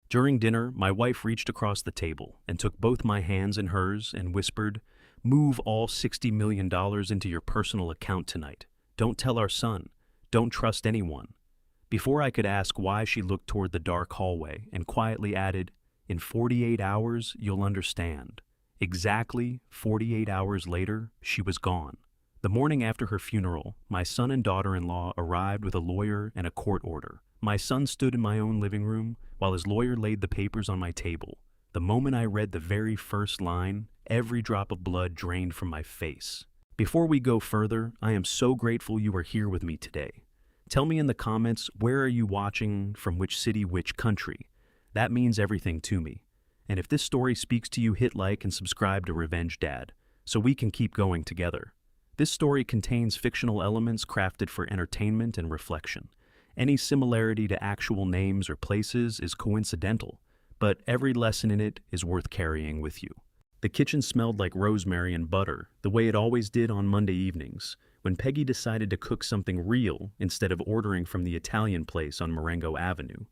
During dinner, my wife reached across the table and took both my hands in hers and whispered, "Move all $60 million into your personal account tonight. Don't tell our son. Don't trust anyone." Before I could ask why, she looked toward the dark hallway and quietly added, "In 48 hours, you'll understand." Exactly 48 hours later, she was gone. The morning after her funeral, my son and daughter-in-law arrived with a lawyer and a court order. My son stood in my own living room while his lawyer laid the papers on my table. The moment I read the very first line, every drop of blood drained from my face. Before we go further, I am so grateful you are here with me today. Tell me in the comments, where are you watching, from which city, which country? That means everything to me. And if this story speaks to you, hit like and subscribe to Revenge Dad, so we can keep going together. This story contains fictional elements crafted for entertainment and reflection. Any similarity to actual names or places is coincidental, but every lesson in it is worth carrying with you. The kitchen smelled like rosemary and butter, the way it always did on Monday evenings, when Peggy decided to cook something real instead of ordering from the Italian place on Marengo Avenue.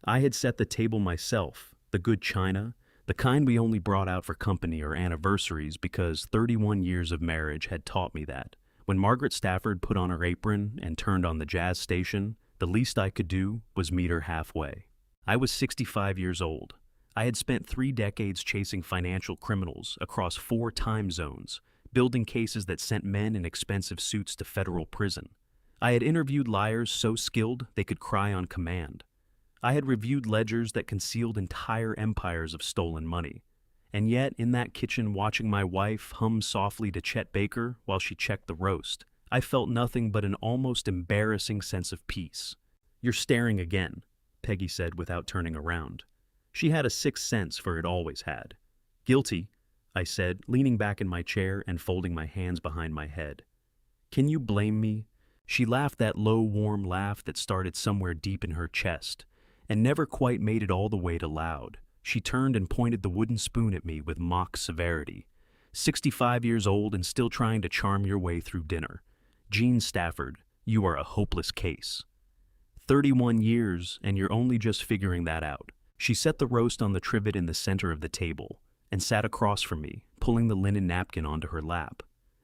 I had set the table myself, the good china, the kind we only brought out for company or anniversaries because 31 years of marriage had taught me that. When Margaret Stafford put on her apron and turned on the jazz station, the least I could do was meet her halfway. I was 65 years old. I had spent 3 decades chasing financial criminals across 4 time zones, building cases that sent men in expensive suits to federal prison. I had interviewed liars so skilled they could cry on command. I had reviewed ledgers that concealed entire empires of stolen money. And yet, in that kitchen watching my wife hum softly to Chet Baker while she checked the roast, I felt nothing but an almost embarrassing sense of peace. "You're staring again," Peggy said without turning around. She had a sixth sense, for it always had. "Guilty," I said, leaning back in my chair and folding my hands behind my head. "Can you blame me?" She laughed, that low, warm laugh that started somewhere deep in her chest and never quite made it all the way to loud. She turned and pointed the wooden spoon at me with mock severity. 65 years old and still trying to charm your way through dinner. Jean Stafford, you are a hopeless case. 31 years, and you're only just figuring that out. She set the roast on the trivet in the center of the table and sat across from me, pulling the linen napkin onto her lap.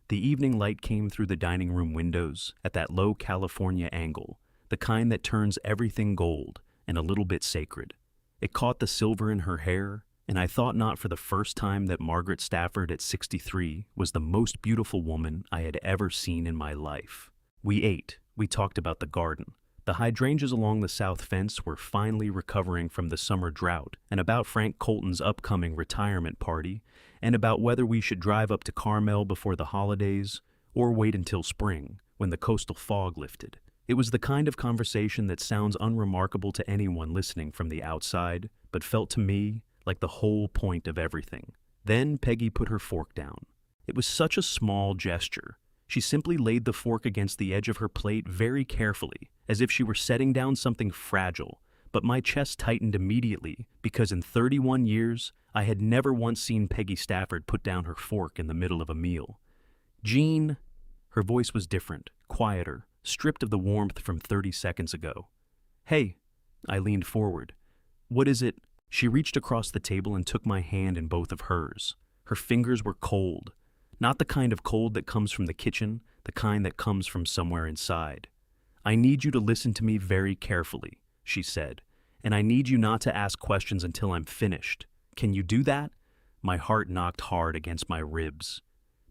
The evening light came through the dining room windows at that low California angle, the kind that turns everything gold and a little bit sacred. It caught the silver in her hair, and I thought not for the first time that Margaret Stafford at 63 was the most beautiful woman I had ever seen in my life. We ate. We talked about the garden. The hydrangeas along the south fence were finally recovering from the summer drought, and about Frank Colton's upcoming retirement party, and about whether we should drive up to Carmel before the holidays or wait until spring, when the coastal fog lifted. It was the kind of conversation that sounds unremarkable to anyone listening from the outside, but felt to me like the whole point of everything. Then Peggy put her fork down. It was such a small gesture. She simply laid the fork against the edge of her plate very carefully, as if she were setting down something fragile, but my chest tightened immediately because in 31 years, I had never once seen Peggy Stafford put down her fork in the middle of a meal. "Jean," her voice was different, quieter, stripped of the warmth from 30 seconds ago. "Hey," I leaned forward. "What is it?" She reached across the table and took my hand in both of hers. Her fingers were cold. Not the kind of cold that comes from the kitchen, the kind that comes from somewhere inside. "I need you to listen to me very carefully," she said, "and I need you not to ask questions until I'm finished. Can you do that?" My heart knocked hard against my ribs.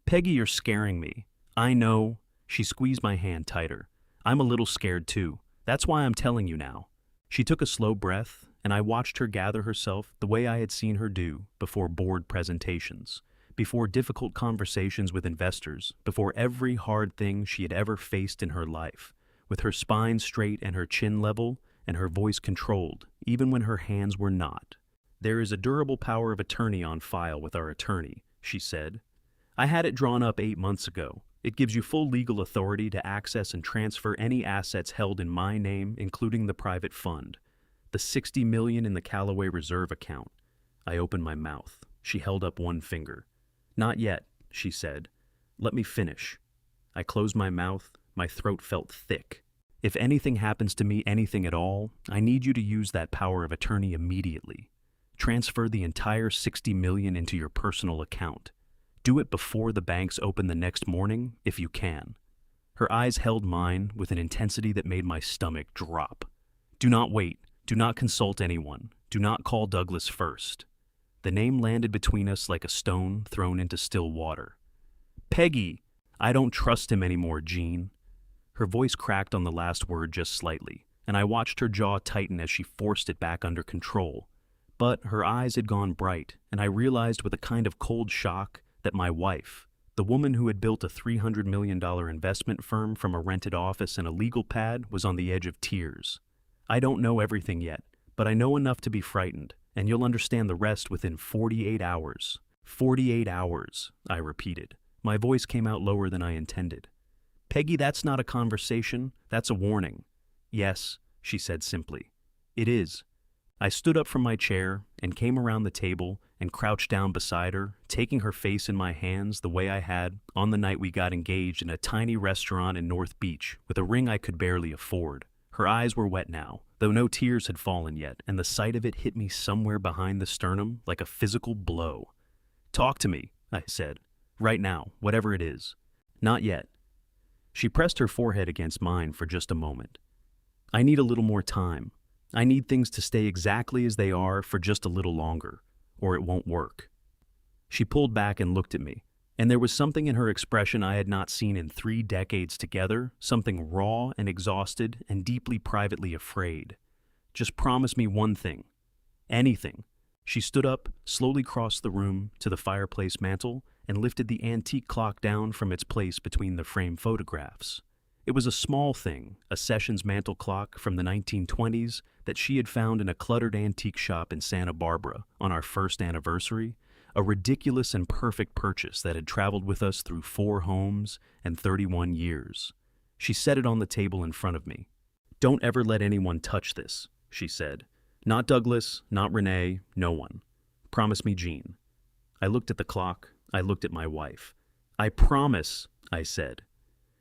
"Peggy, you're scaring me." "I know." She squeezed my hand tighter. "I'm a little scared too. That's why I'm telling you now." She took a slow breath, and I watched her gather herself the way I had seen her do before board presentations, before difficult conversations with investors, before every hard thing she had ever faced in her life, with her spine straight and her chin level and her voice controlled, even when her hands were not. "There is a durable power of attorney on file with our attorney," she said. "I had it drawn up 8 months ago. It gives you full legal authority to access and transfer any assets held in my name, including the private fund, the $60 million in the Callaway Reserve account." I opened my mouth. She held up one finger. "Not yet," she said. "Let me finish." I closed my mouth. My throat felt thick. If anything happens to me, anything at all, I need you to use that power of attorney immediately. Transfer the entire 60 million into your personal account. Do it before the banks open the next morning, if you can." Her eyes held mine with an intensity that made my stomach drop. "Do not wait. Do not consult anyone. Do not call Douglas first." The name landed between us like a stone thrown into still water. "Peggy! I don't trust him anymore, Jean." Her voice cracked on the last word just slightly, and I watched her jaw tighten as she forced it back under control. But her eyes had gone bright, and I realized with a kind of cold shock that my wife, the woman who had built a $300 million investment firm from a rented office and a legal pad, was on the edge of tears. "I don't know everything yet, but I know enough to be frightened, and you'll understand the rest within 48 hours. 48 hours, I repeated. My voice came out lower than I intended. "Peggy, that's not a conversation, that's a warning." "Yes," she said simply. "It is." I stood up from my chair and came around the table and crouched down beside her, taking her face in my hands the way I had on the night we got engaged in a tiny restaurant in North Beach with a ring I could barely afford. Her eyes were wet now, though no tears had fallen yet, and the sight of it hit me somewhere behind the sternum like a physical blow. "Talk to me," I said. "Right now, whatever it is." "Not yet." She pressed her forehead against mine for just a moment. "I need a little more time. I need things to stay exactly as they are for just a little longer, or it won't work." She pulled back and looked at me, and there was something in her expression I had not seen in 3 decades together, something raw and exhausted and deeply privately afraid. "Just promise me one thing. Anything." She stood up, slowly crossed the room to the fireplace mantel, and lifted the antique clock down from its place between the framed photographs. It was a small thing, a Sessions mantel clock from the 1920s that she had found in a cluttered antique shop in Santa Barbara on our first anniversary, a ridiculous and perfect purchase that had traveled with us through 4 homes and 31 years. She set it on the table in front of me. "Don't ever let anyone touch this," she said. "Not Douglas, not Renee, no one. Promise me, Jean." I looked at the clock. I looked at my wife. "I promise," I said.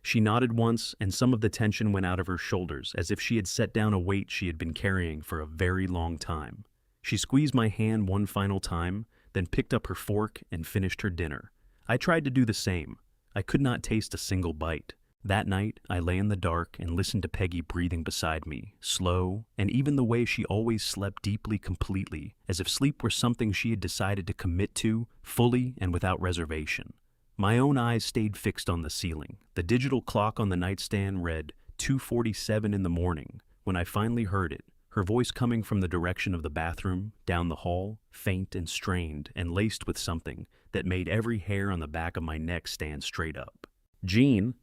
She nodded once, and some of the tension went out of her shoulders, as if she had set down a weight she had been carrying for a very long time. She squeezed my hand one final time, then picked up her fork and finished her dinner. I tried to do the same. I could not taste a single bite. That night, I lay in the dark and listened to Peggy breathing beside me, slow, and even the way she always slept deeply, completely, as if sleep were something she had decided to commit to, fully and without reservation. My own eyes stayed fixed on the ceiling. The digital clock on the nightstand read 2:47 in the morning when I finally heard it, her voice coming from the direction of the bathroom, down the hall, faint and strained and laced with something that made every hair on the back of my neck stand straight up. "Jean."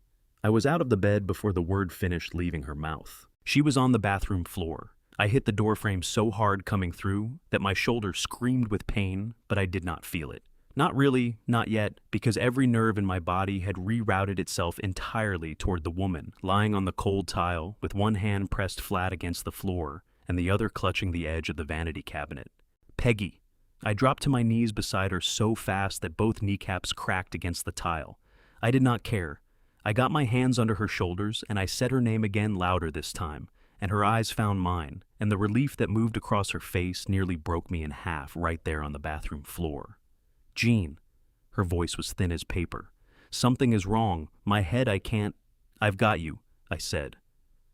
I was out of the bed before the word finished leaving her mouth. She was on the bathroom floor. I hit the doorframe so hard coming through that my shoulder screamed with pain, but I did not feel it. Not really, not yet, because every nerve in my body had rerouted itself entirely toward the woman lying on the cold tile with one hand pressed flat against the floor and the other clutching the edge of the vanity cabinet. "Peggy." I dropped to my knees beside her so fast that both kneecaps cracked against the tile. I did not care. I got my hands under her shoulders and I said her name again, louder this time, and her eyes found mine, and the relief that moved across her face nearly broke me in half right there on the bathroom floor. "Jean." Her voice was thin as paper. "Something is wrong. My head, I can't—" "I've got you," I said.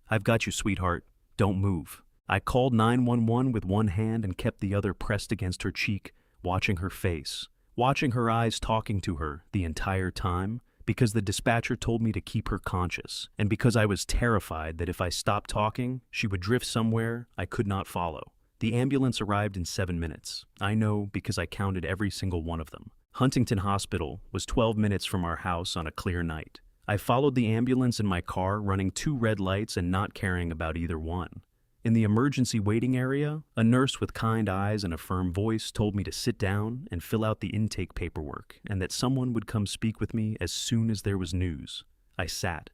"I've got you, sweetheart. Don't move." I called 911 with one hand and kept the other pressed against her cheek, watching her face, watching her eyes talking to her the entire time, because the dispatcher told me to keep her conscious, and because I was terrified that if I stopped talking, she would drift somewhere I could not follow. The ambulance arrived in 7 minutes. I know because I counted every single one of them. Huntington Hospital was 12 minutes from our house on a clear night. I followed the ambulance in my car, running 2 red lights and not caring about either one. In the emergency waiting area, a nurse with kind eyes and a firm voice told me to sit down and fill out the intake paperwork, and that someone would come speak with me as soon as there was news. I sat.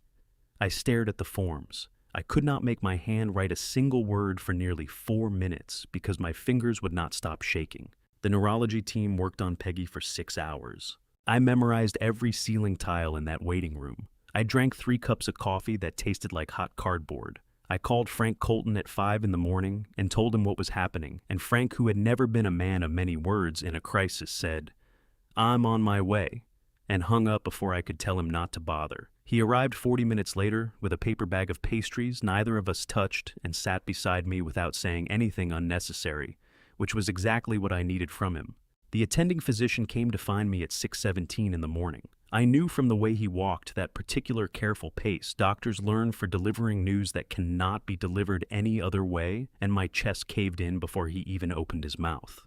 I stared at the forms. I could not make my hand write a single word for nearly 4 minutes because my fingers would not stop shaking. The neurology team worked on Peggy for 6 hours. I memorized every ceiling tile in that waiting room. I drank 3 cups of coffee that tasted like hot cardboard. I called Frank Colton at 5 in the morning and told him what was happening, and Frank, who had never been a man of many words in a crisis, said, "I'm on my way," and hung up before I could tell him not to bother. He arrived 40 minutes later with a paper bag of pastries neither of us touched and sat beside me without saying anything unnecessary, which was exactly what I needed from him. The attending physician came to find me at 6:17 in the morning. I knew from the way he walked that particular careful pace doctors learn for delivering news that cannot be delivered any other way, and my chest caved in before he even opened his mouth.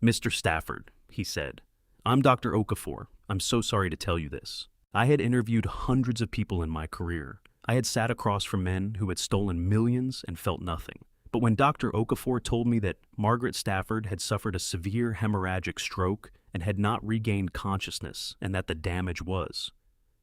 "Mr. Stafford," he said, "I'm Dr. Okafor. I'm so sorry to tell you this. I had interviewed hundreds of people in my career. I had sat across from men who had stolen millions and felt nothing. But when Dr. Okafor told me that Margaret Stafford had suffered a severe hemorrhagic stroke and had not regained consciousness, and that the damage was.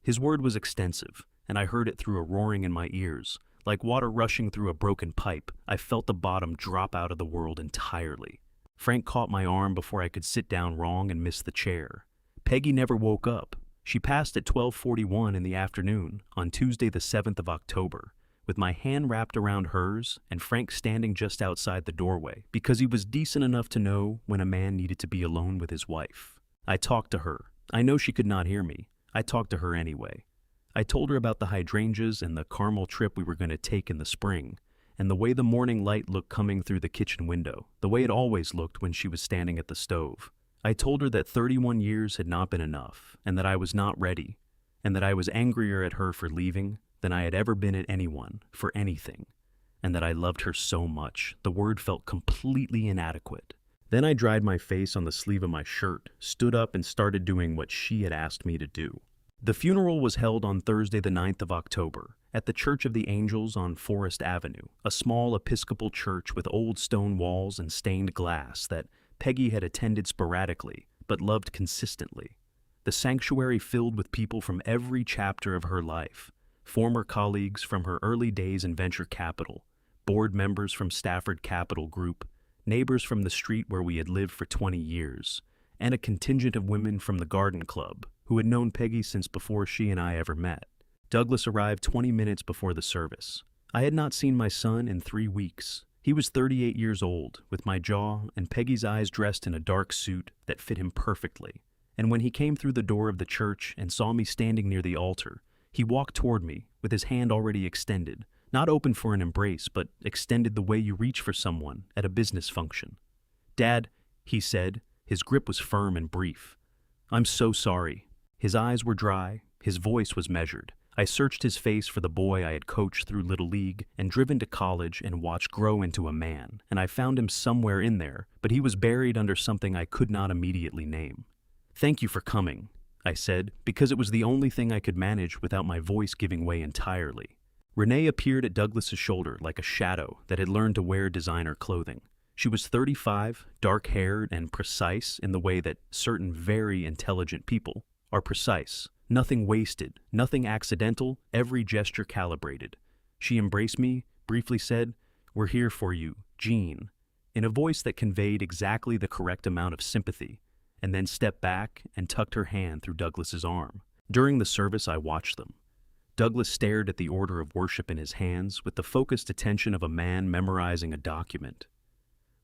His word was extensive, and I heard it through a roaring in my ears. Like water rushing through a broken pipe, I felt the bottom drop out of the world entirely. Frank caught my arm before I could sit down wrong and miss the chair. Peggy never woke up. She passed at 12:41 in the afternoon on Tuesday the 7th of October, with my hand wrapped around hers and Frank standing just outside the doorway, because he was decent enough to know when a man needed to be alone with his wife. I talked to her. I know she could not hear me. I talked to her anyway. I told her about the hydrangeas and the Carmel trip we were going to take in the spring, and the way the morning light looked coming through the kitchen window, the way it always looked when she was standing at the stove. I told her that 31 years had not been enough, and that I was not ready, and that I was angrier at her for leaving than I had ever been at anyone for anything, and that I loved her so much, the word felt completely inadequate. Then I dried my face on the sleeve of my shirt, stood up, and started doing what she had asked me to do. The funeral was held on Thursday the 9th of October at the Church of the Angels on Forest Avenue, a small Episcopal church with old stone walls and stained glass that Peggy had attended sporadically but loved consistently. The sanctuary filled with people from every chapter of her life, former colleagues from her early days in venture capital, board members from Stafford Capital Group, neighbors from the street where we had lived for 20 years, and a contingent of women from the Garden Club who had known Peggy since before she and I ever met. Douglas arrived 20 minutes before the service. I had not seen my son in 3 weeks. He was 38 years old, with my jaw and Peggy's eyes dressed in a dark suit that fit him perfectly. And when he came through the door of the church and saw me standing near the altar, he walked toward me with his hand already extended, not open for an embrace, but extended the way you reach for someone at a business function. "Dad," he said, his grip was firm and brief. "I'm so sorry." His eyes were dry, his voice was measured. I searched his face for the boy I had coached through Little League and driven to college and watched grow into a man, and I found him somewhere in there, but he was buried under something I could not immediately name. "Thank you for coming," I said, because it was the only thing I could manage without my voice giving way entirely. Renee appeared at Douglas's shoulder like a shadow that had learned to wear designer clothing. She was 35, dark-haired, and precise in the way that certain very intelligent people are precise. Nothing wasted, nothing accidental, every gesture calibrated. She embraced me, briefly said, "We're here for you, Jean," in a voice that conveyed exactly the correct amount of sympathy, and then stepped back and tucked her hand through Douglas's arm. During the service, I watched them. Douglas stared at the order of worship in his hands with the focused attention of a man memorizing a document.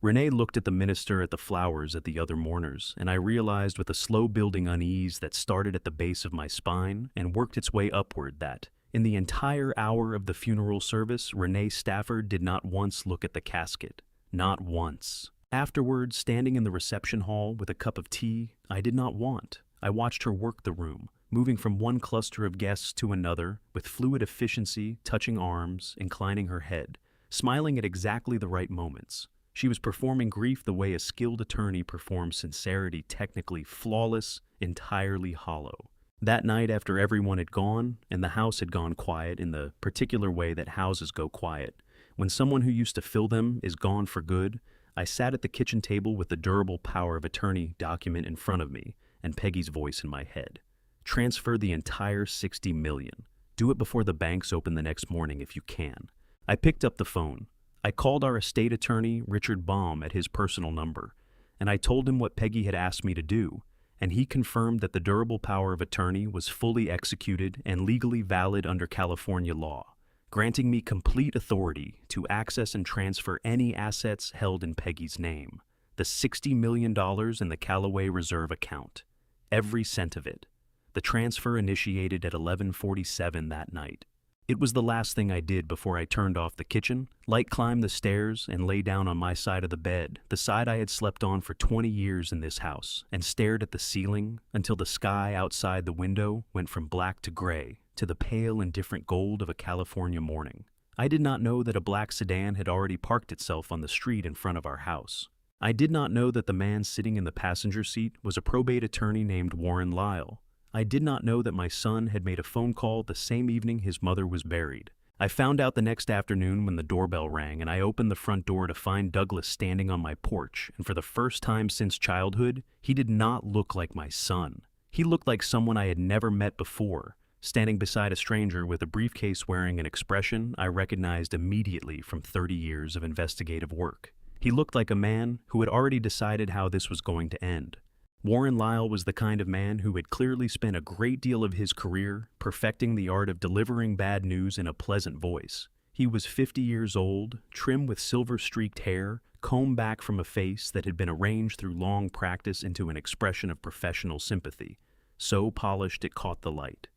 Renee looked at the minister at the flowers at the other mourners, and I realized with a slow-building unease that started at the base of my spine and worked its way upward that, in the entire hour of the funeral service, Renee Stafford did not once look at the casket. Not once. Afterwards, standing in the reception hall with a cup of tea I did not want, I watched her work the room, moving from one cluster of guests to another, with fluid efficiency, touching arms, inclining her head, smiling at exactly the right moments. She was performing grief the way a skilled attorney performs sincerity, technically flawless, entirely hollow. That night, after everyone had gone, and the house had gone quiet in the particular way that houses go quiet, when someone who used to fill them is gone for good, I sat at the kitchen table with the durable power of attorney document in front of me and Peggy's voice in my head. Transfer the entire $60 million. Do it before the banks open the next morning if you can. I picked up the phone. I called our estate attorney, Richard Baum, at his personal number, and I told him what Peggy had asked me to do, and he confirmed that the durable power of attorney was fully executed and legally valid under California law, granting me complete authority to access and transfer any assets held in Peggy's name, the $60 million in the Callaway Reserve account, every cent of it. The transfer initiated at 11:47 that night. It was the last thing I did before I turned off the kitchen, climbed the stairs, and lay down on my side of the bed, the side I had slept on for 20 years in this house, and stared at the ceiling until the sky outside the window went from black to gray to the pale indifferent gold of a California morning. I did not know that a black sedan had already parked itself on the street in front of our house. I did not know that the man sitting in the passenger seat was a probate attorney named Warren Lyle. I did not know that my son had made a phone call the same evening his mother was buried. I found out the next afternoon when the doorbell rang and I opened the front door to find Douglas standing on my porch, and for the first time since childhood, he did not look like my son. He looked like someone I had never met before, standing beside a stranger with a briefcase wearing an expression I recognized immediately from 30 years of investigative work. He looked like a man who had already decided how this was going to end. Warren Lyle was the kind of man who had clearly spent a great deal of his career perfecting the art of delivering bad news in a pleasant voice. He was 50 years old, trim with silver-streaked hair, combed back from a face that had been arranged through long practice into an expression of professional sympathy, so polished it caught the light.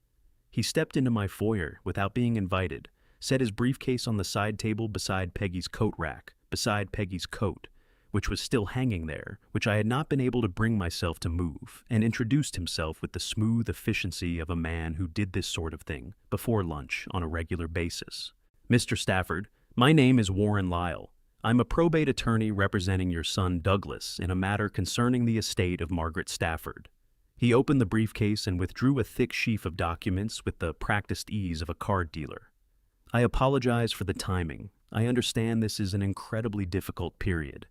He stepped into my foyer without being invited, set his briefcase on the side table beside Peggy's coat rack, beside Peggy's coat, which was still hanging there, which I had not been able to bring myself to move, and introduced himself with the smooth efficiency of a man who did this sort of thing before lunch on a regular basis. "Mr. Stafford, my name is Warren Lyle. I'm a probate attorney representing your son Douglas in a matter concerning the estate of Margaret Stafford." He opened the briefcase and withdrew a thick sheaf of documents with the practiced ease of a card dealer. "I apologize for the timing. I understand this is an incredibly difficult period."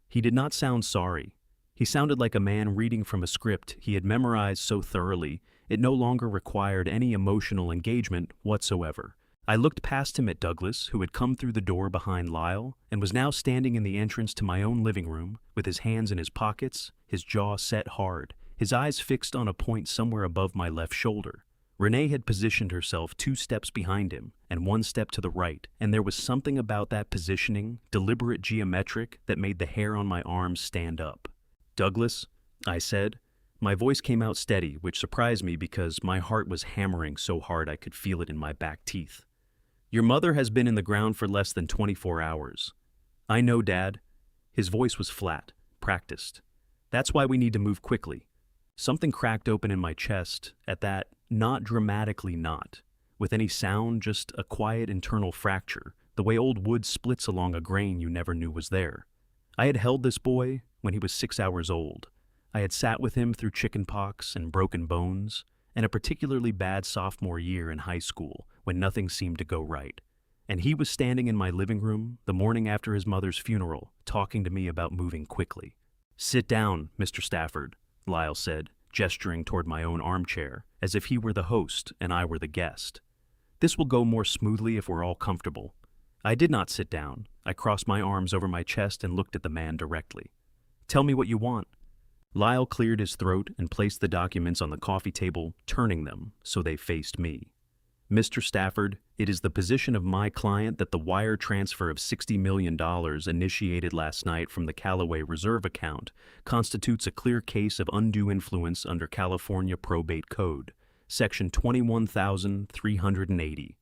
He did not sound sorry. He sounded like a man reading from a script he had memorized so thoroughly it no longer required any emotional engagement whatsoever. I looked past him at Douglas, who had come through the door behind Lyle and was now standing in the entrance to my own living room with his hands in his pockets, his jaw set hard, his eyes fixed on a point somewhere above my left shoulder. Renee had positioned herself 2 steps behind him and 1 step to the right, and there was something about that positioning, deliberate geometric, that made the hair on my arms stand up. "Douglas," I said. My voice came out steady, which surprised me because my heart was hammering so hard I could feel it in my back teeth. "Your mother has been in the ground for less than 24 hours. I know, Dad." His voice was flat, practiced. "That's why we need to move quickly." Something cracked open in my chest at that, not dramatically not, with any sound, just a quiet internal fracture, the way old wood splits along a grain you never knew was there. I had held this boy when he was 6 hours old. I had sat with him through chickenpox and broken bones, and a particularly bad sophomore year in high school when nothing seemed to go right. And he was standing in my living room the morning after his mother's funeral, talking to me about moving quickly. "Sit down, Mr. Stafford," Lyle said, gesturing toward my own armchair, as if he were the host and I were the guest. "This will go more smoothly if we're all comfortable." I did not sit down. I crossed my arms over my chest and looked at the man directly. "Tell me what you want." Lyle cleared his throat and placed the documents on the coffee table, turning them so they faced me. "Mr. Stafford, it is the position of my client that the wire transfer of $60 million initiated last night from the Callaway Reserve account constitutes a clear case of undue influence under California Probate Code, Section 21,380.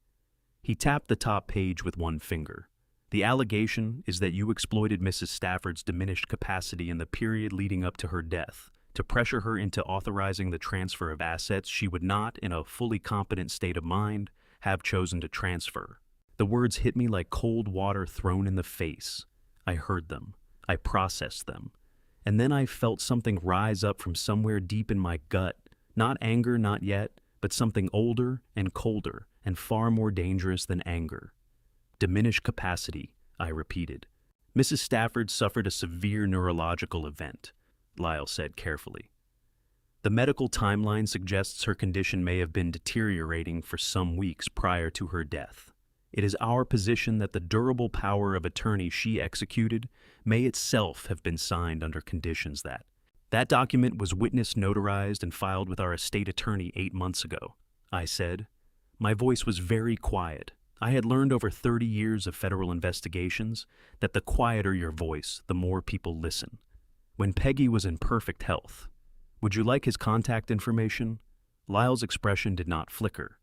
He tapped the top page with 1 finger. "The allegation is that you exploited Mrs. Stafford's diminished capacity in the period leading up to her death to pressure her into authorizing the transfer of assets she would not, in a fully competent state of mind, have chosen to transfer." The words hit me like cold water thrown in the face. I heard them. I processed them. And then I felt something rise up from somewhere deep in my gut. Not anger, not yet, but something older and colder and far more dangerous than anger. "Diminished capacity," I repeated. "Mrs. Stafford suffered a severe neurological event," Lyle said carefully. "The medical timeline suggests her condition may have been deteriorating for some weeks prior to her death. It is our position that the durable power of attorney she executed may itself have been signed under conditions that, That document was witness notarized and filed with our estate attorney 8 months ago, I said. My voice was very quiet. I had learned over 30 years of federal investigations that the quieter your voice, the more people listen. When Peggy was in perfect health. Would you like his contact information? Lyle's expression did not flicker.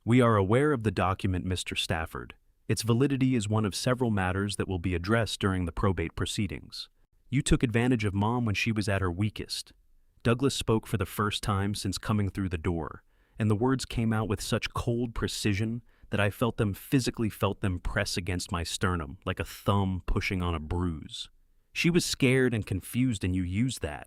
We are aware of the document, Mr. Stafford. Its validity is one of several matters that will be addressed during the probate proceedings. You took advantage of Mom when she was at her weakest. Douglas spoke for the first time since coming through the door, and the words came out with such cold precision that I physically felt them press against my sternum like a thumb pushing on a bruise. She was scared and confused, and you used that.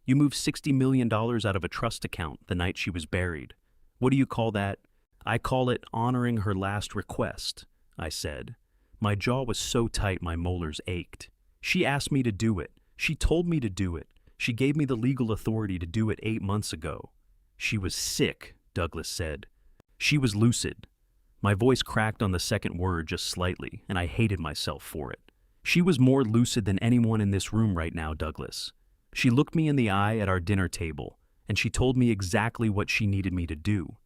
You moved $60 million out of a trust account the night she was buried. What do you call that? I call it honoring her last request, I said. My jaw was so tight my molars ached. She asked me to do it. She told me to do it. She gave me the legal authority to do it 8 months ago. She was sick, Douglas said. She was lucid. My voice cracked on the second word just slightly, and I hated myself for it. She was more lucid than anyone in this room right now, Douglas. She looked me in the eye at our dinner table, and she told me exactly what she needed me to do.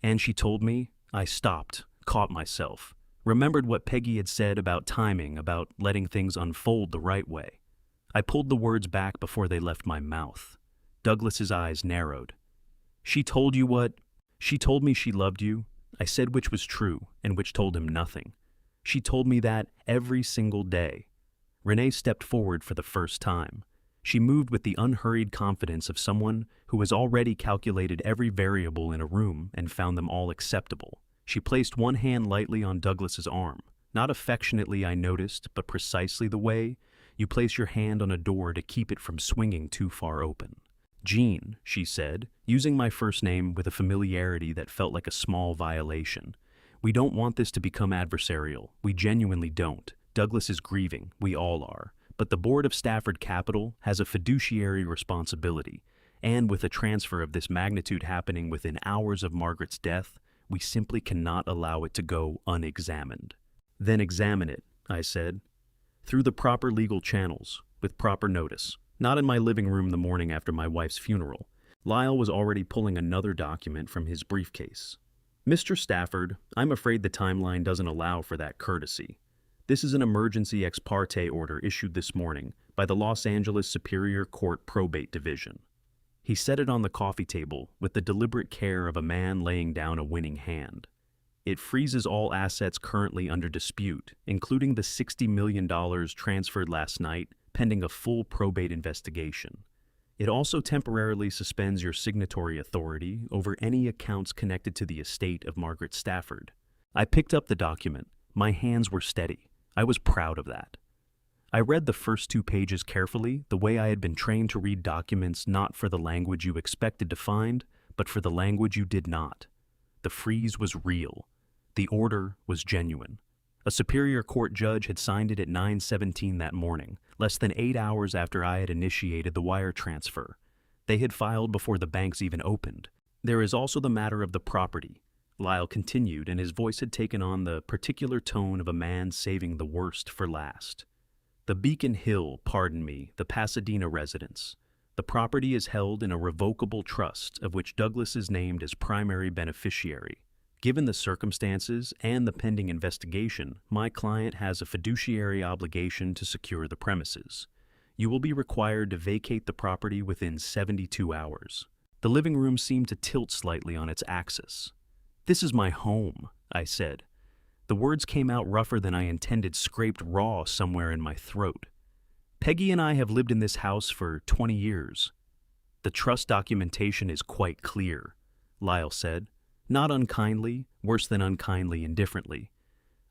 And she told me, I stopped, caught myself, remembered what Peggy had said about timing, about letting things unfold the right way. I pulled the words back before they left my mouth. Douglas's eyes narrowed. She told you what? She told me she loved you. I said which was true and which told him nothing. She told me that every single day. Renee stepped forward for the first time. She moved with the unhurried confidence of someone who has already calculated every variable in a room and found them all acceptable. She placed one hand lightly on Douglas's arm, not affectionately, I noticed, but precisely the way you place your hand on a door to keep it from swinging too far open. Jean, she said, using my first name with a familiarity that felt like a small violation. We don't want this to become adversarial. We genuinely don't. Douglas is grieving. We all are. But the board of Stafford Capital has a fiduciary responsibility, and with a transfer of this magnitude happening within hours of Margaret's death, we simply cannot allow it to go unexamined. Then examine it, I said, through the proper legal channels, with proper notice. Not in my living room the morning after my wife's funeral. Lyle was already pulling another document from his briefcase. Mr. Stafford, I'm afraid the timeline doesn't allow for that courtesy. This is an emergency ex parte order issued this morning by the Los Angeles Superior Court Probate Division. He set it on the coffee table with the deliberate care of a man laying down a winning hand. It freezes all assets currently under dispute, including the $60 million transferred last night, pending a full probate investigation. It also temporarily suspends your signatory authority over any accounts connected to the estate of Margaret Stafford. I picked up the document. My hands were steady. I was proud of that. I read the first 2 pages carefully, the way I had been trained to read documents not for the language you expected to find, but for the language you did not. The freeze was real. The order was genuine. A Superior Court judge had signed it at 9:17 that morning, less than 8 hours after I had initiated the wire transfer. They had filed before the banks even opened. There is also the matter of the property. Lyle continued, and his voice had taken on the particular tone of a man saving the worst for last. The Beacon Hill, the Pasadena residence. The property is held in a revocable trust of which Douglas is named as primary beneficiary. Given the circumstances and the pending investigation, my client has a fiduciary obligation to secure the premises. You will be required to vacate the property within 72 hours. The living room seemed to tilt slightly on its axis. This is my home, I said. The words came out rougher than I intended, scraped raw somewhere in my throat. Peggy and I have lived in this house for 20 years. The trust documentation is quite clear, Lyle said. Not unkindly, worse than unkindly indifferently.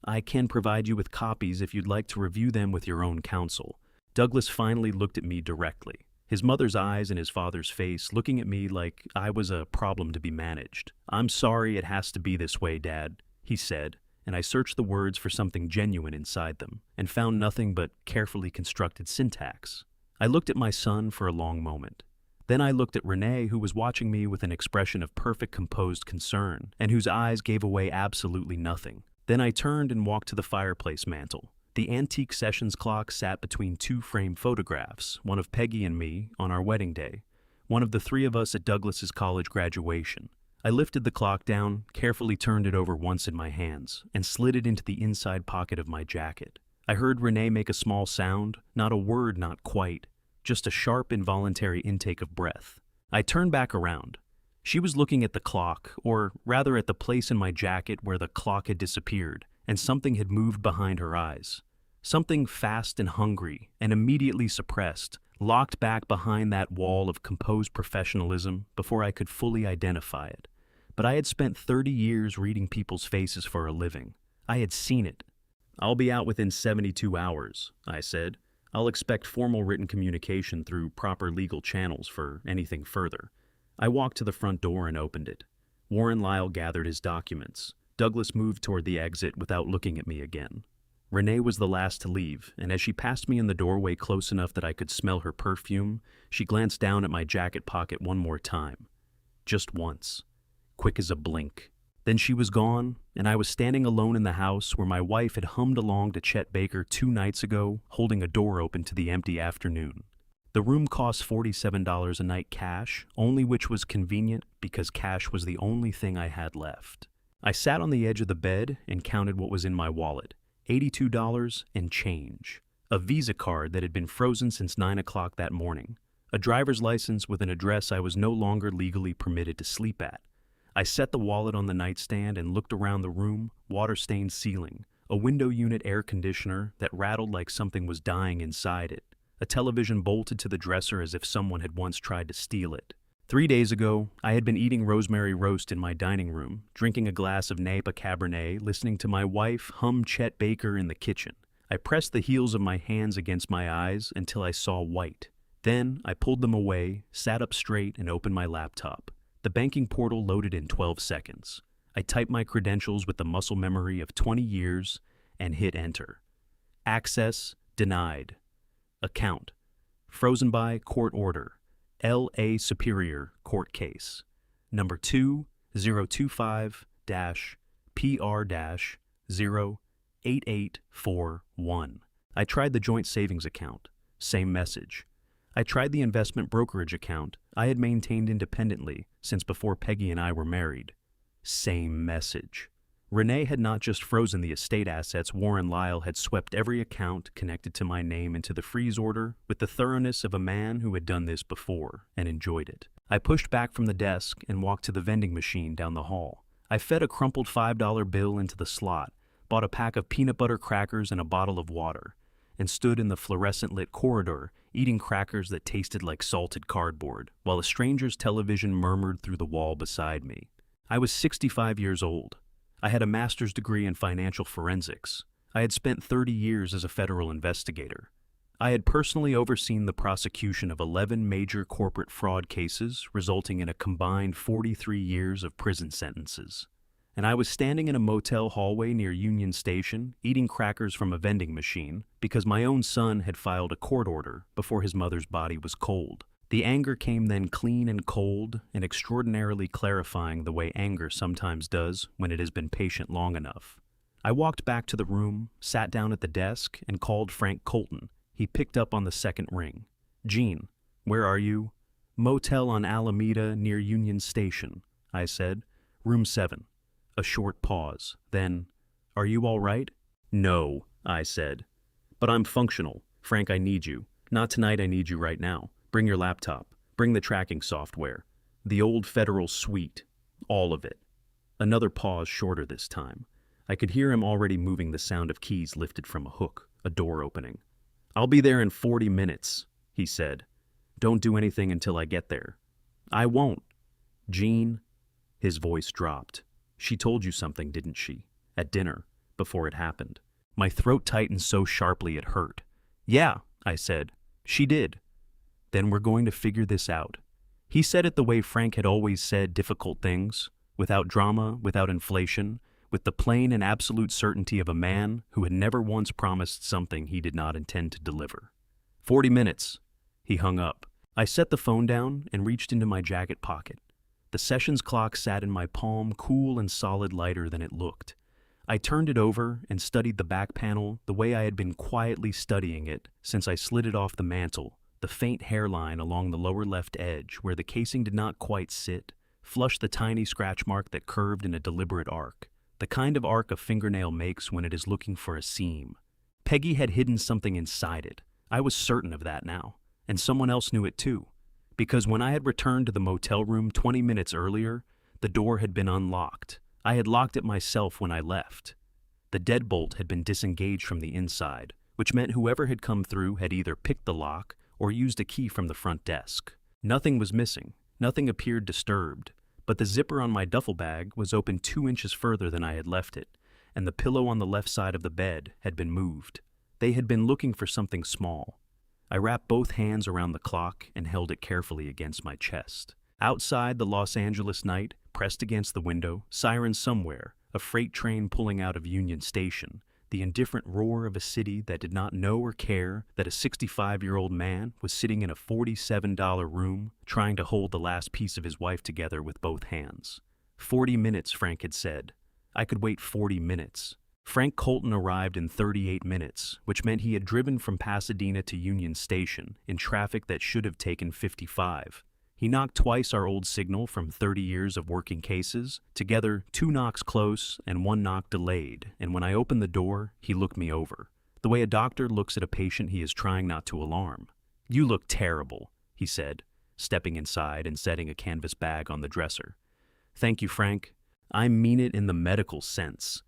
I can provide you with copies if you'd like to review them with your own counsel. Douglas finally looked at me directly, his mother's eyes in his father's face, looking at me like I was a problem to be managed. I'm sorry it has to be this way, Dad, he said, and I searched the words for something genuine inside them, and found nothing but carefully constructed syntax. I looked at my son for a long moment. Then I looked at Renee, who was watching me with an expression of perfect composed concern, and whose eyes gave away absolutely nothing. Then I turned and walked to the fireplace mantel, The antique sessions clock sat between two framed photographs, one of Peggy and me on our wedding day, one of the three of us at Douglas's college graduation. I lifted the clock down, carefully turned it over once in my hands, and slid it into the inside pocket of my jacket. I heard Renee make a small sound, not a word, not quite, just a sharp, involuntary intake of breath. I turned back around. She was looking at the clock, or rather at the place in my jacket where the clock had disappeared, and something had moved behind her eyes. Something fast and hungry, and immediately suppressed, locked back behind that wall of composed professionalism before I could fully identify it. But I had spent 30 years reading people's faces for a living. I had seen it. "I'll be out within 72 hours, I said. "I'll expect formal written communication through proper legal channels for anything further." I walked to the front door and opened it. Warren Lyle gathered his documents. Douglas moved toward the exit without looking at me again. Renee was the last to leave, and as she passed me in the doorway close enough that I could smell her perfume, she glanced down at my jacket pocket one more time. Just once. Quick as a blink. Then she was gone, and I was standing alone in the house where my wife had hummed along to Chet Baker 2 nights ago, holding a door open to the empty afternoon. The room cost $47 a night cash, only which was convenient because cash was the only thing I had left. I sat on the edge of the bed and counted what was in my wallet. $82 and change. A Visa card that had been frozen since 9 o'clock that morning. A driver's license with an address I was no longer legally permitted to sleep at. I set the wallet on the nightstand and looked around the room, water-stained ceiling, a window unit air conditioner that rattled like something was dying inside it, a television bolted to the dresser as if someone had once tried to steal it. 3 days ago, I had been eating rosemary roast in my dining room, drinking a glass of Napa Cabernet, listening to my wife hum Chet Baker in the kitchen. I pressed the heels of my hands against my eyes until I saw white. Then I pulled them away, sat up straight, and opened my laptop. The banking portal loaded in 12 seconds. I typed my credentials with the muscle memory of 20 years and hit enter. Access denied. Account frozen by court order. L.A. Superior Court Case. Number 2025-PR-08841. I tried the joint savings account. Same message. I tried the investment brokerage account I had maintained independently since before Peggy and I were married. Same message. Renee had not just frozen the estate assets, Warren Lyle had swept every account connected to my name into the freeze order with the thoroughness of a man who had done this before and enjoyed it. I pushed back from the desk and walked to the vending machine down the hall. I fed a crumpled $5 bill into the slot, bought a pack of peanut butter crackers and a bottle of water, and stood in the fluorescent-lit corridor eating crackers that tasted like salted cardboard, while a stranger's television murmured through the wall beside me. I was 65 years old. I had a master's degree in financial forensics. I had spent 30 years as a federal investigator. I had personally overseen the prosecution of 11 major corporate fraud cases, resulting in a combined 43 years of prison sentences. And I was standing in a motel hallway near Union Station, eating crackers from a vending machine, because my own son had filed a court order before his mother's body was cold. The anger came then clean and cold and extraordinarily clarifying the way anger sometimes does when it has been patient long enough. I walked back to the room, sat down at the desk, and called Frank Colton. He picked up on the second ring. "Gene, where are you?" "Motel on Alameda near Union Station," I said. "Room 7. A short pause. Then, "Are you all right?" "No," I said. "But I'm functional. Frank, I need you. Not tonight, I need you right now. Bring your laptop. Bring the tracking software. The old federal suite. All of it." Another pause, shorter this time. I could hear him already moving the sound of keys lifted from a hook, a door opening. "I'll be there in 40 minutes, he said. "Don't do anything until I get there." "I won't." "Gene," his voice dropped. "She told you something, didn't she? At dinner, before it happened." My throat tightened so sharply it hurt. "Yeah," I said. "She did." "Then we're going to figure this out." He said it the way Frank had always said difficult things, without drama, without inflation, with the plain and absolute certainty of a man who had never once promised something he did not intend to deliver. 40 minutes. He hung up. I set the phone down and reached into my jacket pocket. The sessions clock sat in my palm, cool and solid, lighter than it looked. I turned it over and studied the back panel the way I had been quietly studying it since I slid it off the mantel. The faint hairline along the lower left edge, where the casing did not quite sit, flushed the tiny scratch mark that curved in a deliberate arc, the kind of arc a fingernail makes when it is looking for a seam. Peggy had hidden something inside it. I was certain of that now, and someone else knew it too, because when I had returned to the motel room 20 minutes earlier, the door had been unlocked. I had locked it myself when I left. The deadbolt had been disengaged from the inside, which meant whoever had come through had either picked the lock or used a key from the front desk. Nothing was missing, nothing appeared disturbed, but the zipper on my duffel bag was open 2 inches further than I had left it, and the pillow on the left side of the bed had been moved. They had been looking for something small. I wrapped both hands around the clock and held it carefully against my chest. Outside, the Los Angeles night, pressed against the window, sirens somewhere, a freight train pulling out of Union Station, the indifferent roar of a city that did not know or care that a 65-year-old man was sitting in a $47 room trying to hold the last piece of his wife together with both hands. 40 minutes, Frank had said. I could wait 40 minutes. Frank Colton arrived in 38 minutes, which meant he had driven from Pasadena to Union Station in traffic that should have taken 55. He knocked twice our old signal from 30 years of working cases, together 2 knocks close and 1 knock delayed, and when I opened the door, he looked me over, the way a doctor looks at a patient he is trying not to alarm. "You look terrible," he said, stepping inside and setting a canvas bag on the dresser. "Thank you, Frank. I mean it in the medical sense."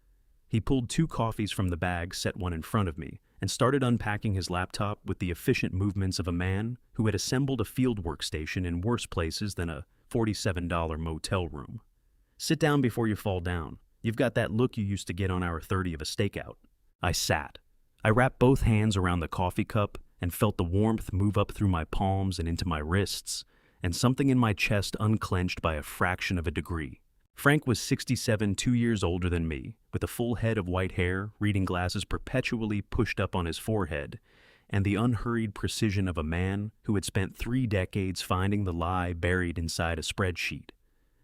He pulled 2 coffees from the bag, set one in front of me, and started unpacking his laptop with the efficient movements of a man who had assembled a field workstation in worse places than a $47 motel room. "Sit down before you fall down. You've got that look you used to get on hour 30 of a stakeout." I sat. I wrapped both hands around the coffee cup and felt the warmth move up through my palms and into my wrists, and something in my chest unclenched by a fraction of a degree. Frank was 67, 2 years older than me, with a full head of white hair, reading glasses perpetually pushed up on his forehead, and the unhurried precision of a man who had spent 3 decades finding the lie buried inside a spreadsheet.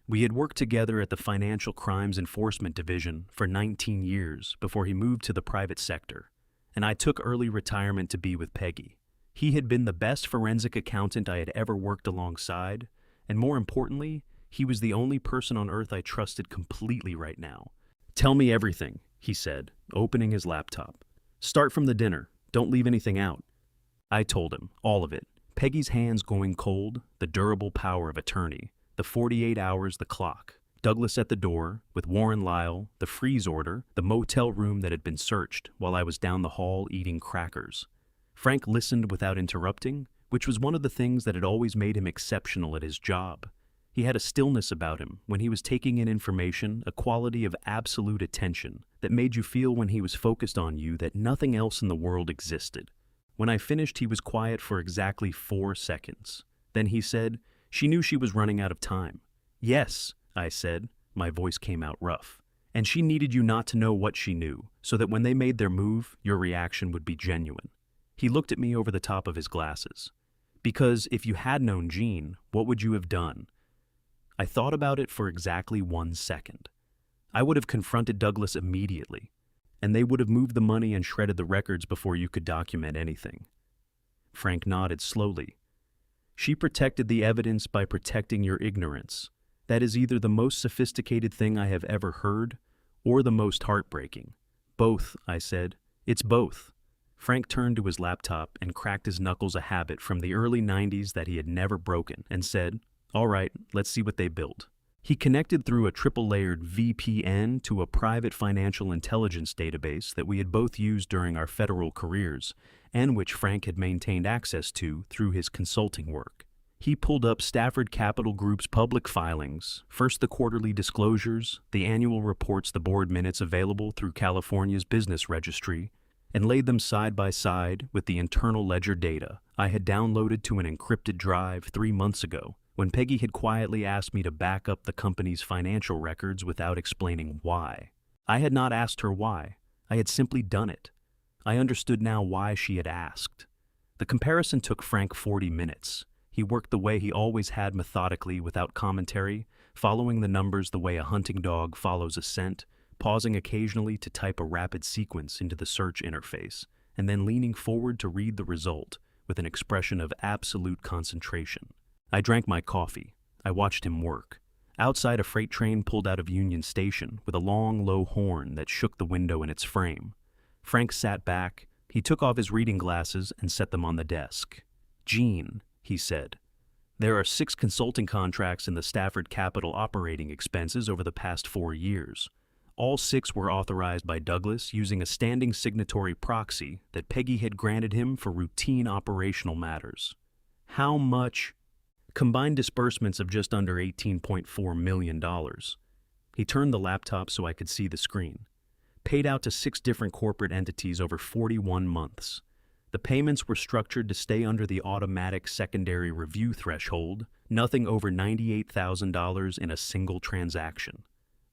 We had worked together at the Financial Crimes Enforcement Division for 19 years before he moved to the private sector, and I took early retirement to be with Peggy. He had been the best forensic accountant I had ever worked alongside, and more importantly, he was the only person on earth I trusted completely right now. "Tell me everything," he said, opening his laptop. "Start from the dinner. Don't leave anything out." I told him, all of it. Peggy's hands going cold, the durable power of attorney, the 48 hours, the clock, Douglas at the door, with Warren Lyle, the freeze order, the motel room that had been searched while I was down the hall eating crackers. Frank listened without interrupting, which was one of the things that had always made him exceptional at his job. He had a stillness about him when he was taking in information, a quality of absolute attention that made you feel when he was focused on you that nothing else in the world existed. When I finished, he was quiet for exactly 4 seconds. Then he said, "She knew she was running out of time." "Yes," I said. My voice came out rough. "And she needed you not to know what she knew, so that when they made their move, your reaction would be genuine." He looked at me over the top of his glasses. "Because if you had known Jean, what would you have done?" I thought about it for exactly 1 second. I would have confronted Douglas immediately, and they would have moved the money and shredded the records before you could document anything. Frank nodded slowly. "She protected the evidence by protecting your ignorance. That is either the most sophisticated thing I have ever heard, or the most heartbreaking." "Both," I said. "It's both." Frank turned to his laptop and cracked his knuckles, a habit from the early 90s that he had never broken, and said, "All right, let's see what they built." He connected through a triple-layered VPN to a private financial intelligence database that we had both used during our federal careers, and which Frank had maintained access to through his consulting work. He pulled up Stafford Capital Group's public filings, first the quarterly disclosures, the annual reports, the board minutes available through California's business registry, and laid them side by side with the internal ledger data I had downloaded to an encrypted drive 3 months ago, when Peggy had quietly asked me to back up the company's financial records without explaining why. I had not asked her why. I had simply done it. I understood now why she had asked. The comparison took Frank 40 minutes. He worked the way he always had, methodically, without commentary, following the numbers the way a hunting dog follows a scent, pausing occasionally to type a rapid sequence into the search interface, and then leaning forward to read the result with an expression of absolute concentration. I drank my coffee. I watched him work. Outside, a freight train pulled out of Union Station with a long, low horn that shook the window in its frame. Frank sat back. He took off his reading glasses and set them on the desk. "Gene," he said, "there are 6 consulting contracts in the Stafford Capital operating expenses over the past 4 years. All 6 were authorized by Douglas using a standing signatory proxy that Peggy had granted him for routine operational matters. How much? Combined disbursements of just under $18.4 million. He turned the laptop so I could see the screen. Paid out to 6 different corporate entities over 41 months. The payments were structured to stay under the automatic secondary review threshold, nothing over $98,000 in a single transaction."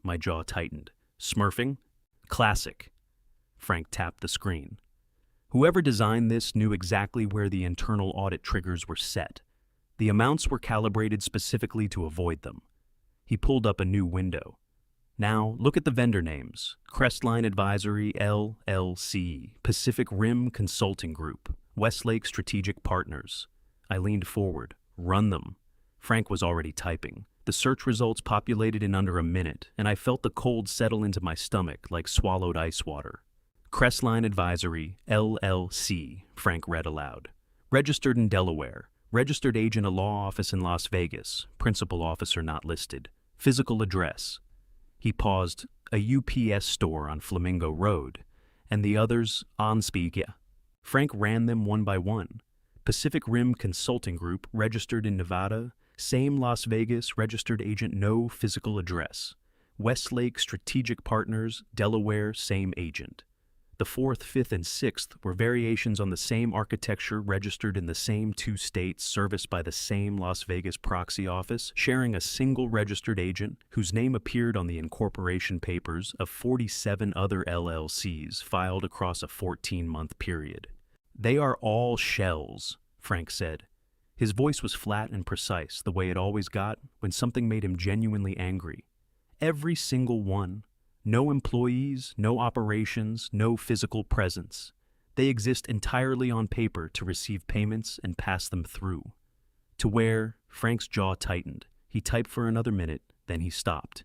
My jaw tightened. "Smurfing? Classic." Frank tapped the screen. "Whoever designed this knew exactly where the internal audit triggers were set. The amounts were calibrated specifically to avoid them." He pulled up a new window. "Now, look at the vendor names. Crestline Advisory, LLC, Pacific Rim Consulting Group, Westlake Strategic Partners." I leaned forward. "Run them." Frank was already typing. The search results populated in under a minute, and I felt the cold settle into my stomach like swallowed ice water. "Crestline Advisory, LLC," Frank read aloud. "Registered in Delaware. Registered agent, a law office in Las Vegas. Principal officer not listed. Physical address." He paused. "A UPS store on Flamingo Road. And the others, unspoken." Frank ran them one by one. Pacific Rim Consulting Group, registered in Nevada. Same Las Vegas, registered agent, no physical address. Westlake Strategic Partners, Delaware, same agent. The 4th, 5th, and 6th were variations on the same architecture, registered in the same 2 states, serviced by the same Las Vegas proxy office, sharing a single registered agent whose name appeared on the incorporation papers of 47 other LLCs filed across a 14-month period. "They are all shells," Frank said. His voice was flat and precise, the way it always got when something made him genuinely angry. "Every single one. No employees, no operations, no physical presence. They exist entirely on paper to receive payments and pass them through." To where Frank's jaw tightened. He typed for another minute, then he stopped.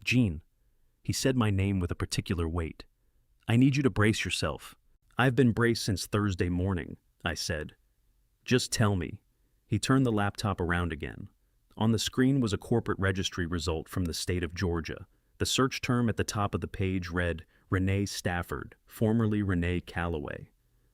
"Gene." He said my name with a particular weight. "I need you to brace yourself." "I've been braced since Thursday morning," I said. "Just tell me." He turned the laptop around again. On the screen was a corporate registry result from the state of Georgia. The search term at the top of the page read, "Renee Stafford, formerly Renee Calloway."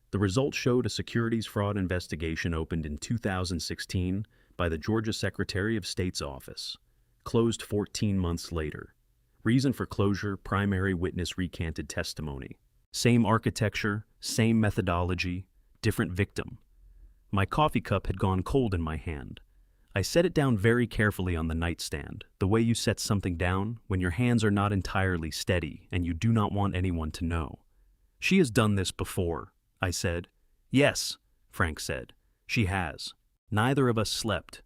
The result showed a securities fraud investigation opened in 2016 by the Georgia Secretary of State's office. Closed 14 months later. Reason for closure, primary witness recanted testimony. Same architecture, same methodology, different victim. My coffee cup had gone cold in my hand. I set it down very carefully on the nightstand, the way you set something down when your hands are not entirely steady and you do not want anyone to know. "She has done this before," I said. "Yes," Frank said. "She has." Neither of us slept.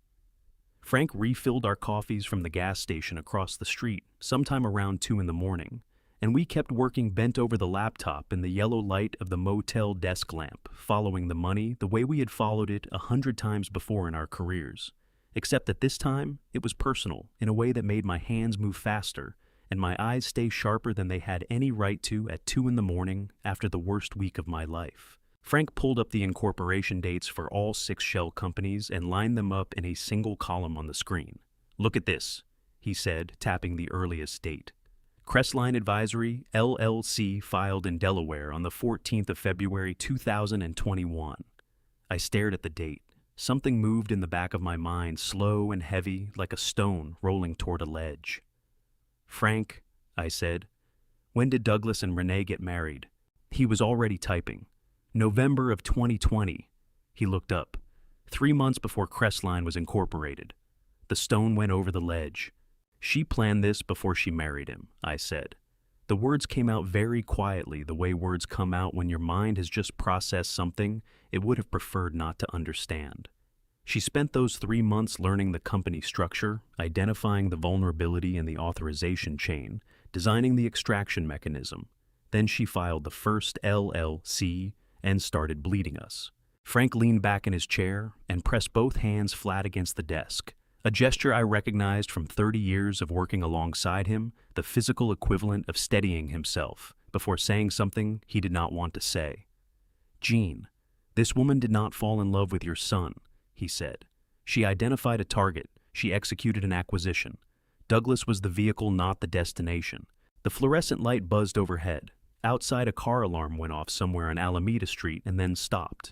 Frank refilled our coffees from the gas station across the street sometime around 2 in the morning, and we kept working bent over the laptop in the yellow light of the motel desk lamp, following the money the way we had followed it 100 times before in our careers. Except that this time, it was personal, in a way that made my hands move faster, and my eyes stay sharper than they had any right to at 2 in the morning after the worst week of my life. Frank pulled up the incorporation dates for all 6 shell companies and lined them up in a single column on the screen. "Look at this," he said, tapping the earliest date. "Crestline Advisory, LLC, filed in Delaware on the 14th of February 2021. I stared at the date. Something moved in the back of my mind, slow and heavy, like a stone rolling toward a ledge. "Frank," I said, "when did Douglas and Renee get married?" He was already typing. "November of 2020. He looked up. 3 months before Crestline was incorporated. The stone went over the ledge. "She planned this before she married him," I said. The words came out very quietly, the way words come out when your mind has just processed something it would have preferred not to understand. She spent those 3 months learning the company structure, identifying the vulnerability in the authorization chain, designing the extraction mechanism. Then she filed the first LLC and started bleeding us. Frank leaned back in his chair and pressed both hands flat against the desk, a gesture I recognized from 30 years of working alongside him, the physical equivalent of steadying himself before saying something he did not want to say. "Jean, this woman did not fall in love with your son," he said. "She identified a target. She executed an acquisition. Douglas was the vehicle, not the destination." The fluorescent light buzzed overhead. Outside, a car alarm went off somewhere on Alameda Street and then stopped.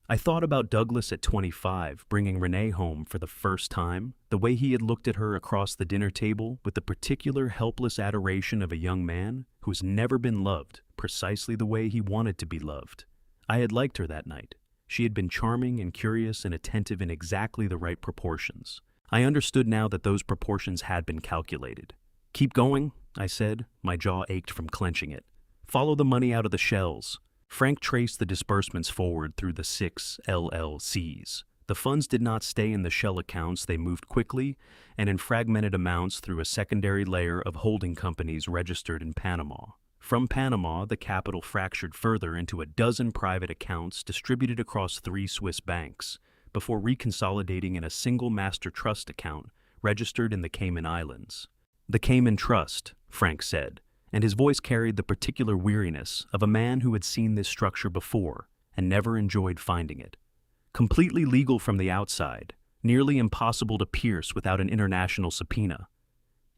I thought about Douglas at 25, bringing Renee home for the first time, the way he had looked at her across the dinner table with the particular helpless adoration of a young man who has never been loved precisely the way he wanted to be loved. I had liked her that night. She had been charming and curious and attentive in exactly the right proportions. I understood now that those proportions had been calculated. "Keep going," I said. My jaw ached from clenching it. "Follow the money out of the shells." Frank traced the disbursements forward through the 6 LLCs. The funds did not stay in the shell accounts. They moved quickly and in fragmented amounts through a secondary layer of holding companies registered in Panama. From Panama, the capital fractured further into a dozen private accounts distributed across 3 Swiss banks, before reconsolidating in a single master trust account registered in the Cayman Islands. "The Cayman Trust," Frank said, and his voice carried the particular weariness of a man who had seen this structure before and never enjoyed finding it. "Completely legal from the outside, nearly impossible to pierce without an international subpoena."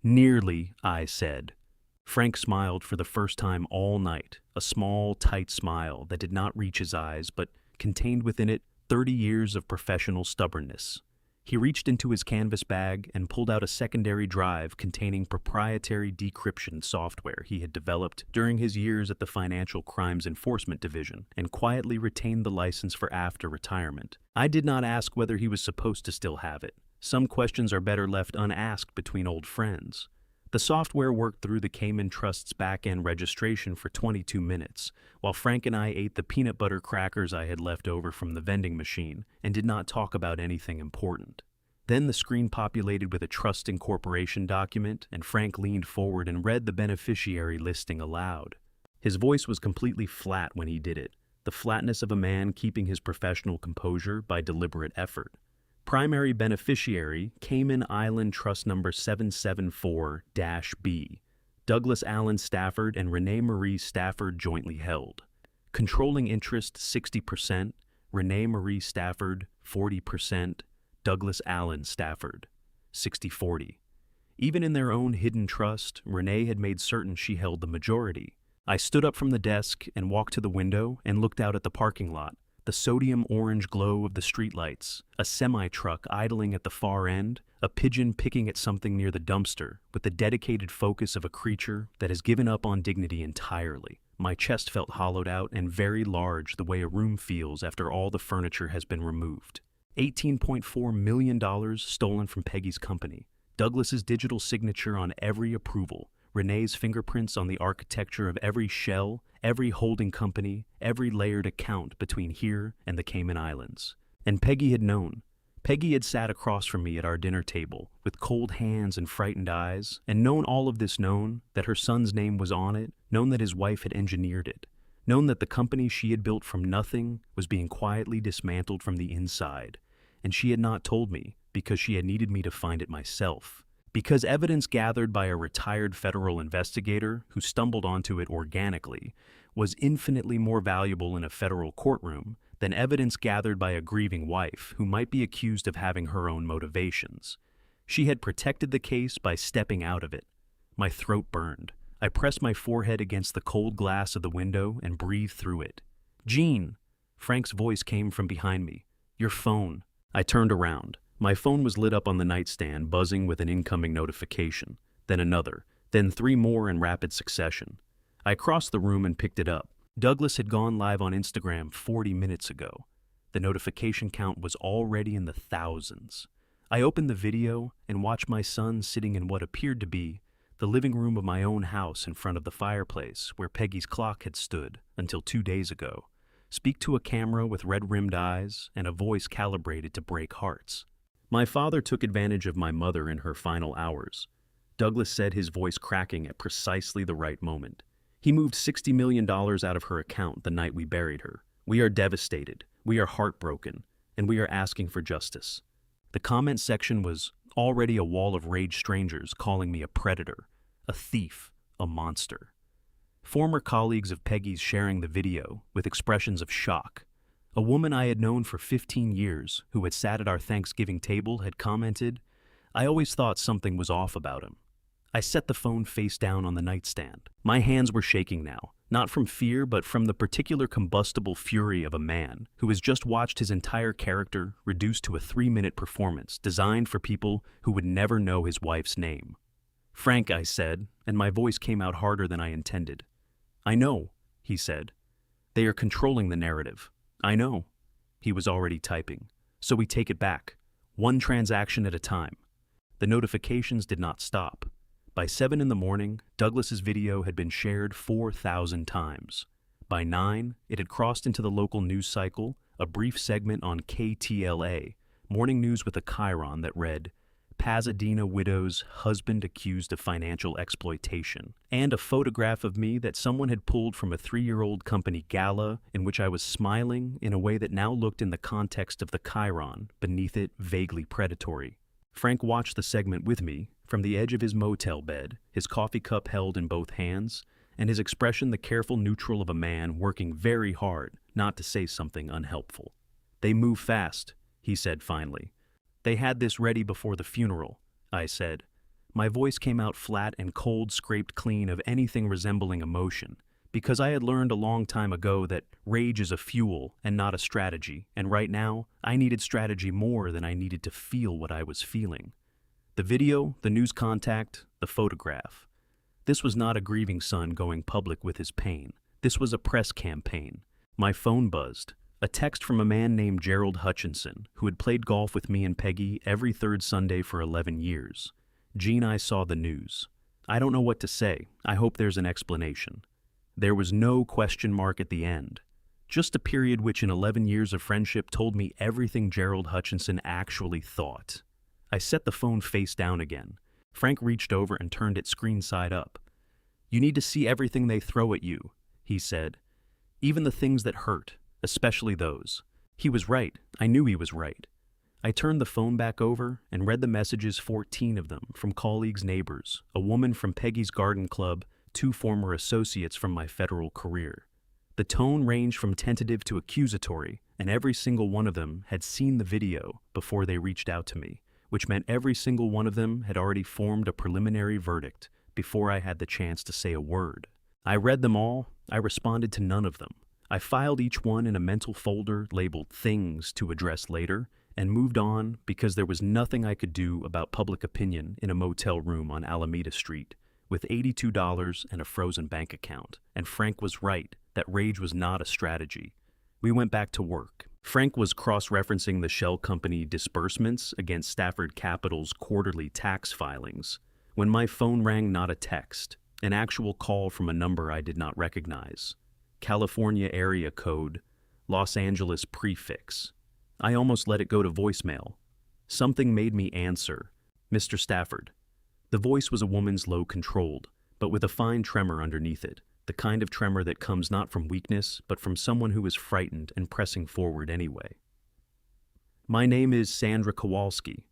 "Nearly," I said. Frank smiled for the first time all night, a small, tight smile that did not reach his eyes but contained within it 30 years of professional stubbornness. He reached into his canvas bag and pulled out a secondary drive containing proprietary decryption software he had developed during his years at the Financial Crimes Enforcement Division and quietly retained the license for after retirement. I did not ask whether he was supposed to still have it. Some questions are better left unasked between old friends. The software worked through the Cayman Trust's back-end registration for 22 minutes, while Frank and I ate the peanut butter crackers I had left over from the vending machine and did not talk about anything important. Then the screen populated with a trust incorporation document, and Frank leaned forward and read the beneficiary listing aloud. His voice was completely flat when he did it, the flatness of a man keeping his professional composure by deliberate effort. Primary beneficiary, Cayman Island Trust Number 774-B, Douglas Allen Stafford and Renee Marie Stafford jointly held. Controlling interest 60%, Renee Marie Stafford 40%, Douglas Allen Stafford 60-40. Even in their own hidden trust, Renee had made certain she held the majority. I stood up from the desk and walked to the window and looked out at the parking lot. The sodium orange glow of the streetlights, a semi-truck idling at the far end, a pigeon picking at something near the dumpster, with the dedicated focus of a creature that has given up on dignity entirely. My chest felt hollowed out and very large the way a room feels after all the furniture has been removed. $18.4 million stolen from Peggy's company. Douglas's digital signature on every approval. Renee's fingerprints on the architecture of every shell, every holding company, every layered account between here and the Cayman Islands. And Peggy had known. Peggy had sat across from me at our dinner table, with cold hands and frightened eyes, and known all of this, known that her son's name was on it, known that his wife had engineered it, known that the company she had built from nothing was being quietly dismantled from the inside. And she had not told me because she had needed me to find it myself. Because evidence gathered by a retired federal investigator who stumbled onto it organically was infinitely more valuable in a federal courtroom than evidence gathered by a grieving wife who might be accused of having her own motivations. She had protected the case by stepping out of it. My throat burned. I pressed my forehead against the cold glass of the window and breathed through it. "Jean!" Frank's voice came from behind me. "Your phone." I turned around. My phone was lit up on the nightstand, buzzing with an incoming notification, then another, then 3 more in rapid succession. I crossed the room and picked it up. Douglas had gone live on Instagram 40 minutes ago. The notification count was already in the thousands. I opened the video and watched my son sitting in what appeared to be the living room of my own house in front of the fireplace where Peggy's clock had stood until 2 days ago, speak to a camera with red-rimmed eyes and a voice calibrated to break hearts. My father took advantage of my mother in her final hours. Douglas said, his voice cracking at precisely the right moment. He moved $60 million out of her account the night we buried her. We are devastated, we are heartbroken, and we are asking for justice. The comment section was already a wall of rage strangers calling me a predator, a thief, a monster. Former colleagues of Peggy's sharing the video with expressions of shock. A woman I had known for 15 years who had sat at our Thanksgiving table had commented, "I always thought something was off about him." I set the phone face down on the nightstand. My hands were shaking now, not from fear but from the particular combustible fury of a man who has just watched his entire character reduced to a 3-minute performance designed for people who would never know his wife's name. "Frank," I said, and my voice came out harder than I intended. "I know," he said. "They are controlling the narrative. I know." He was already typing. "So we take it back. One transaction at a time." The notifications did not stop. By 7 in the morning, Douglas's video had been shared 4,000 times. By 9, it had crossed into the local news cycle, a brief segment on KTLA, morning news with a chyron that read, "Pasadena widow's husband accused of financial exploitation," and a photograph of me that someone had pulled from a 3-year-old company gala in which I was smiling in a way that now looked, in the context of the chyron beneath it, vaguely predatory. Frank watched the segment with me, from the edge of his motel bed, his coffee cup held in both hands, and his expression the careful neutral of a man working very hard not to say something unhelpful. "They move fast," he said finally. "They had this ready before the funeral," I said. My voice came out flat and cold, scraped clean of anything resembling emotion, because I had learned a long time ago that rage is a fuel and not a strategy, and right now, I needed strategy more than I needed to feel what I was feeling. The video, the news contact, the photograph. This was not a grieving son going public with his pain. This was a press campaign. My phone buzzed. A text from a man named Gerald Hutchinson, who had played golf with me and Peggy every third Sunday for 11 years. "Gene, I saw the news. I don't know what to say. I hope there's an explanation." There was no question mark at the end. Just a period which in 11 years of friendship told me everything Gerald Hutchinson actually thought. I set the phone face down again. Frank reached over and turned it screen side up. "You need to see everything they throw at you," he said. "Even the things that hurt, especially those." He was right. I knew he was right. I turned the phone back over and read the messages, 14 of them, from colleagues, neighbors, a woman from Peggy's garden club, 2 former associates from my federal career. The tone ranged from tentative to accusatory, and every single one of them had seen the video before they reached out to me, which meant every single one of them had already formed a preliminary verdict before I had the chance to say a word. I read them all. I responded to none of them. I filed each one in a mental folder labeled "Things to Address Later" and moved on because there was nothing I could do about public opinion in a motel room on Alameda Street with $82 and a frozen bank account. And Frank was right that rage was not a strategy. We went back to work. Frank was cross-referencing the shell company disbursements against Stafford Capital's quarterly tax filings when my phone rang, not a text, an actual call from a number I did not recognize. California area code, Los Angeles prefix. I almost let it go to voicemail. Something made me answer. "Mr. Stafford." The voice was a woman's, low controlled, but with a fine tremor underneath it. The kind of tremor that comes not from weakness, but from someone who is frightened and pressing forward anyway. "My name is Sandra Kowalski.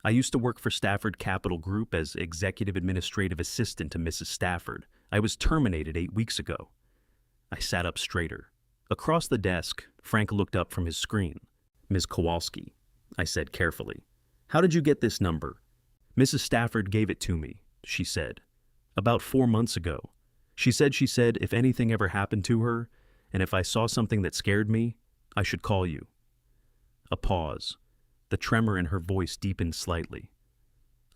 I used to work for Stafford Capital Group as executive administrative assistant to Mrs. Stafford. I was terminated 8 weeks ago." I sat up straighter. Across the desk, Frank looked up from his screen. "Ms. Kowalski," I said carefully. "How did you get this number?" "Mrs. Stafford gave it to me," she said. "About 4 months ago. She said if anything ever happened to her, and if I saw something that scared me, I should call you." A pause. The tremor in her voice deepened slightly.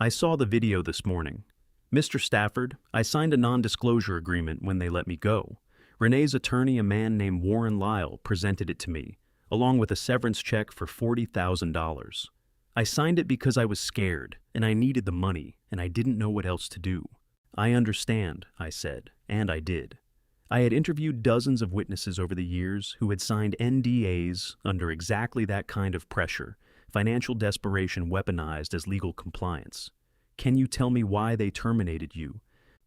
"I saw the video this morning. Mr. Stafford, I signed a non-disclosure agreement when they let me go. Renee's attorney, a man named Warren Lyle, presented it to me, along with a severance check for $40,000. I signed it because I was scared, and I needed the money, and I didn't know what else to do." "I understand," I said, and I did. I had interviewed dozens of witnesses over the years who had signed NDAs under exactly that kind of pressure, financial desperation weaponized as legal compliance. Can you tell me why they terminated you?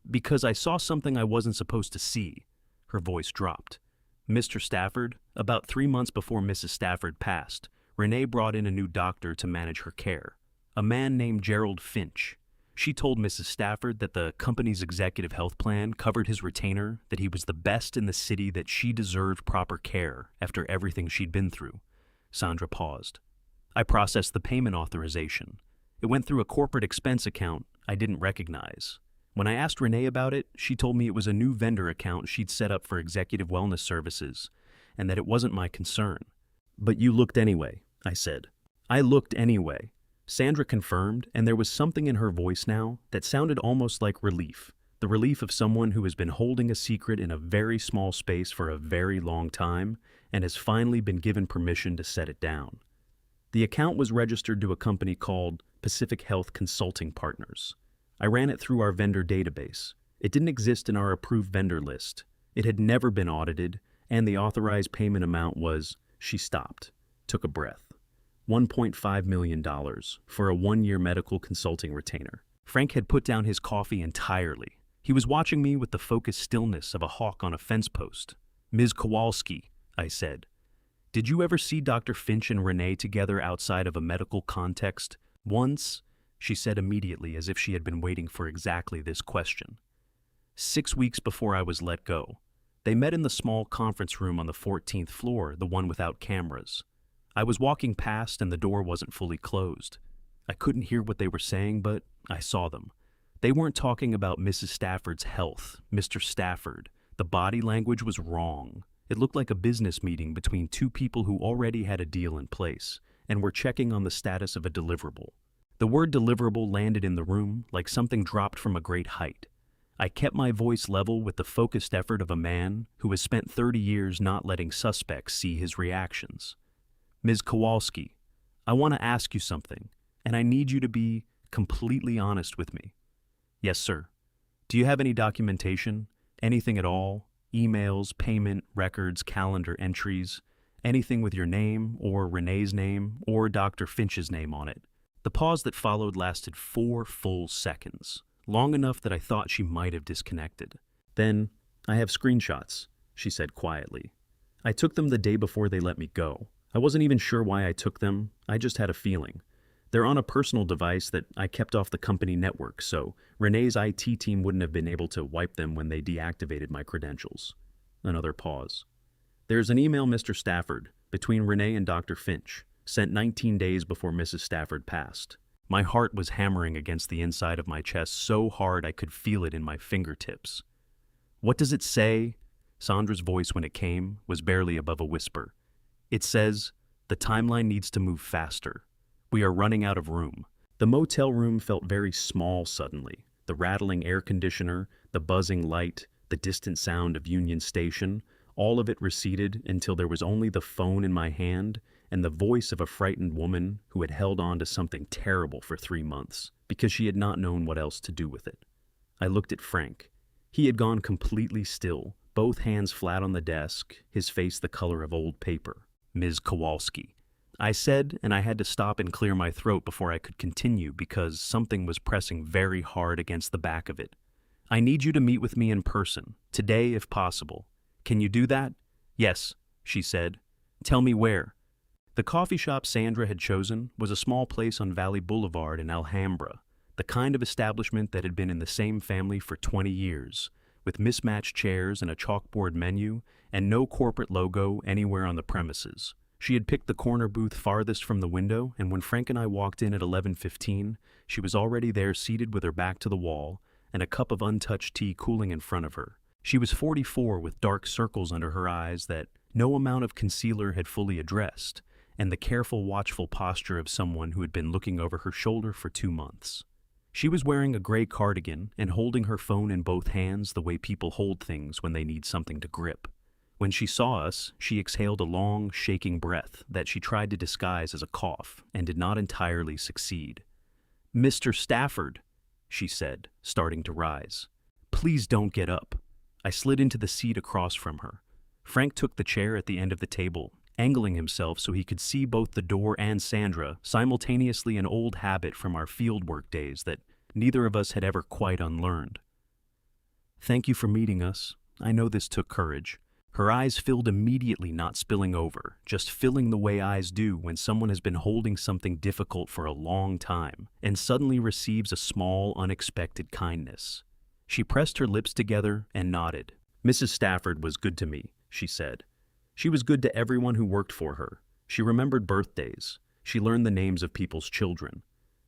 Because I saw something I wasn't supposed to see. Her voice dropped. Mr. Stafford, about 3 months before Mrs. Stafford passed, Renee brought in a new doctor to manage her care, a man named Gerald Finch. She told Mrs. Stafford that the company's executive health plan covered his retainer, that he was the best in the city, that she deserved proper care after everything she'd been through. Sandra paused. I processed the payment authorization. It went through a corporate expense account I didn't recognize. When I asked Renee about it, she told me it was a new vendor account she'd set up for executive wellness services, and that it wasn't my concern. But you looked anyway, I said. I looked anyway. Sandra confirmed, and there was something in her voice now that sounded almost like relief, the relief of someone who has been holding a secret in a very small space for a very long time and has finally been given permission to set it down. The account was registered to a company called Pacific Health Consulting Partners. I ran it through our vendor database. It didn't exist in our approved vendor list. It had never been audited, and the authorized payment amount was, she stopped, took a breath, $1.5 million for a 1-year medical consulting retainer. Frank had put down his coffee entirely. He was watching me with the focused stillness of a hawk on a fence post. Ms. Kowalski, I said, did you ever see Dr. Finch and Renee together outside of a medical context? Once, she said immediately, as if she had been waiting for exactly this question. 6 weeks before I was let go. They met in the small conference room on the 14th floor, the one without cameras. I was walking past and the door wasn't fully closed. I couldn't hear what they were saying, but I saw them. They weren't talking about Mrs. Stafford's health, Mr. Stafford. The body language was wrong. It looked like a business meeting between two people who already had a deal in place and were checking on the status of a deliverable. The word deliverable landed in the room like something dropped from a great height. I kept my voice level with the focused effort of a man who has spent 30 years not letting suspects see his reactions. Ms. Kowalski, I want to ask you something, and I need you to be completely honest with me. Yes, sir. Do you have any documentation? Anything at all? Emails, payment, records, calendar entries, anything with your name or Renee's name or Dr. Finch's name on it? The pause that followed lasted 4 full seconds, long enough that I thought she might have disconnected. Then, I have screenshots, she said quietly. I took them the day before they let me go. I wasn't even sure why I took them, I just had a feeling. They're on a personal device that I kept off the company network, so Renee's IT team wouldn't have been able to wipe them when they deactivated my credentials. Another pause. There's an email, Mr. Stafford, between Renee and Dr. Finch, sent 19 days before Mrs. Stafford passed. My heart was hammering against the inside of my chest so hard I could feel it in my fingertips. What does it say? Sandra's voice, when it came, was barely above a whisper. It says, the timeline needs to move faster. We are running out of room. The motel room felt very small suddenly. The rattling air conditioner, the buzzing light, the distant sound of Union Station, all of it receded until there was only the phone in my hand and the voice of a frightened woman who had held on to something terrible for 3 months because she had not known what else to do with it. I looked at Frank. He had gone completely still, both hands flat on the desk, his face the color of old paper. Ms. Kowalski, I said, and I had to stop and clear my throat before I could continue because something was pressing very hard against the back of it. I need you to meet with me in person, today if possible. Can you do that? Yes, she said. Tell me where. The coffee shop Sandra had chosen was a small place on Valley Boulevard in Alhambra, the kind of establishment that had been in the same family for 20 years, with mismatched chairs and a chalkboard menu and no corporate logo anywhere on the premises. She had picked the corner booth farthest from the window, and when Frank and I walked in at 11:15, she was already there seated with her back to the wall and a cup of untouched tea cooling in front of her. She was 44 with dark circles under her eyes that no amount of concealer had fully addressed, and the careful, watchful posture of someone who had been looking over her shoulder for 2 months. She was wearing a gray cardigan and holding her phone in both hands the way people hold things when they need something to grip. When she saw us, she exhaled a long, shaking breath that she tried to disguise as a cough and did not entirely succeed. "Mr. Stafford," she said, starting to rise. "Please don't get up." I slid into the seat across from her. Frank took the chair at the end of the table, angling himself so he could see both the door and Sandra, simultaneously, an old habit from our fieldwork days that neither of us had ever quite unlearned. "Thank you for meeting us. I know this took courage." Her eyes filled immediately, not spilling over, just filling the way eyes do when someone has been holding something difficult for a long time and suddenly receives a small, unexpected kindness. She pressed her lips together and nodded. "Mrs. Stafford was good to me," she said. "She was good to everyone who worked for her. She remembered birthdays. She learned the names of people's children."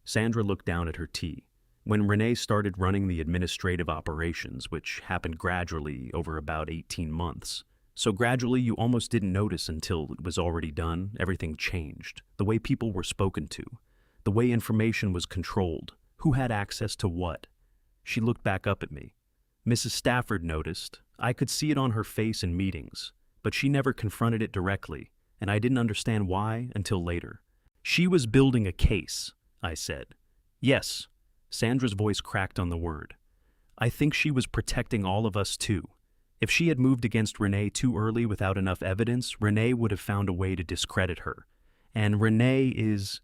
Sandra looked down at her tea. "When Renee started running the administrative operations, which happened gradually over about 18 months, so gradually you almost didn't notice until it was already done, everything changed. The way people were spoken to, the way information was controlled, who had access to what." She looked back up at me. "Mrs. Stafford noticed. I could see it on her face in meetings, but she never confronted it directly, and I didn't understand why until later." "She was building a case," I said. "Yes." Sandra's voice cracked on the word. "I think she was protecting all of us too. If she had moved against Renee too early without enough evidence, Renee would have found a way to discredit her. And Renee is—"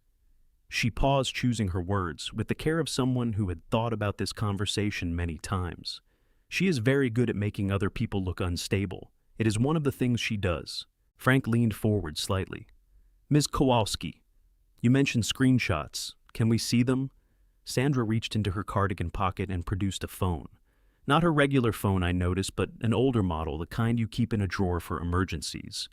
She paused, choosing her words, with the care of someone who had thought about this conversation many times. "She is very good at making other people look unstable. It is one of the things she does." Frank leaned forward slightly. "Ms. Kowalski, you mentioned screenshots. Can we see them?" Sandra reached into her cardigan pocket and produced a phone. Not her regular phone, I noticed, but an older model, the kind you keep in a drawer for emergencies.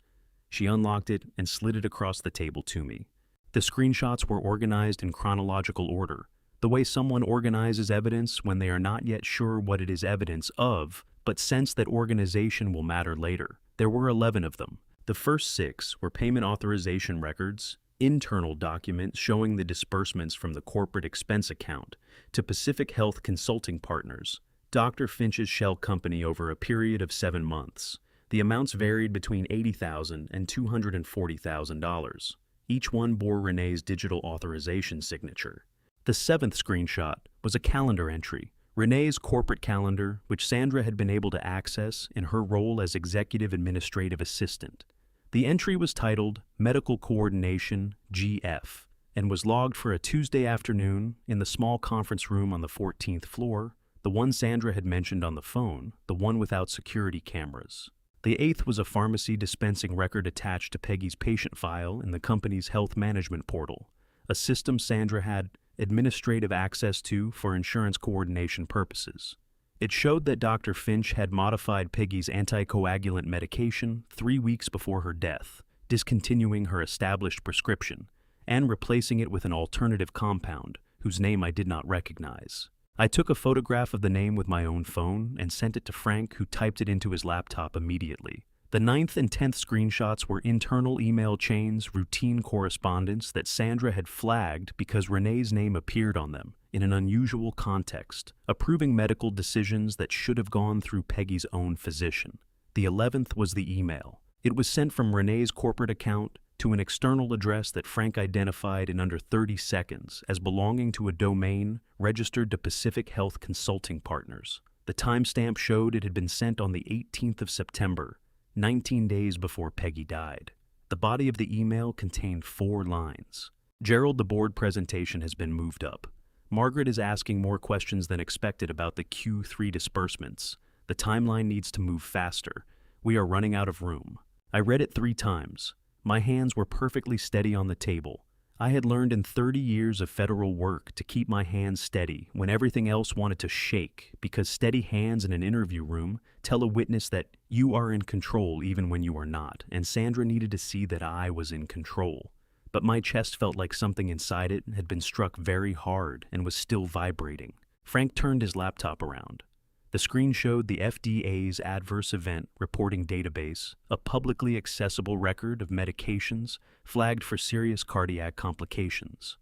She unlocked it and slid it across the table to me. The screenshots were organized in chronological order, the way someone organizes evidence when they are not yet sure what it is evidence of, but sense that organization will matter later. There were 11 of them. The first 6 were payment authorization records, internal documents showing the disbursements from the corporate expense account to Pacific Health Consulting Partners, Dr. Finch's shell company, over a period of 7 months. The amounts varied between $80,000 and $240,000. Each one bore Renee's digital authorization signature. The 7th screenshot was a calendar entry, Renee's corporate calendar, which Sandra had been able to access in her role as executive administrative assistant. The entry was titled Medical Coordination GF and was logged for a Tuesday afternoon in the small conference room on the 14th floor, the one Sandra had mentioned on the phone, the one without security cameras. The 8th was a pharmacy dispensing record attached to Peggy's patient file in the company's health management portal, a system Sandra had administrative access to for insurance coordination purposes. It showed that Dr. Finch had modified Peggy's anticoagulant medication 3 weeks before her death, discontinuing her established prescription and replacing it with an alternative compound whose name I did not recognize. I took a photograph of the name with my own phone and sent it to Frank, who typed it into his laptop immediately. The 9th and 10th screenshots were internal email chains, routine correspondence that Sandra had flagged because Renee's name appeared on them in an unusual context, approving medical decisions that should have gone through Peggy's own physician. The 11th was the email. It was sent from Renee's corporate account to an external address that Frank identified in under 30 seconds as belonging to a domain registered to Pacific Health Consulting Partners. The timestamp showed it had been sent on the 18th of September, 19 days before Peggy died. The body of the email contained 4 lines. "Gerald, the board presentation has been moved up. Margaret is asking more questions than expected about the Q3 disbursements. The timeline needs to move faster. We are running out of room." I read it 3 times. My hands were perfectly steady on the table. I had learned in 30 years of federal work to keep my hands steady when everything else wanted to shake, because steady hands in an interview room tell a witness that you are in control even when you are not, and Sandra needed to see that I was in control. But my chest felt like something inside it had been struck very hard and was still vibrating. Frank turned his laptop around. The screen showed the FDA's Adverse Event Reporting Database, a publicly accessible record of medications flagged for serious cardiac complications.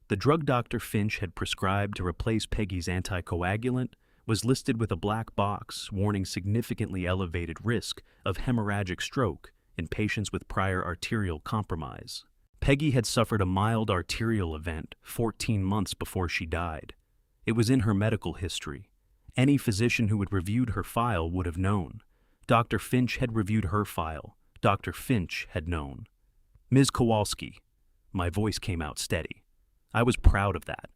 The drug Dr. Finch had prescribed to replace Peggy's anticoagulant was listed with a black box warning significantly elevated risk of hemorrhagic stroke in patients with prior arterial compromise. Peggy had suffered a mild arterial event 14 months before she died. It was in her medical history. Any physician who had reviewed her file would have known. Dr. Finch had reviewed her file. Dr. Finch had known. "Ms. Kowalski." My voice came out steady. I was proud of that.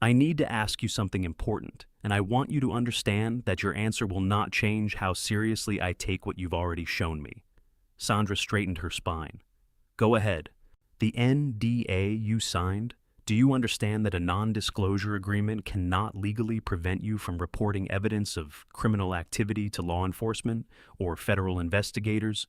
I need to ask you something important, and I want you to understand that your answer will not change how seriously I take what you've already shown me. Sandra straightened her spine. Go ahead. The NDA you signed, do you understand that a non-disclosure agreement cannot legally prevent you from reporting evidence of criminal activity to law enforcement or federal investigators?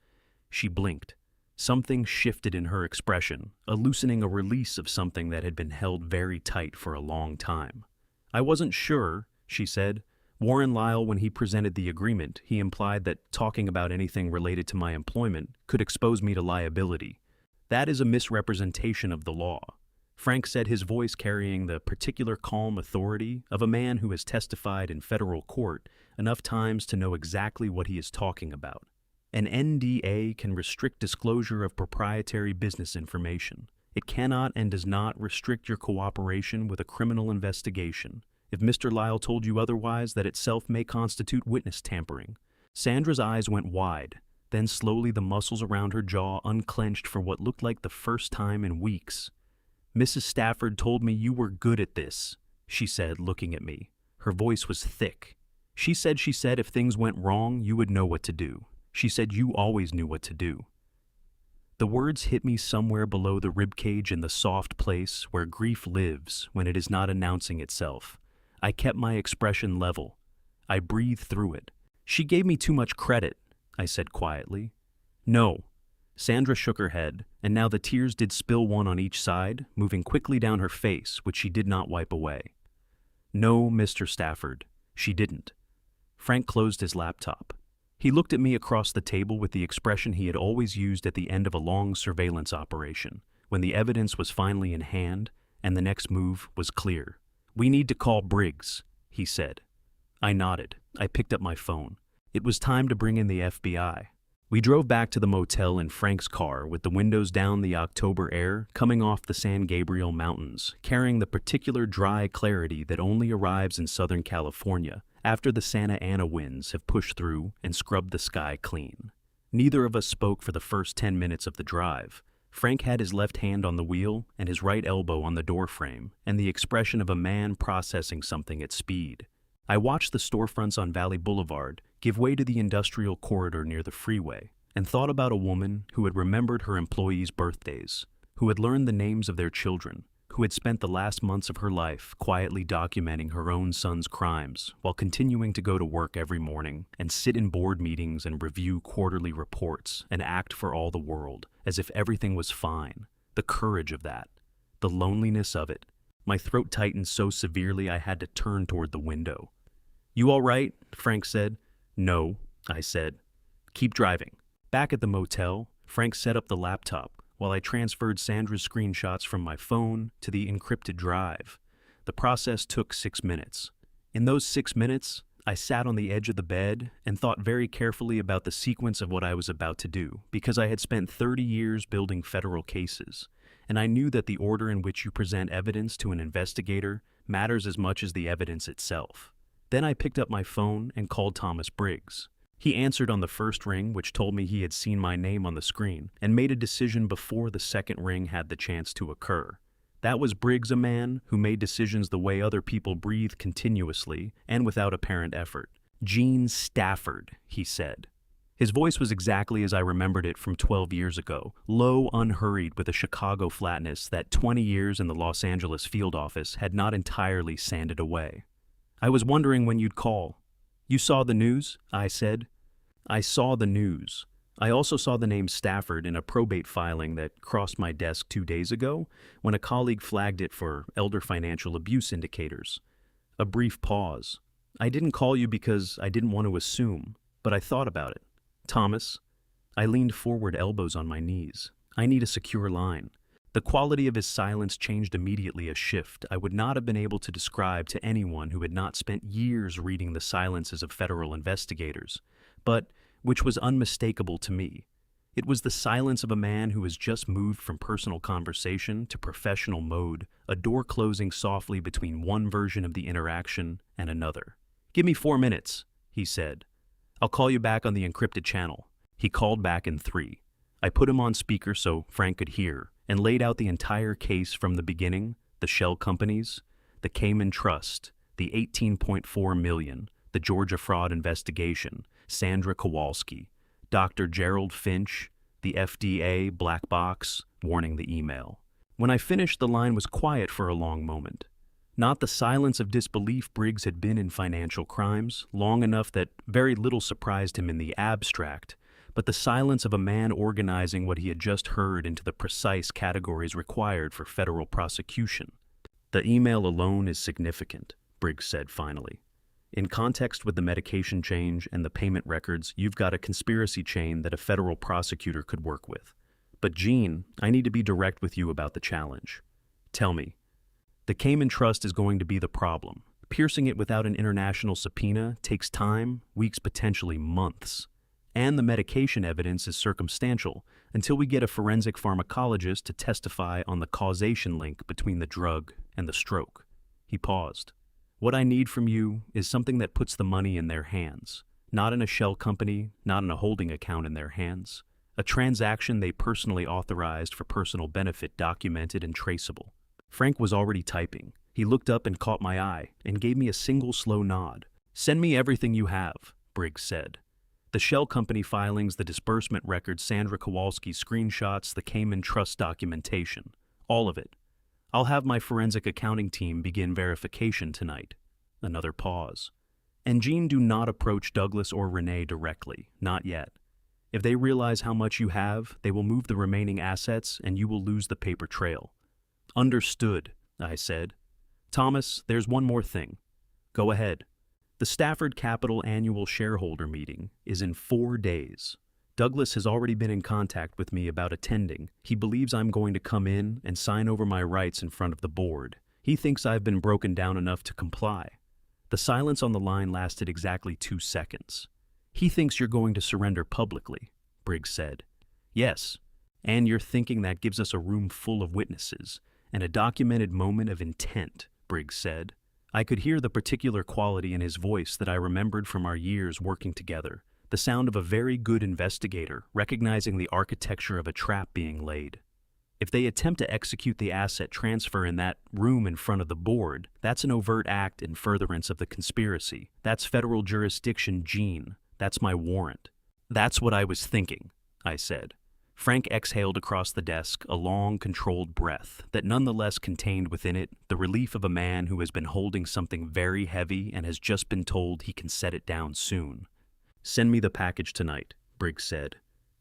She blinked. Something shifted in her expression, loosening a release of something that had been held very tight for a long time. I wasn't sure, she said. Warren Lyle, when he presented the agreement, he implied that talking about anything related to my employment could expose me to liability. That is a misrepresentation of the law. Frank said, his voice carrying the particular calm authority of a man who has testified in federal court enough times to know exactly what he is talking about. An NDA can restrict disclosure of proprietary business information. It cannot and does not restrict your cooperation with a criminal investigation. If Mr. Lyle told you otherwise, that itself may constitute witness tampering. Sandra's eyes went wide. Then slowly the muscles around her jaw unclenched for what looked like the first time in weeks. Mrs. Stafford told me you were good at this, she said, looking at me. Her voice was thick. She said if things went wrong, you would know what to do. She said you always knew what to do. The words hit me somewhere below the ribcage in the soft place where grief lives when it is not announcing itself. I kept my expression level. I breathed through it. She gave me too much credit, I said quietly. No. Sandra shook her head, and now the tears did spill one on each side, moving quickly down her face, which she did not wipe away. No, Mr. Stafford, she didn't. Frank closed his laptop. He looked at me across the table with the expression he had always used at the end of a long surveillance operation, when the evidence was finally in hand and the next move was clear. We need to call Briggs, he said. I nodded. I picked up my phone. It was time to bring in the FBI. We drove back to the motel in Frank's car with the windows down, the October air coming off the San Gabriel Mountains, carrying the particular dry clarity that only arrives in Southern California after the Santa Ana winds have pushed through and scrubbed the sky clean. Neither of us spoke for the first 10 minutes of the drive. Frank had his left hand on the wheel and his right elbow on the doorframe, and the expression of a man processing something at speed. I watched the storefronts on Valley Boulevard give way to the industrial corridor near the freeway, and thought about a woman who had remembered her employees' birthdays, who had learned the names of their children, who had spent the last months of her life quietly documenting her own son's crimes while continuing to go to work every morning and sit in board meetings and review quarterly reports and act for all the world as if everything was fine. The courage of that. The loneliness of it. My throat tightened so severely I had to turn toward the window. You all right? Frank said. No, I said. Keep driving. Back at the motel, Frank set up the laptop while I transferred Sandra's screenshots from my phone to the encrypted drive. The process took 6 minutes. In those 6 minutes, I sat on the edge of the bed and thought very carefully about the sequence of what I was about to do, because I had spent 30 years building federal cases, and I knew that the order in which you present evidence to an investigator matters as much as the evidence itself. Then I picked up my phone and called Thomas Briggs. He answered on the first ring, which told me he had seen my name on the screen, and made a decision before the second ring had the chance to occur. That was Briggs, a man who made decisions the way other people breathe continuously and without apparent effort. Gene Stafford, he said. His voice was exactly as I remembered it from 12 years ago, low, unhurried, with a Chicago flatness that 20 years in the Los Angeles field office had not entirely sanded away. I was wondering when you'd call. You saw the news? I said. I saw the news. I also saw the name Stafford in a probate filing that crossed my desk 2 days ago when a colleague flagged it for elder financial abuse indicators. A brief pause. I didn't call you because I didn't want to assume, but I thought about it. Thomas. I leaned forward, elbows on my knees. I need a secure line. The quality of his silence changed immediately, a shift I would not have been able to describe to anyone who had not spent years reading the silences of federal investigators, but which was unmistakable to me. It was the silence of a man who has just moved from personal conversation to professional mode, a door closing softly between one version of the interaction and another. Give me 4 minutes, he said. I'll call you back on the encrypted channel. He called back in 3. I put him on speaker so Frank could hear, and laid out the entire case from the beginning, the shell companies, the Cayman Trust, the 18.4 million, the Georgia fraud investigation, Sandra Kowalski, Dr. Gerald Finch, the FDA black box, warning the email. When I finished, the line was quiet for a long moment. Not the silence of disbelief Briggs had been in financial crimes, long enough that very little surprised him in the abstract, but the silence of a man organizing what he had just heard into the precise categories required for federal prosecution. The email alone is significant, Briggs said finally. In context with the medication change and the payment records, you've got a conspiracy chain that a federal prosecutor could work with. But Gene, I need to be direct with you about the challenge. Tell me, the Cayman Trust is going to be the problem. Piercing it without an international subpoena takes time, weeks, potentially months. And the medication evidence is circumstantial until we get a forensic pharmacologist to testify on the causation link between the drug and the stroke. He paused. What I need from you is something that puts the money in their hands, not in a shell company, not in a holding account in their hands. A transaction they personally authorized for personal benefit, documented and traceable. Frank was already typing. He looked up and caught my eye and gave me a single slow nod. Send me everything you have, Briggs said. The shell company filings, the disbursement records, Sandra Kowalski screenshots, the Cayman Trust documentation. All of it. I'll have my forensic accounting team begin verification tonight. Another pause. And Gene, do not approach Douglas or Renee directly, not yet. If they realize how much you have, they will move the remaining assets and you will lose the paper trail. Understood, I said. Thomas, there's one more thing. Go ahead. The Stafford Capital annual shareholder meeting is in 4 days. Douglas has already been in contact with me about attending. He believes I'm going to come in and sign over my rights in front of the board. He thinks I've been broken down enough to comply. The silence on the line lasted exactly 2 seconds. He thinks you're going to surrender publicly, Briggs said. Yes, and you're thinking that gives us a room full of witnesses and a documented moment of intent, Briggs said. I could hear the particular quality in his voice that I remembered from our years working together, the sound of a very good investigator recognizing the architecture of a trap being laid. If they attempt to execute the asset transfer in that room in front of the board, that's an overt act in furtherance of the conspiracy. That's federal jurisdiction, Gene. That's my warrant. That's what I was thinking, I said. Frank exhaled across the desk, a long, controlled breath that nonetheless contained within it the relief of a man who has been holding something very heavy and has just been told he can set it down soon. Send me the package tonight, Briggs said.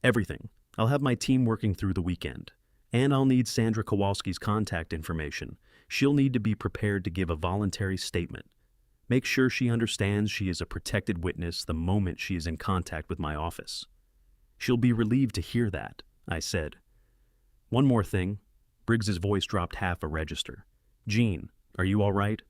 Everything. I'll have my team working through the weekend. And I'll need Sandra Kowalski's contact information. She'll need to be prepared to give a voluntary statement. Make sure she understands she is a protected witness the moment she is in contact with my office. She'll be relieved to hear that, I said. One more thing. Briggs's voice dropped half a register. Gene, are you all right?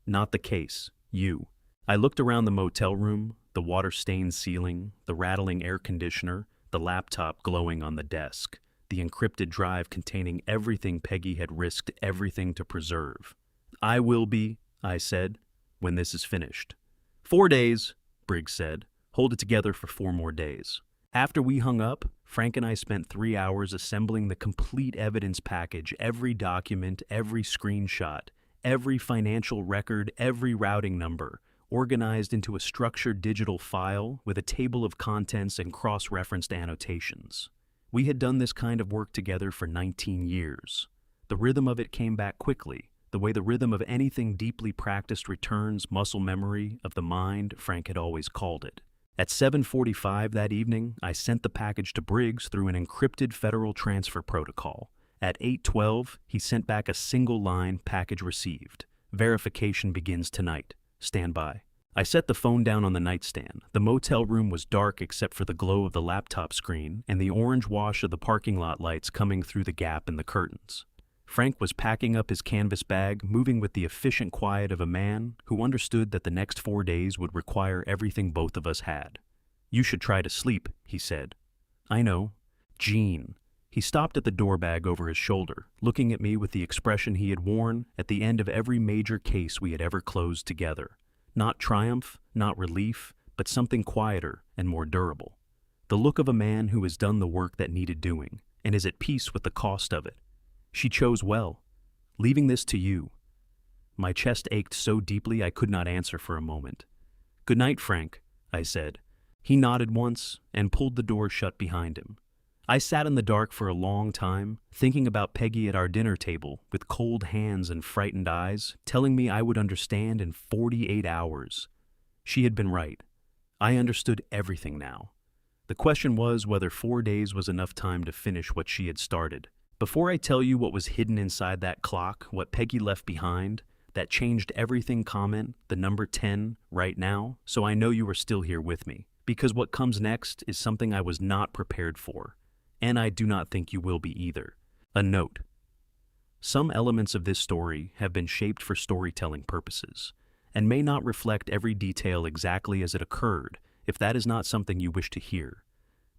Not the case. You. I looked around the motel room, the water-stained ceiling, the rattling air conditioner, the laptop glowing on the desk, the encrypted drive containing everything Peggy had risked everything to preserve. I will be, I said, when this is finished. 4 days, Briggs said. Hold it together for 4 more days. After we hung up, Frank and I spent 3 hours assembling the complete evidence package, every document, every screenshot, every financial record, every routing number, organized into a structured digital file with a table of contents and cross-referenced annotations. We had done this kind of work together for 19 years. The rhythm of it came back quickly, the way the rhythm of anything deeply practiced returns muscle memory of the mind, Frank had always called it. At 7:45 that evening, I sent the package to Briggs through an encrypted federal transfer protocol. At 8:12, he sent back a single line, package received. Verification begins tonight. Stand by. I set the phone down on the nightstand. The motel room was dark except for the glow of the laptop screen and the orange wash of the parking lot lights coming through the gap in the curtains. Frank was packing up his canvas bag, moving with the efficient quiet of a man who understood that the next 4 days would require everything both of us had. You should try to sleep, he said. I know. Gene. He stopped at the door bag over his shoulder, looking at me with the expression he had worn at the end of every major case we had ever closed together. Not triumph, not relief, but something quieter and more durable. The look of a man who has done the work that needed doing and is at peace with the cost of it. She chose well. Leaving this to you. My chest ached so deeply I could not answer for a moment. "Good night, Frank," I said. He nodded once and pulled the door shut behind him. I sat in the dark for a long time, thinking about Peggy at our dinner table, with cold hands and frightened eyes, telling me I would understand in 48 hours. She had been right. I understood everything now. The question was whether 4 days was enough time to finish what she had started. Before I tell you what was hidden inside that clock, what Peggy left behind, that changed everything comment, the number 10, right now, so I know you are still here with me. Because what comes next is something I was not prepared for, and I do not think you will be either. A note. Some elements of this story have been shaped for storytelling purposes, and may not reflect every detail exactly as it occurred if that is not something you wish to hear.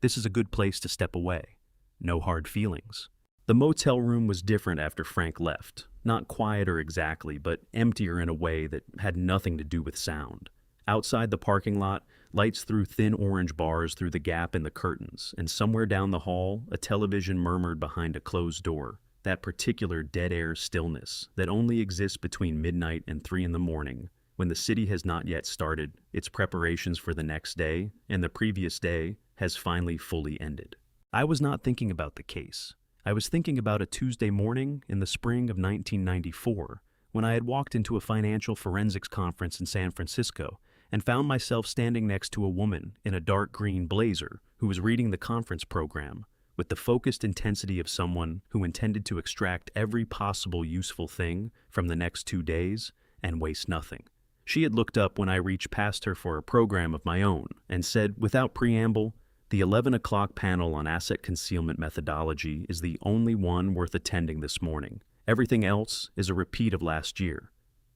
This is a good place to step away. No hard feelings. The motel room was different after Frank left. Not quieter exactly, but emptier in a way that had nothing to do with sound. Outside the parking lot, lights threw thin orange bars through the gap in the curtains, and somewhere down the hall, a television murmured behind a closed door. That particular dead-air stillness that only exists between midnight and 3 in the morning, when the city has not yet started its preparations for the next day, and the previous day has finally fully ended. I was not thinking about the case. I was thinking about a Tuesday morning in the spring of 1994, when I had walked into a financial forensics conference in San Francisco and found myself standing next to a woman in a dark green blazer who was reading the conference program with the focused intensity of someone who intended to extract every possible useful thing from the next 2 days and waste nothing. She had looked up when I reached past her for a program of my own and said, without preamble, "The 11 o'clock panel on asset concealment methodology is the only one worth attending this morning. Everything else is a repeat of last year."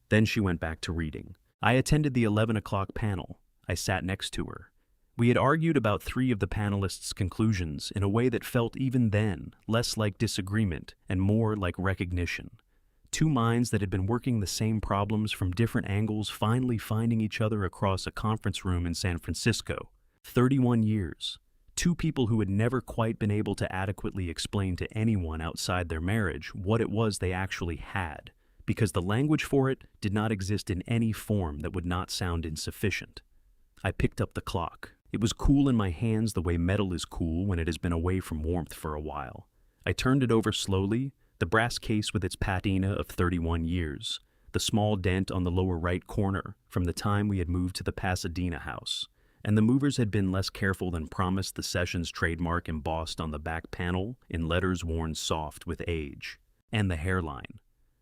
Then she went back to reading. I attended the 11 o'clock panel. I sat next to her. We had argued about 3 of the panelists' conclusions in a way that felt even then less like disagreement and more like recognition. 2 minds that had been working the same problems from different angles finally finding each other across a conference room in San Francisco. 31 years. 2 people who had never quite been able to adequately explain to anyone outside their marriage what it was they actually had, because the language for it did not exist in any form that would not sound insufficient. I picked up the clock. It was cool in my hands the way metal is cool when it has been away from warmth for a while. I turned it over slowly, the brass case with its patina of 31 years, the small dent on the lower right corner from the time we had moved to the Pasadena house. And the movers had been less careful than promised, the Sessions trademark embossed on the back panel in letters worn soft with age. And the hairline.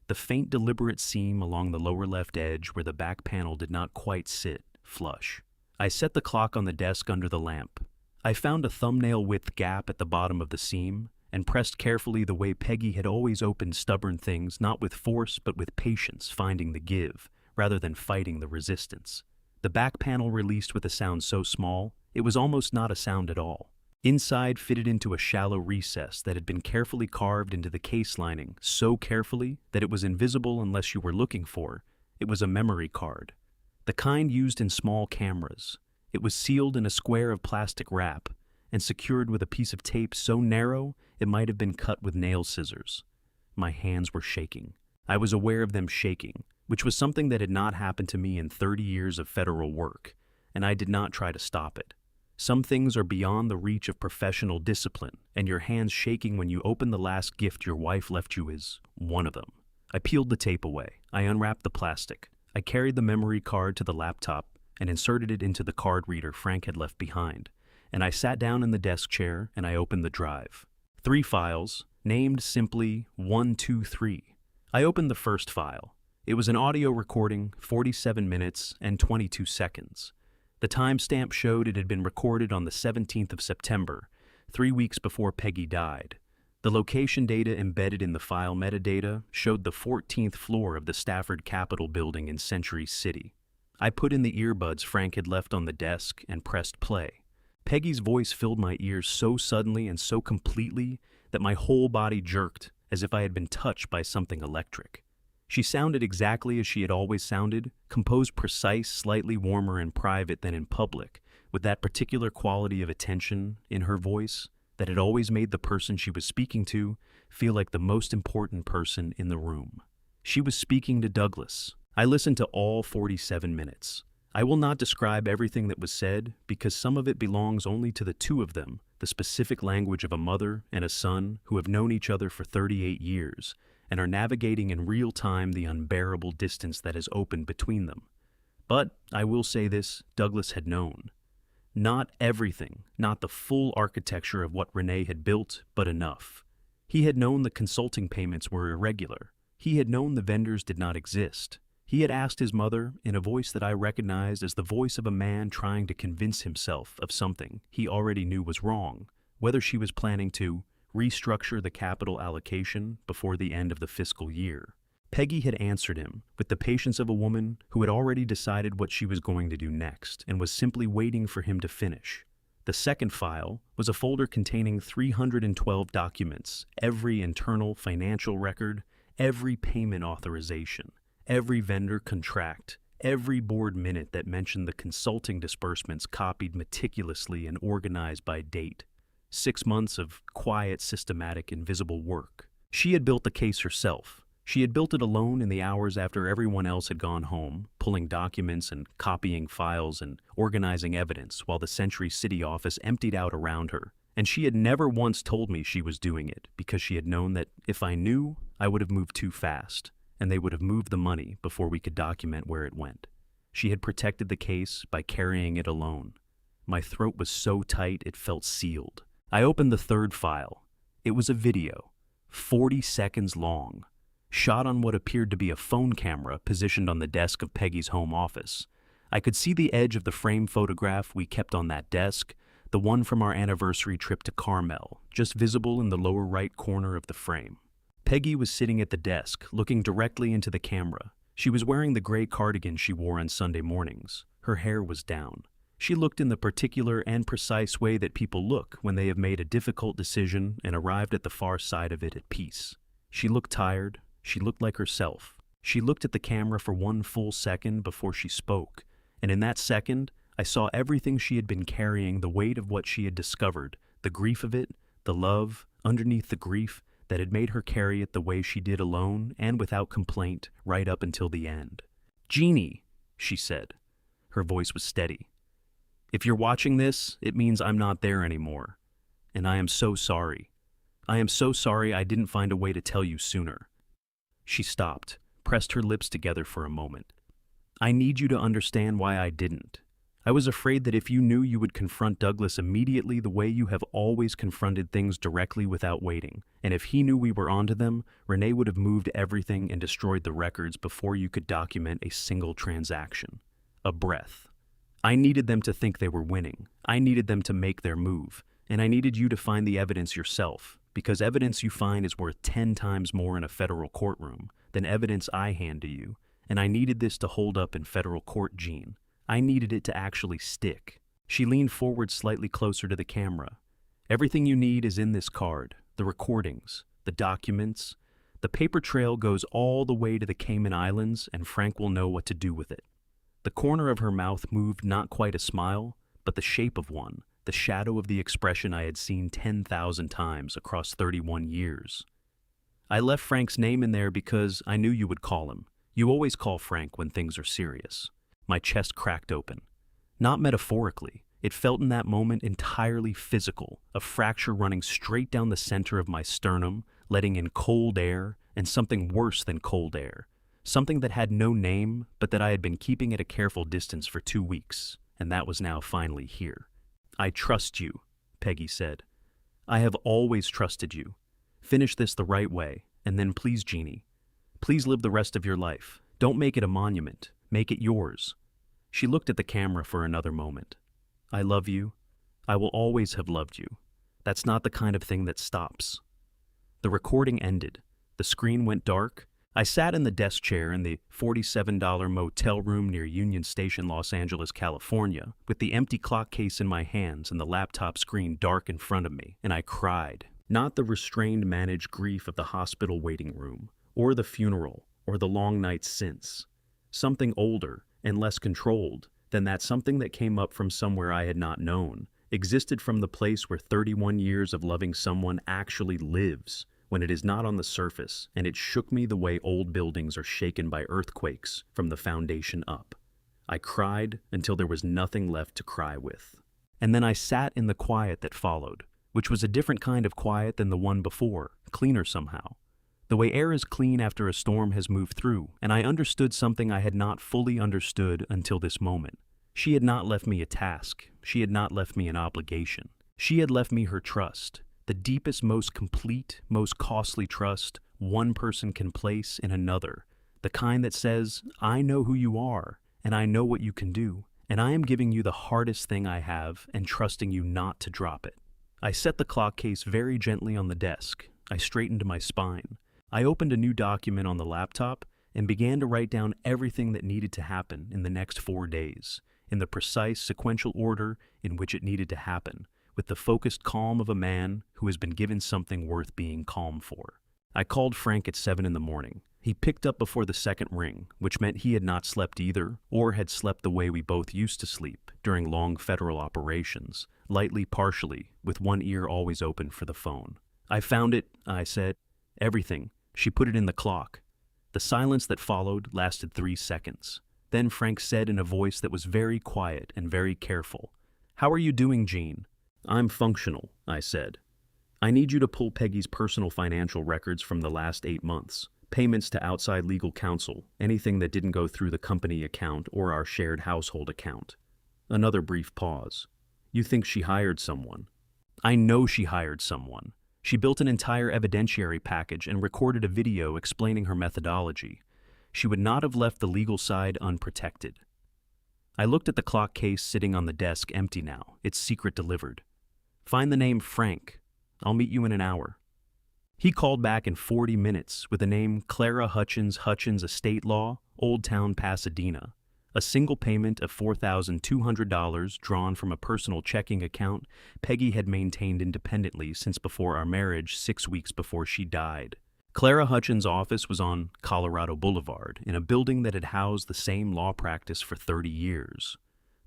The faint deliberate seam along the lower left edge where the back panel did not quite sit flush. I set the clock on the desk under the lamp. I found a thumbnail-width gap at the bottom of the seam and pressed carefully the way Peggy had always opened stubborn things, not with force but with patience, finding the give, rather than fighting the resistance. The back panel released with a sound so small, it was almost not a sound at all. Inside fitted into a shallow recess that had been carefully carved into the case lining, so carefully that it was invisible unless you were looking for. It was a memory card. The kind used in small cameras. It was sealed in a square of plastic wrap and secured with a piece of tape so narrow it might have been cut with nail scissors. My hands were shaking. I was aware of them shaking, which was something that had not happened to me in 30 years of federal work, and I did not try to stop it. Some things are beyond the reach of professional discipline, and your hands shaking when you open the last gift your wife left you is one of them. I peeled the tape away. I unwrapped the plastic. I carried the memory card to the laptop and inserted it into the card reader Frank had left behind, and I sat down in the desk chair and I opened the drive. 3 files, named simply 123. I opened the first file. It was an audio recording, 47 minutes and 22 seconds. The timestamp showed it had been recorded on the 17th of September, 3 weeks before Peggy died. The location data embedded in the file metadata showed the 14th floor of the Stafford Capitol building in Century City. I put in the earbuds Frank had left on the desk and pressed play. Peggy's voice filled my ears so suddenly and so completely that my whole body jerked as if I had been touched by something electric. She sounded exactly as she had always sounded, composed precise, slightly warmer in private than in public, with that particular quality of attention in her voice that had always made the person she was speaking to feel like the most important person in the room. She was speaking to Douglas. I listened to all 47 minutes. I will not describe everything that was said because some of it belongs only to the two of them, the specific language of a mother and a son who have known each other for 38 years and are navigating in real time the unbearable distance that has opened between them. But I will say this, Douglas had known. Not everything, not the full architecture of what Renee had built, but enough. He had known the consulting payments were irregular. He had known the vendors did not exist. He had asked his mother, in a voice that I recognized as the voice of a man trying to convince himself of something he already knew was wrong, whether she was planning to restructure the capital allocation before the end of the fiscal year. Peggy had answered him with the patience of a woman who had already decided what she was going to do next and was simply waiting for him to finish. The second file was a folder containing 312 documents, every internal financial record, every payment authorization, every vendor contract, every board minute that mentioned the consulting disbursements copied meticulously and organized by date. 6 months of quiet, systematic, invisible work. She had built the case herself. She had built it alone in the hours after everyone else had gone home, pulling documents and copying files and organizing evidence while the Century City office emptied out around her. And she had never once told me she was doing it because she had known that if I knew, I would have moved too fast, and they would have moved the money before we could document where it went. She had protected the case by carrying it alone. My throat was so tight it felt sealed. I opened the third file. It was a video, 40 seconds long, shot on what appeared to be a phone camera positioned on the desk of Peggy's home office. I could see the edge of the frame photograph we kept on that desk, the one from our anniversary trip to Carmel, just visible in the lower right corner of the frame. Peggy was sitting at the desk, looking directly into the camera. She was wearing the gray cardigan she wore on Sunday mornings. Her hair was down. She looked in the particular and precise way that people look when they have made a difficult decision and arrived at the far side of it at peace. She looked tired. She looked like herself. She looked at the camera for 1 full second before she spoke, and in that second, I saw everything she had been carrying, the weight of what she had discovered, the grief of it, the love, underneath the grief, that had made her carry it the way she did alone and without complaint right up until the end. "Jeannie," she said. Her voice was steady. "If you're watching this, it means I'm not there anymore. And I am so sorry. I am so sorry I didn't find a way to tell you sooner." She stopped, pressed her lips together for a moment. "I need you to understand why I didn't. I was afraid that if you knew, you would confront Douglas immediately the way you have always confronted things, directly without waiting. And if he knew we were onto them, Renee would have moved everything and destroyed the records before you could document a single transaction. A breath. I needed them to think they were winning. I needed them to make their move. And I needed you to find the evidence yourself, because evidence you find is worth 10 times more in a federal courtroom than evidence I hand to you. And I needed this to hold up in federal court, Jean. I needed it to actually stick." She leaned forward slightly closer to the camera. "Everything you need is in this card. The recordings, the documents. The paper trail goes all the way to the Cayman Islands, and Frank will know what to do with it." The corner of her mouth moved, not quite a smile, but the shape of one, the shadow of the expression I had seen 10,000 times across 31 years. "I left Frank's name in there because I knew you would call him. You always call Frank when things are serious." My chest cracked open. Not metaphorically. It felt in that moment entirely physical, a fracture running straight down the center of my sternum, letting in cold air, and something worse than cold air. Something that had no name, but that I had been keeping at a careful distance for 2 weeks, and that was now finally here. "I trust you," Peggy said. "I have always trusted you. Finish this the right way, and then please, Jeannie. Please live the rest of your life. Don't make it a monument. Make it yours." She looked at the camera for another moment. "I love you. I will always have loved you. That's not the kind of thing that stops." The recording ended. The screen went dark. I sat in the desk chair in the $47 motel room near Union Station, Los Angeles, California, with the empty clock case in my hands and the laptop screen dark in front of me, and I cried. Not the restrained, managed grief of the hospital waiting room, or the funeral, or the long nights since. Something older and less controlled than that, something that came up from somewhere I had not known, existed from the place where 31 years of loving someone actually lives, when it is not on the surface, and it shook me the way old buildings are shaken by earthquakes from the foundation up. I cried until there was nothing left to cry with. And then I sat in the quiet that followed, which was a different kind of quiet than the one before, cleaner somehow. The way air is clean after a storm has moved through, and I understood something I had not fully understood until this moment. She had not left me a task. She had not left me an obligation. She had left me her trust, the deepest, most complete, most costly trust one person can place in another, the kind that says, I know who you are, and I know what you can do, and I am giving you the hardest thing I have and trusting you not to drop it. I set the clock case very gently on the desk. I straightened my spine. I opened a new document on the laptop and began to write down everything that needed to happen in the next 4 days, in the precise sequential order in which it needed to happen, with the focused calm of a man who has been given something worth being calm for. I called Frank at 7 in the morning. He picked up before the second ring, which meant he had not slept either, or had slept the way we both used to sleep during long federal operations, lightly, partially, with one ear always open for the phone. I found it, I said. Everything. She put it in the clock. The silence that followed lasted 3 seconds. Then Frank said in a voice that was very quiet and very careful, How are you doing, Jean? I'm functional, I said. I need you to pull Peggy's personal financial records from the last 8 months. Payments to outside legal counsel, anything that didn't go through the company account or our shared household account. Another brief pause. You think she hired someone? I know she hired someone. She built an entire evidentiary package and recorded a video explaining her methodology. She would not have left the legal side unprotected. I looked at the clock case sitting on the desk, empty now, its secret delivered. Find the name Frank. I'll meet you in an hour. He called back in 40 minutes with the name Clara Hutchins Estate Law, Old Town, Pasadena. A single payment of $4,200 drawn from a personal checking account Peggy had maintained independently since before our marriage, 6 weeks before she died. Clara Hutchins' office was on Colorado Boulevard, in a building that had housed the same law practice for 30 years.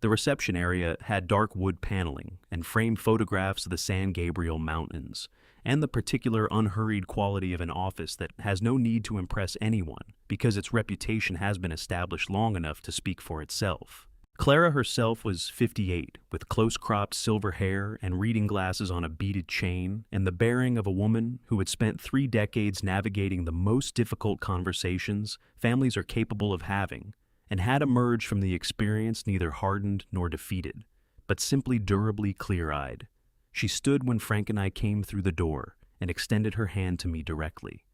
The reception area had dark wood paneling and framed photographs of the San Gabriel Mountains, and the particular unhurried quality of an office that has no need to impress anyone because its reputation has been established long enough to speak for itself. Clara herself was 58, with close-cropped silver hair and reading glasses on a beaded chain, and the bearing of a woman who had spent 3 decades navigating the most difficult conversations families are capable of having, and had emerged from the experience neither hardened nor defeated, but simply durably clear-eyed. She stood when Frank and I came through the door and extended her hand to me directly.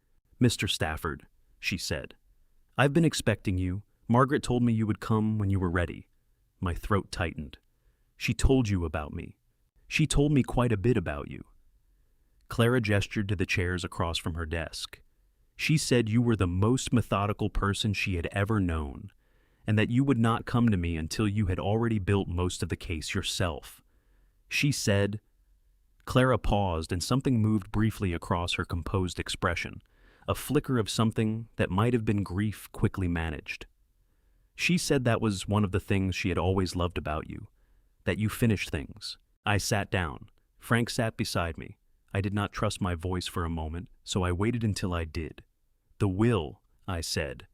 Mr. Stafford, she said, I've been expecting you. Margaret told me you would come when you were ready. My throat tightened. She told you about me. She told me quite a bit about you. Clara gestured to the chairs across from her desk. She said you were the most methodical person she had ever known, and that you would not come to me until you had already built most of the case yourself. She said... Clara paused, and something moved briefly across her composed expression, a flicker of something that might have been grief quickly managed. She said that was one of the things she had always loved about you, that you finished things. I sat down. Frank sat beside me. I did not trust my voice for a moment, so I waited until I did. The will, I said.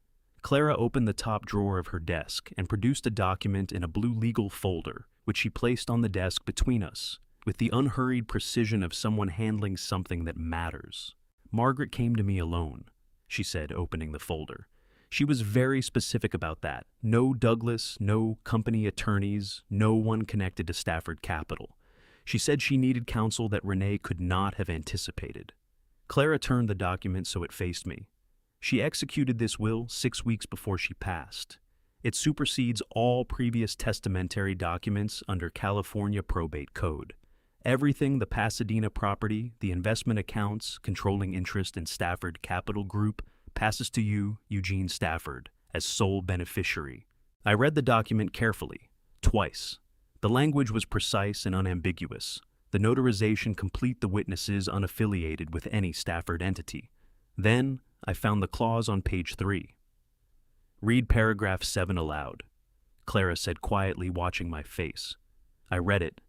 Clara opened the top drawer of her desk and produced a document in a blue legal folder, which she placed on the desk between us, with the unhurried precision of someone handling something that matters. Margaret came to me alone, she said, opening the folder. She was very specific about that. No Douglas, no company attorneys, no one connected to Stafford Capital. She said she needed counsel that Renee could not have anticipated. Clara turned the document so it faced me. She executed this will 6 weeks before she passed. It supersedes all previous testamentary documents under California probate code. Everything the Pasadena property, the investment accounts, controlling interest in Stafford Capital Group, passes to you, Eugene Stafford, as sole beneficiary. I read the document carefully, twice. The language was precise and unambiguous. The notarization complete the witnesses unaffiliated with any Stafford entity. Then I found the clause on page 3. Read paragraph 7 aloud, Clara said quietly, watching my face. I read it.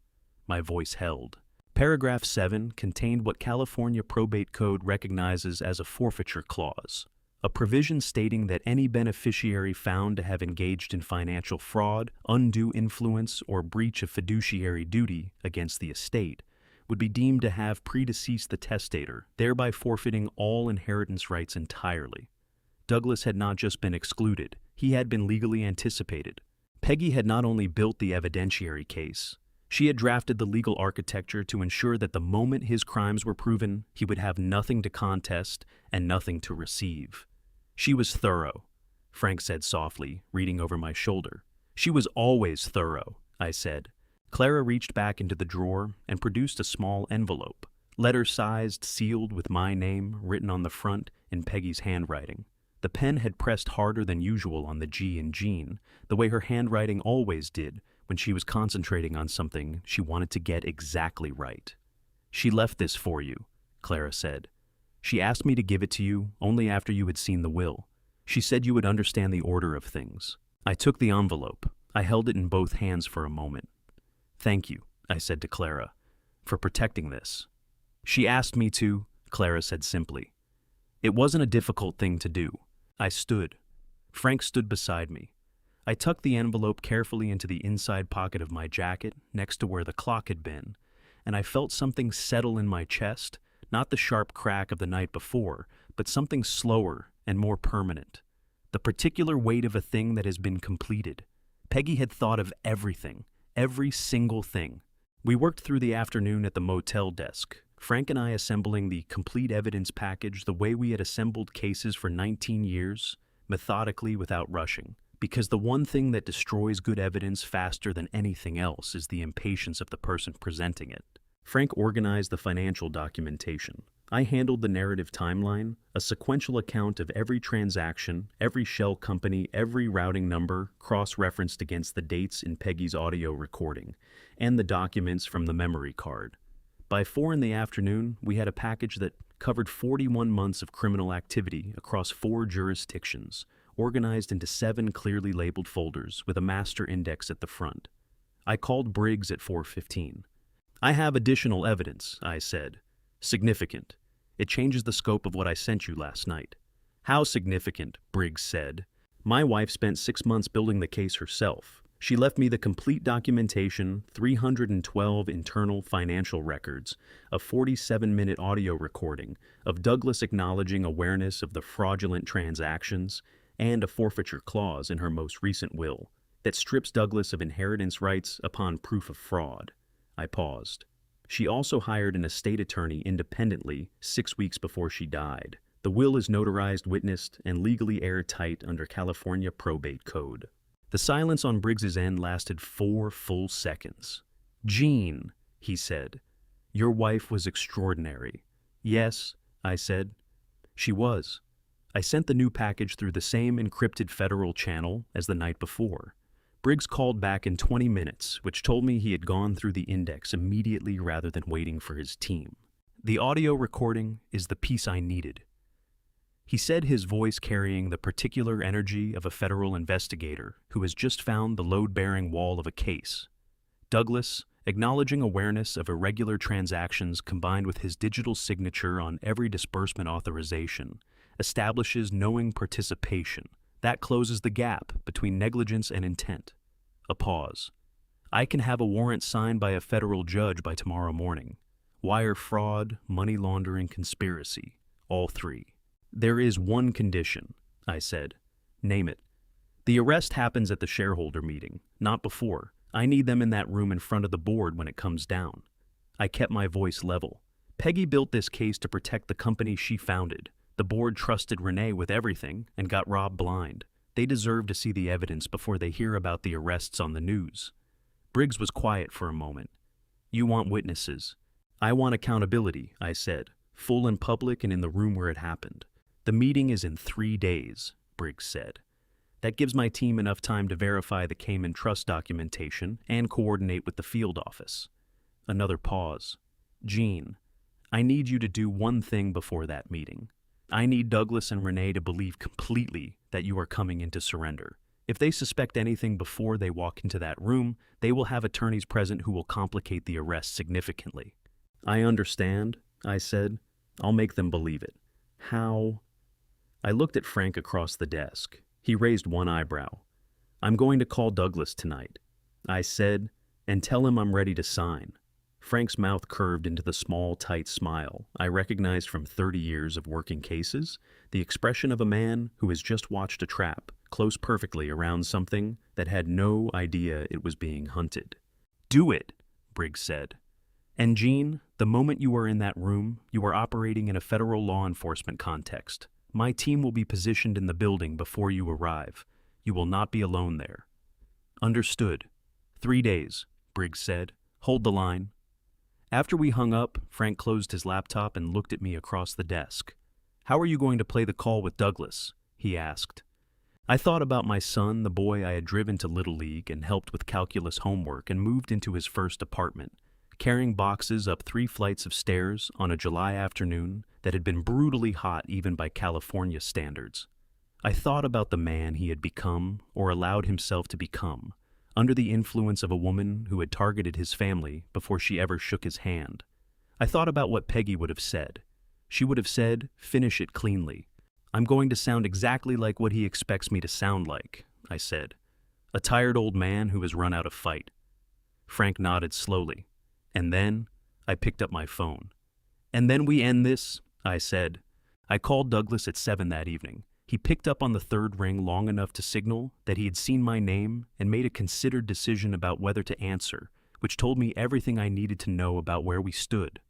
My voice held. Paragraph 7 contained what California Probate Code recognizes as a forfeiture clause, a provision stating that any beneficiary found to have engaged in financial fraud, undue influence, or breach of fiduciary duty against the estate would be deemed to have predeceased the testator, thereby forfeiting all inheritance rights entirely. Douglas had not just been excluded, he had been legally anticipated. Peggy had not only built the evidentiary case, she had drafted the legal architecture to ensure that the moment his crimes were proven, he would have nothing to contest and nothing to receive. She was thorough, Frank said softly, reading over my shoulder. She was always thorough, I said. Clara reached back into the drawer and produced a small envelope, letter-sized, sealed with my name written on the front in Peggy's handwriting. The pen had pressed harder than usual on the G in Jean, the way her handwriting always did when she was concentrating on something she wanted to get exactly right. "She left this for you," Clara said. "She asked me to give it to you only after you had seen the will. She said you would understand the order of things." I took the envelope. I held it in both hands for a moment. "Thank you," I said to Clara, "for protecting this." "She asked me to," Clara said simply. It wasn't a difficult thing to do. I stood. Frank stood beside me. I tucked the envelope carefully into the inside pocket of my jacket, next to where the clock had been, and I felt something settle in my chest, not the sharp crack of the night before, but something slower and more permanent. The particular weight of a thing that has been completed. Peggy had thought of everything, every single thing. We worked through the afternoon at the motel desk, Frank and I assembling the complete evidence package the way we had assembled cases for 19 years, methodically without rushing. Because the one thing that destroys good evidence faster than anything else is the impatience of the person presenting it. Frank organized the financial documentation. I handled the narrative timeline, a sequential account of every transaction, every shell company, every routing number, cross-referenced against the dates in Peggy's audio recording, and the documents from the memory card. By 4 in the afternoon, we had a package that covered 41 months of criminal activity across 4 jurisdictions, organized into 7 clearly labeled folders with a master index at the front. I called Briggs at 4:15. "I have additional evidence," I said. "Significant. It changes the scope of what I sent you last night." "How significant?" Briggs said. "My wife spent 6 months building the case herself. She left me the complete documentation, 312 internal financial records, a 47-minute audio recording of Douglas acknowledging awareness of the fraudulent transactions, and a forfeiture clause in her most recent will that strips Douglas of inheritance rights upon proof of fraud." I paused. She also hired an estate attorney independently 6 weeks before she died. The will is notarized, witnessed, and legally airtight under California Probate Code. The silence on Briggs's end lasted 4 full seconds. "Jean," he said, "your wife was extraordinary." "Yes," I said. "She was." I sent the new package through the same encrypted federal channel as the night before. Briggs called back in 20 minutes, which told me he had gone through the index immediately rather than waiting for his team. "The audio recording is the piece I needed," he said, his voice carrying the particular energy of a federal investigator who has just found the load-bearing wall of a case. Douglas, acknowledging awareness of irregular transactions combined with his digital signature on every disbursement authorization, establishes knowing participation. That closes the gap between negligence and intent. A pause. "I can have a warrant signed by a federal judge by tomorrow morning. Wire fraud, money laundering, conspiracy. All 3. "There is one condition," I said. "Name it." "The arrest happens at the shareholder meeting, not before. I need them in that room in front of the board when it comes down." I kept my voice level. Peggy built this case to protect the company she founded. The board trusted Renee with everything and got robbed blind. They deserve to see the evidence before they hear about the arrests on the news. Briggs was quiet for a moment. "You want witnesses." "I want accountability," I said, "full and public and in the room where it happened." "The meeting is in 3 days," Briggs said. "That gives my team enough time to verify the Cayman Trust documentation and coordinate with the field office." Another pause. "Jean, I need you to do one thing before that meeting. I need Douglas and Renee to believe completely that you are coming in to surrender. If they suspect anything before they walk into that room, they will have attorneys present who will complicate the arrest significantly." I understand, I said. I'll make them believe it. How? I looked at Frank across the desk. He raised one eyebrow. I'm going to call Douglas tonight, I said, and tell him I'm ready to sign. Frank's mouth curved into the small, tight smile I recognized from 30 years of working cases, the expression of a man who has just watched a trap close perfectly around something that had no idea it was being hunted. Do it, Briggs said. And Jean, the moment you are in that room, you are operating in a federal law enforcement context. My team will be positioned in the building before you arrive. You will not be alone there. Understood. 3 days, Briggs said. Hold the line. After we hung up, Frank closed his laptop and looked at me across the desk. How are you going to play the call with Douglas? He asked. I thought about my son, the boy I had driven to Little League and helped with calculus homework and moved into his first apartment, carrying boxes up 3 flights of stairs on a July afternoon that had been brutally hot even by California standards. I thought about the man he had become, or allowed himself to become, under the influence of a woman who had targeted his family before she ever shook his hand. I thought about what Peggy would have said. She would have said, "Finish it cleanly." I'm going to sound exactly like what he expects me to sound like, I said. A tired old man who has run out of fight. Frank nodded slowly. And then I picked up my phone. And then we end this, I said. I called Douglas at 7 that evening. He picked up on the 3rd ring long enough to signal that he had seen my name and made a considered decision about whether to answer, which told me everything I needed to know about where we stood.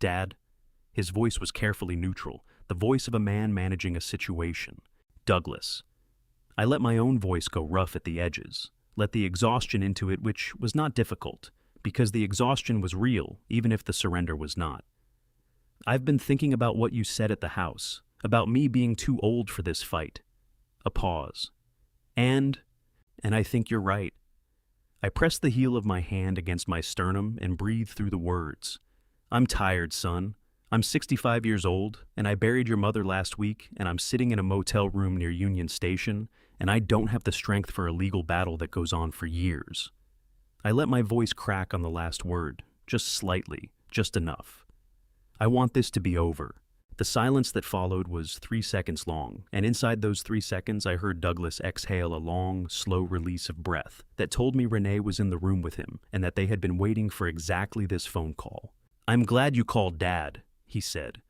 Dad, his voice was carefully neutral, the voice of a man managing a situation. Douglas. I let my own voice go rough at the edges, let the exhaustion into it, which was not difficult, because the exhaustion was real, even if the surrender was not. I've been thinking about what you said at the house, about me being too old for this fight. A pause. And I think you're right. I pressed the heel of my hand against my sternum and breathed through the words. I'm tired, son. I'm 65 years old, and I buried your mother last week, and I'm sitting in a motel room near Union Station, and I don't have the strength for a legal battle that goes on for years. I let my voice crack on the last word, just slightly, just enough. I want this to be over. The silence that followed was 3 seconds long, and inside those 3 seconds I heard Douglas exhale a long, slow release of breath that told me Renee was in the room with him and that they had been waiting for exactly this phone call. I'm glad you called Dad, he said,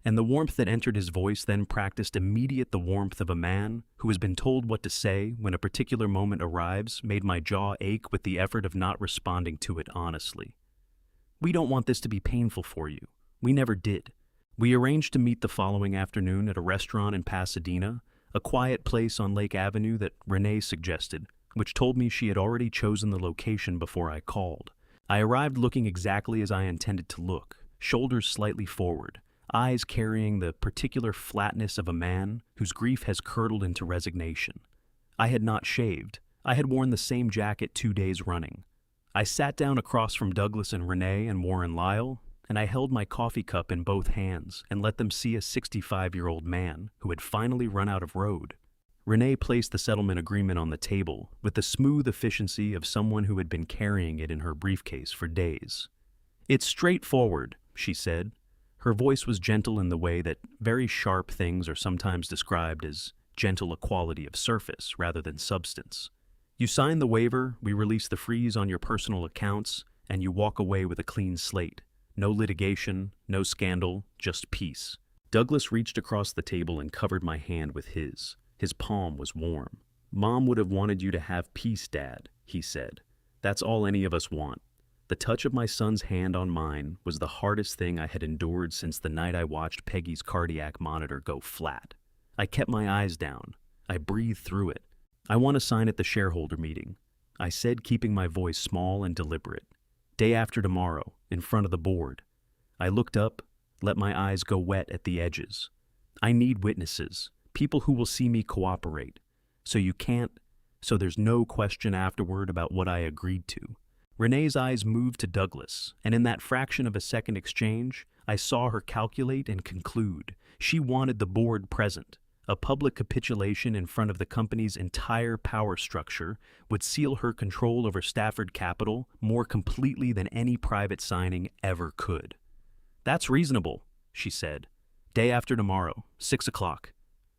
and the warmth that entered his voice then practiced immediate the warmth of a man who has been told what to say when a particular moment arrives made my jaw ache with the effort of not responding to it honestly. We don't want this to be painful for you. We never did. We arranged to meet the following afternoon at a restaurant in Pasadena, a quiet place on Lake Avenue that Renee suggested, which told me she had already chosen the location before I called. I arrived looking exactly as I intended to look, shoulders slightly forward, eyes carrying the particular flatness of a man whose grief has curdled into resignation. I had not shaved. I had worn the same jacket 2 days running. I sat down across from Douglas and Renee and Warren Lyle, and I held my coffee cup in both hands and let them see a 65-year-old man who had finally run out of road. Renee placed the settlement agreement on the table with the smooth efficiency of someone who had been carrying it in her briefcase for days. It's straightforward, she said. Her voice was gentle in the way that very sharp things are sometimes described as gentle equality of surface rather than substance. You sign the waiver, we release the freeze on your personal accounts, and you walk away with a clean slate. No litigation, no scandal, just peace. Douglas reached across the table and covered my hand with his. His palm was warm. Mom would have wanted you to have peace, Dad, he said. That's all any of us want. The touch of my son's hand on mine was the hardest thing I had endured since the night I watched Peggy's cardiac monitor go flat. I kept my eyes down. I breathed through it. I want to sign at the shareholder meeting, I said, keeping my voice small and deliberate. Day after tomorrow, in front of the board. I looked up, let my eyes go wet at the edges. I need witnesses, people who will see me cooperate. So there's no question afterward about what I agreed to. Renee's eyes moved to Douglas, and in that fraction of a second exchange, I saw her calculate and conclude. She wanted the board present. A public capitulation in front of the company's entire power structure would seal her control over Stafford Capital more completely than any private signing ever could. "That's reasonable," she said. "Day after tomorrow, 6 o'clock."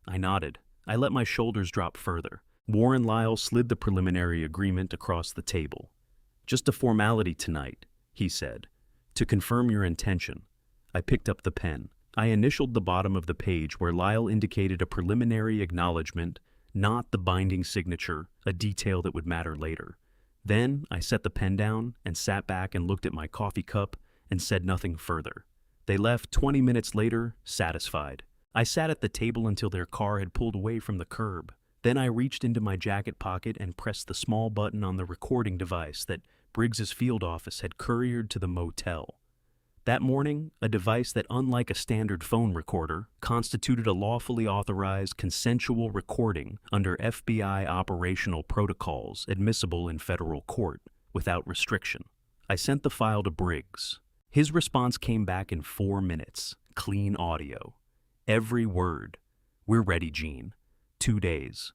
I nodded. I let my shoulders drop further. Warren Lyle slid the preliminary agreement across the table. "Just a formality tonight," he said, "to confirm your intention." I picked up the pen. I initialed the bottom of the page where Lyle indicated a preliminary acknowledgement, not the binding signature, a detail that would matter later. Then I set the pen down and sat back and looked at my coffee cup and said nothing further. They left 20 minutes later, satisfied. I sat at the table until their car had pulled away from the curb. Then I reached into my jacket pocket and pressed the small button on the recording device that Briggs's field office had couriered to the motel. That morning, a device that, unlike a standard phone recorder, constituted a lawfully authorized consensual recording under FBI operational protocols admissible in federal court without restriction. I sent the file to Briggs. His response came back in 4 minutes, clean audio. Every word. "We're ready, Gene. 2 days."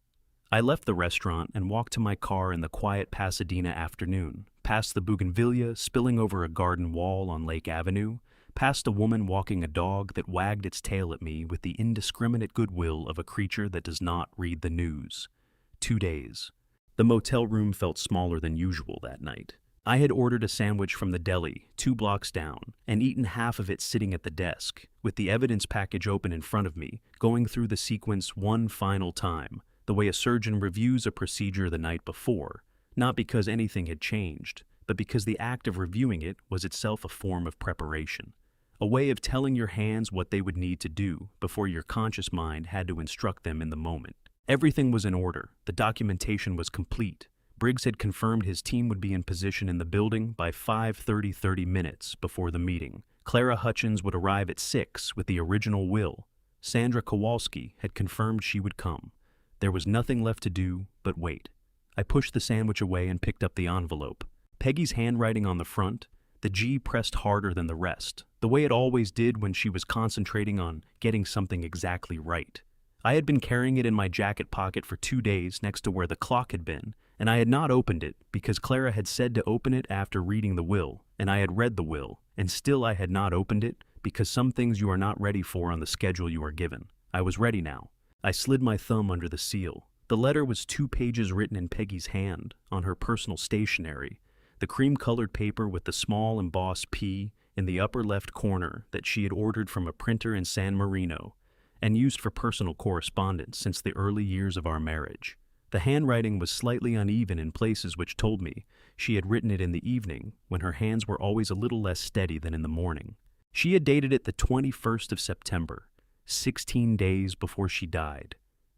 I left the restaurant and walked to my car in the quiet Pasadena afternoon, past the bougainvillea spilling over a garden wall on Lake Avenue, past a woman walking a dog that wagged its tail at me with the indiscriminate goodwill of a creature that does not read the news. 2 days. The motel room felt smaller than usual that night. I had ordered a sandwich from the deli 2 blocks down and eaten half of it sitting at the desk, with the evidence package open in front of me, going through the sequence one final time, the way a surgeon reviews a procedure the night before, not because anything had changed, but because the act of reviewing it was itself a form of preparation, a way of telling your hands what they would need to do before your conscious mind had to instruct them in the moment. Everything was in order. The documentation was complete. Briggs had confirmed his team would be in position in the building by 5:30 minutes before the meeting. Clara Hutchins would arrive at 6 with the original will. Sandra Kowalski had confirmed she would come. There was nothing left to do but wait. I pushed the sandwich away and picked up the envelope. Peggy's handwriting on the front, the G pressed harder than the rest, the way it always did when she was concentrating on getting something exactly right. I had been carrying it in my jacket pocket for 2 days next to where the clock had been, and I had not opened it because Clara had said to open it after reading the will, and I had read the will, and still I had not opened it because some things you are not ready for on the schedule you are given. I was ready now. I slid my thumb under the seal. The letter was 2 pages written in Peggy's hand, on her personal stationery, the cream-colored paper with the small embossed P in the upper left corner that she had ordered from a printer in San Marino and used for personal correspondence since the early years of our marriage. The handwriting was slightly uneven in places which told me she had written it in the evening when her hands were always a little less steady than in the morning. She had dated it the 21st of September, 16 days before she died.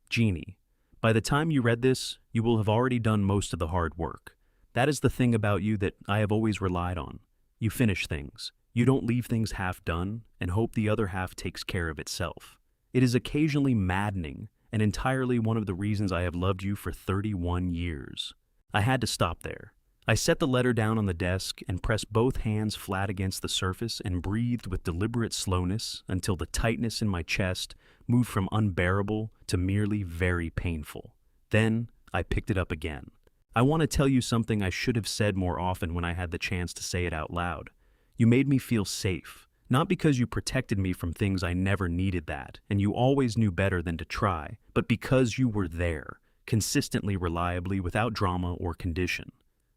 Jeannie, by the time you read this, you will have already done most of the hard work. That is the thing about you that I have always relied on. You finish things. You don't leave things half done and hope the other half takes care of itself. It is occasionally maddening and entirely one of the reasons I have loved you for 31 years. I had to stop there. I set the letter down on the desk and pressed both hands flat against the surface and breathed with deliberate slowness until the tightness in my chest moved from unbearable to merely very painful. Then I picked it up again. I want to tell you something I should have said more often when I had the chance to say it out loud. You made me feel safe, not because you protected me from things I never needed that, and you always knew better than to try, but because you were there, consistently, reliably, without drama or condition.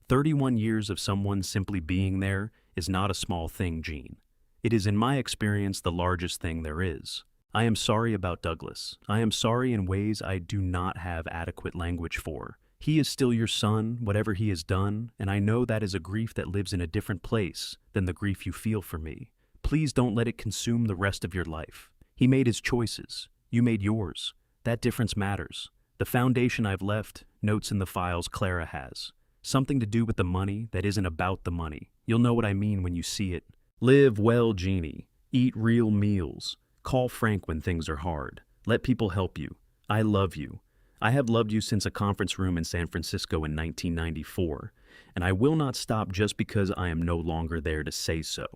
31 years of someone simply being there is not a small thing, Gene. It is, in my experience, the largest thing there is. I am sorry about Douglas. I am sorry in ways I do not have adequate language for. He is still your son, whatever he has done, and I know that is a grief that lives in a different place than the grief you feel for me. Please don't let it consume the rest of your life. He made his choices. You made yours. That difference matters. The foundation I've left, notes in the files Clara has. Something to do with the money that isn't about the money. You'll know what I mean when you see it. Live well, Jeannie. Eat real meals. Call Frank when things are hard. Let people help you. I love you. I have loved you since a conference room in San Francisco in 1994, and I will not stop just because I am no longer there to say so.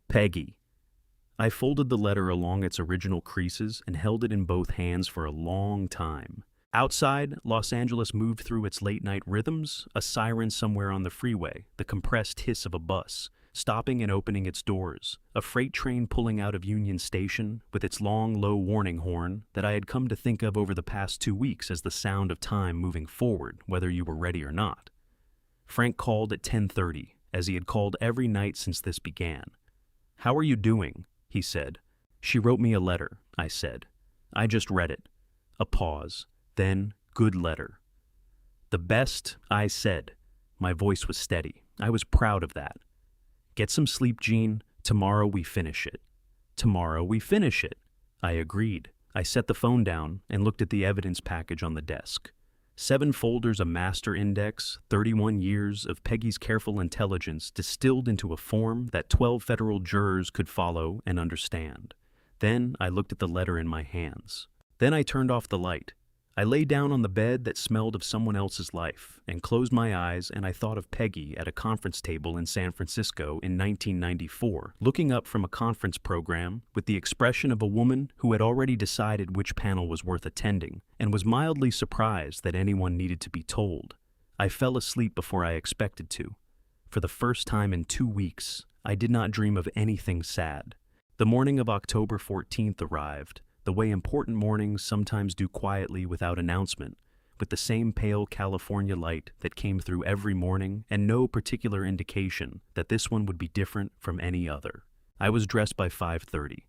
Peggy. I folded the letter along its original creases and held it in both hands for a long time. Outside, Los Angeles moved through its late-night rhythms, a siren somewhere on the freeway, the compressed hiss of a bus, stopping and opening its doors, a freight train pulling out of Union Station with its long, low warning horn that I had come to think of over the past 2 weeks as the sound of time moving forward, whether you were ready or not. Frank called at 10:30, as he had called every night since this began. "How are you doing?" he said. "She wrote me a letter," I said. "I just read it." A pause. Then, "Good letter." "The best," I said. My voice was steady. I was proud of that. "Get some sleep, Jean. Tomorrow we finish it." "Tomorrow we finish it." I agreed. I set the phone down and looked at the evidence package on the desk. 7 folders of master index, 31 years of Peggy's careful intelligence distilled into a form that 12 federal jurors could follow and understand. Then I looked at the letter in my hands. Then I turned off the light. I lay down on the bed that smelled of someone else's life and closed my eyes, and I thought of Peggy at a conference table in San Francisco in 1994, looking up from a conference program with the expression of a woman who had already decided which panel was worth attending and was mildly surprised that anyone needed to be told. I fell asleep before I expected to. For the first time in 2 weeks, I did not dream of anything sad. The morning of October 14th arrived, the way important mornings sometimes do quietly without announcement, with the same pale California light that came through every morning and no particular indication that this one would be different from any other. I was dressed by 5:30.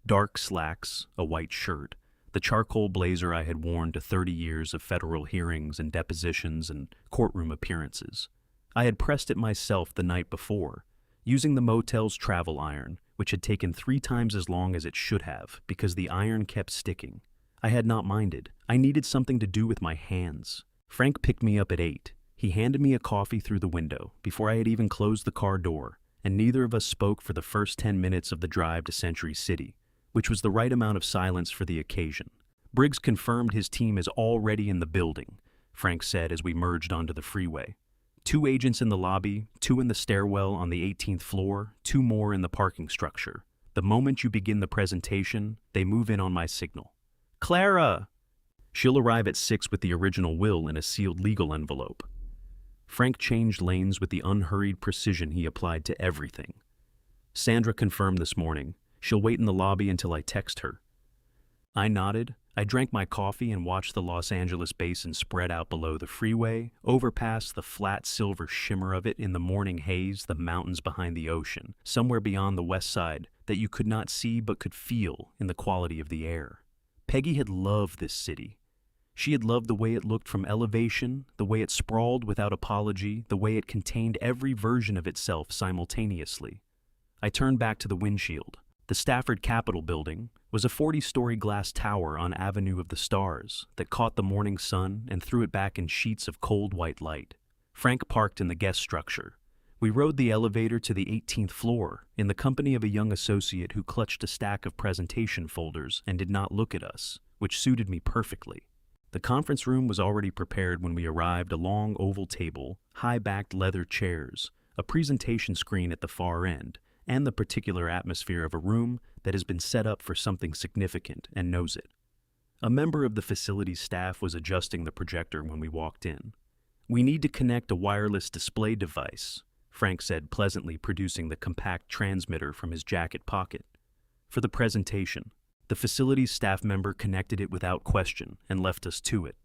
Dark slacks, a white shirt, the charcoal blazer I had worn to 30 years of federal hearings and depositions and courtroom appearances. I had pressed it myself the night before, using the motel's travel iron, which had taken 3 times as long as it should have because the iron kept sticking. I had not minded. I needed something to do with my hands. Frank picked me up at 8. He handed me a coffee through the window before I had even closed the car door, and neither of us spoke for the first 10 minutes of the drive to Century City, which was the right amount of silence for the occasion. "Briggs confirmed his team is already in the building," Frank said as we merged onto the freeway. 2 agents in the lobby, 2 in the stairwell on the 18th floor, 2 more in the parking structure. The moment you begin the presentation, they move in on my signal. "Clara!" "She'll arrive at 6 with the original will in a sealed legal envelope." Frank changed lanes with the unhurried precision he applied to everything. "Sandra confirmed this morning. She'll wait in the lobby until I text her." I nodded. I drank my coffee and watched the Los Angeles basin spread out below the freeway, overpast the flat silver shimmer of it in the morning haze, the mountains behind the ocean, somewhere beyond the west side that you could not see but could feel in the quality of the air. Peggy had loved this city. She had loved the way it looked from elevation, the way it sprawled without apology, the way it contained every version of itself simultaneously. I turned back to the windshield. The Stafford Capitol building was a 40-story glass tower on Avenue of the Stars that caught the morning sun and threw it back in sheets of cold white light. Frank parked in the guest structure. We rode the elevator to the 18th floor in the company of a young associate who clutched a stack of presentation folders and did not look at us, which suited me perfectly. The conference room was already prepared when we arrived, a long oval table, high-backed leather chairs, a presentation screen at the far end, and the particular atmosphere of a room that has been set up for something significant and knows it. A member of the facility's staff was adjusting the projector when we walked in. "We need to connect a wireless display device," Frank said pleasantly, producing the compact transmitter from his jacket pocket. "For the presentation." The facility's staff member connected it without question and left us to it.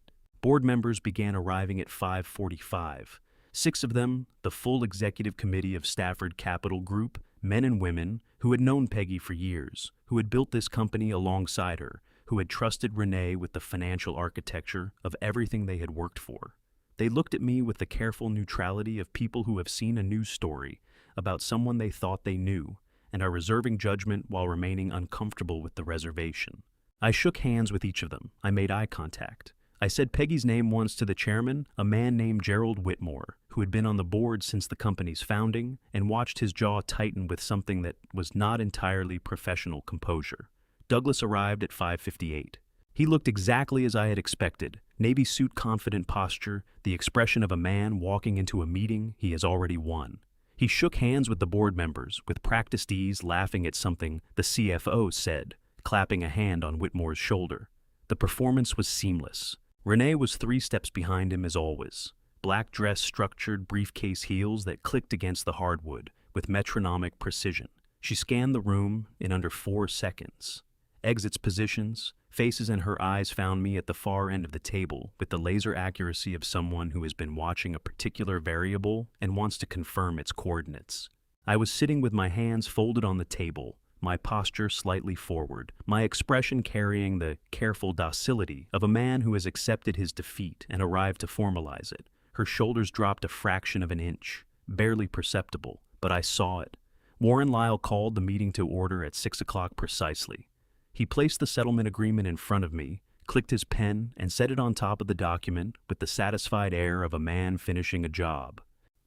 Board members began arriving at 5:45. 6 of them, the full executive committee of Stafford Capital Group, men and women who had known Peggy for years, who had built this company alongside her, who had trusted Renee with the financial architecture of everything they had worked for. They looked at me with the careful neutrality of people who have seen a news story about someone they thought they knew and are reserving judgment while remaining uncomfortable with the reservation. I shook hands with each of them. I made eye contact. I said Peggy's name once to the chairman, a man named Gerald Whitmore, who had been on the board since the company's founding, and watched his jaw tighten with something that was not entirely professional composure. Douglas arrived at 5:58. He looked exactly as I had expected, navy suit confident posture, the expression of a man walking into a meeting he has already won. He shook hands with the board members, with practiced ease, laughing at something the CFO said, clapping a hand on Whitmore's shoulder. The performance was seamless. Renee was 3 steps behind him as always. Black dress structured briefcase heels that clicked against the hardwood, with metronomic precision. She scanned the room in under 4 seconds. Exits positions, faces and her eyes found me at the far end of the table with the laser accuracy of someone who has been watching a particular variable and wants to confirm its coordinates. I was sitting with my hands folded on the table, my posture slightly forward, my expression carrying the careful docility of a man who has accepted his defeat and arrived to formalize it. Her shoulders dropped a fraction of an inch, barely perceptible, but I saw it. Warren Lyle called the meeting to order at 6 o'clock precisely. He placed the settlement agreement in front of me, clicked his pen, and set it on top of the document with the satisfied air of a man finishing a job.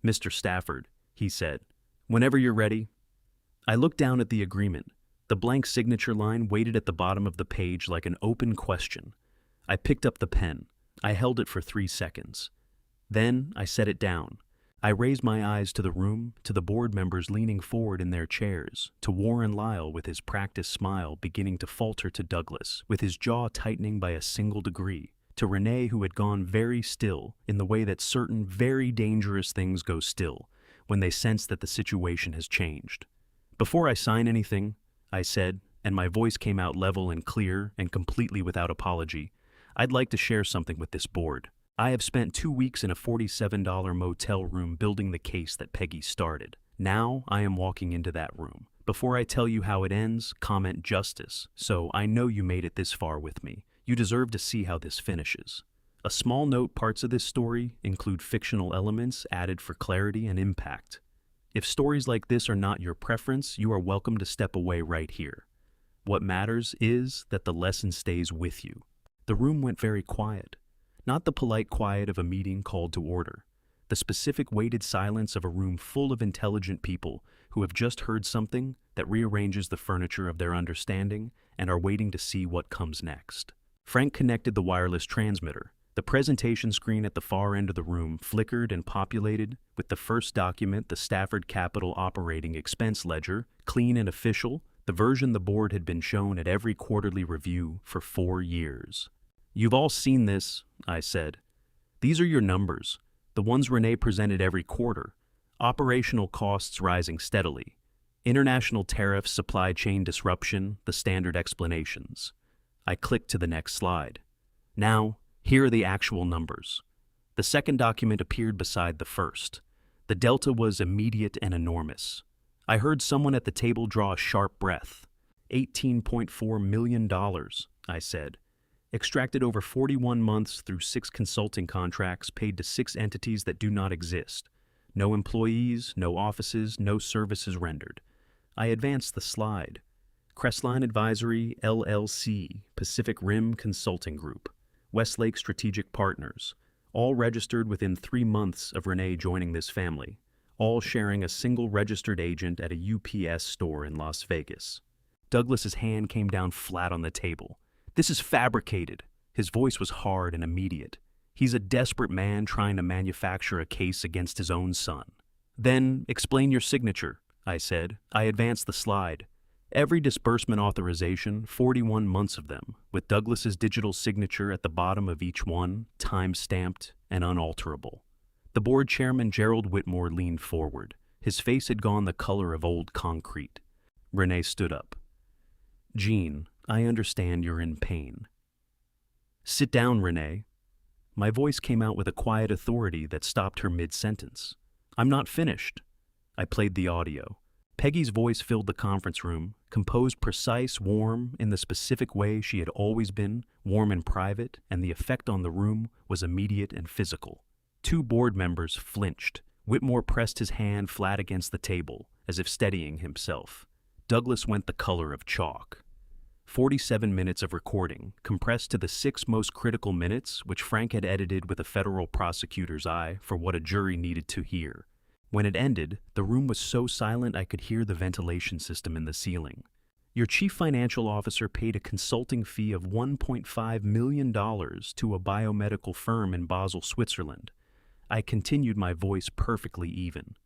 "Mr. Stafford," he said, "whenever you're ready." I looked down at the agreement. The blank signature line waited at the bottom of the page like an open question. I picked up the pen. I held it for 3 seconds. Then I set it down. I raised my eyes to the room, to the board members leaning forward in their chairs, to Warren Lyle with his practiced smile beginning to falter, to Douglas with his jaw tightening by a single degree, to Renee who had gone very still in the way that certain very dangerous things go still when they sense that the situation has changed. "Before I sign anything," I said, and my voice came out level and clear and completely without apology, "I'd like to share something with this board. I have spent 2 weeks in a $47 motel room building the case that Peggy started. Now I am walking into that room. Before I tell you how it ends, comment justice. So I know you made it this far with me. You deserve to see how this finishes. A small note: parts of this story include fictional elements added for clarity and impact. If stories like this are not your preference, you are welcome to step away right here. What matters is that the lesson stays with you." The room went very quiet. Not the polite quiet of a meeting called to order. The specific weighted silence of a room full of intelligent people who have just heard something that rearranges the furniture of their understanding and are waiting to see what comes next. Frank connected the wireless transmitter. The presentation screen at the far end of the room flickered and populated with the first document, the Stafford Capital Operating Expense Ledger, clean and official, the version the board had been shown at every quarterly review for 4 years. "You've all seen this," I said. "These are your numbers, the ones Renee presented every quarter. Operational costs rising steadily. International tariffs, supply chain disruption, the standard explanations." I clicked to the next slide. "Now, here are the actual numbers." The second document appeared beside the first. The delta was immediate and enormous. I heard someone at the table draw a sharp breath. $18.4 million, I said. Extracted over 41 months through 6 consulting contracts paid to 6 entities that do not exist. No employees, no offices, no services rendered. I advanced the slide. Crestline Advisory, LLC, Pacific Rim Consulting Group, Westlake Strategic Partners, all registered within 3 months of Renee joining this family, all sharing a single registered agent at a UPS store in Las Vegas. Douglas's hand came down flat on the table. "This is fabricated." His voice was hard and immediate. "He's a desperate man trying to manufacture a case against his own son." "Then explain your signature," I said. I advanced the slide. Every disbursement authorization, 41 months of them, with Douglas's digital signature at the bottom of each one, time-stamped and unalterable. The board chairman, Gerald Whitmore, leaned forward. His face had gone the color of old concrete. Renee stood up. "Jean, I understand you're in pain." "Sit down, Renee." My voice came out with a quiet authority that stopped her mid-sentence. "I'm not finished." I played the audio. Peggy's voice filled the conference room, composed, precise, warm, in the specific way she had always been, warm in private, and the effect on the room was immediate and physical. 2 board members flinched. Whitmore pressed his hand flat against the table, as if steadying himself. Douglas went the color of chalk. 47 minutes of recording, compressed to the 6 most critical minutes, which Frank had edited with a federal prosecutor's eye for what a jury needed to hear. When it ended, the room was so silent I could hear the ventilation system in the ceiling. "Your chief financial officer paid a consulting fee of $1.5 million to a biomedical firm in Basel, Switzerland." I continued, my voice perfectly even.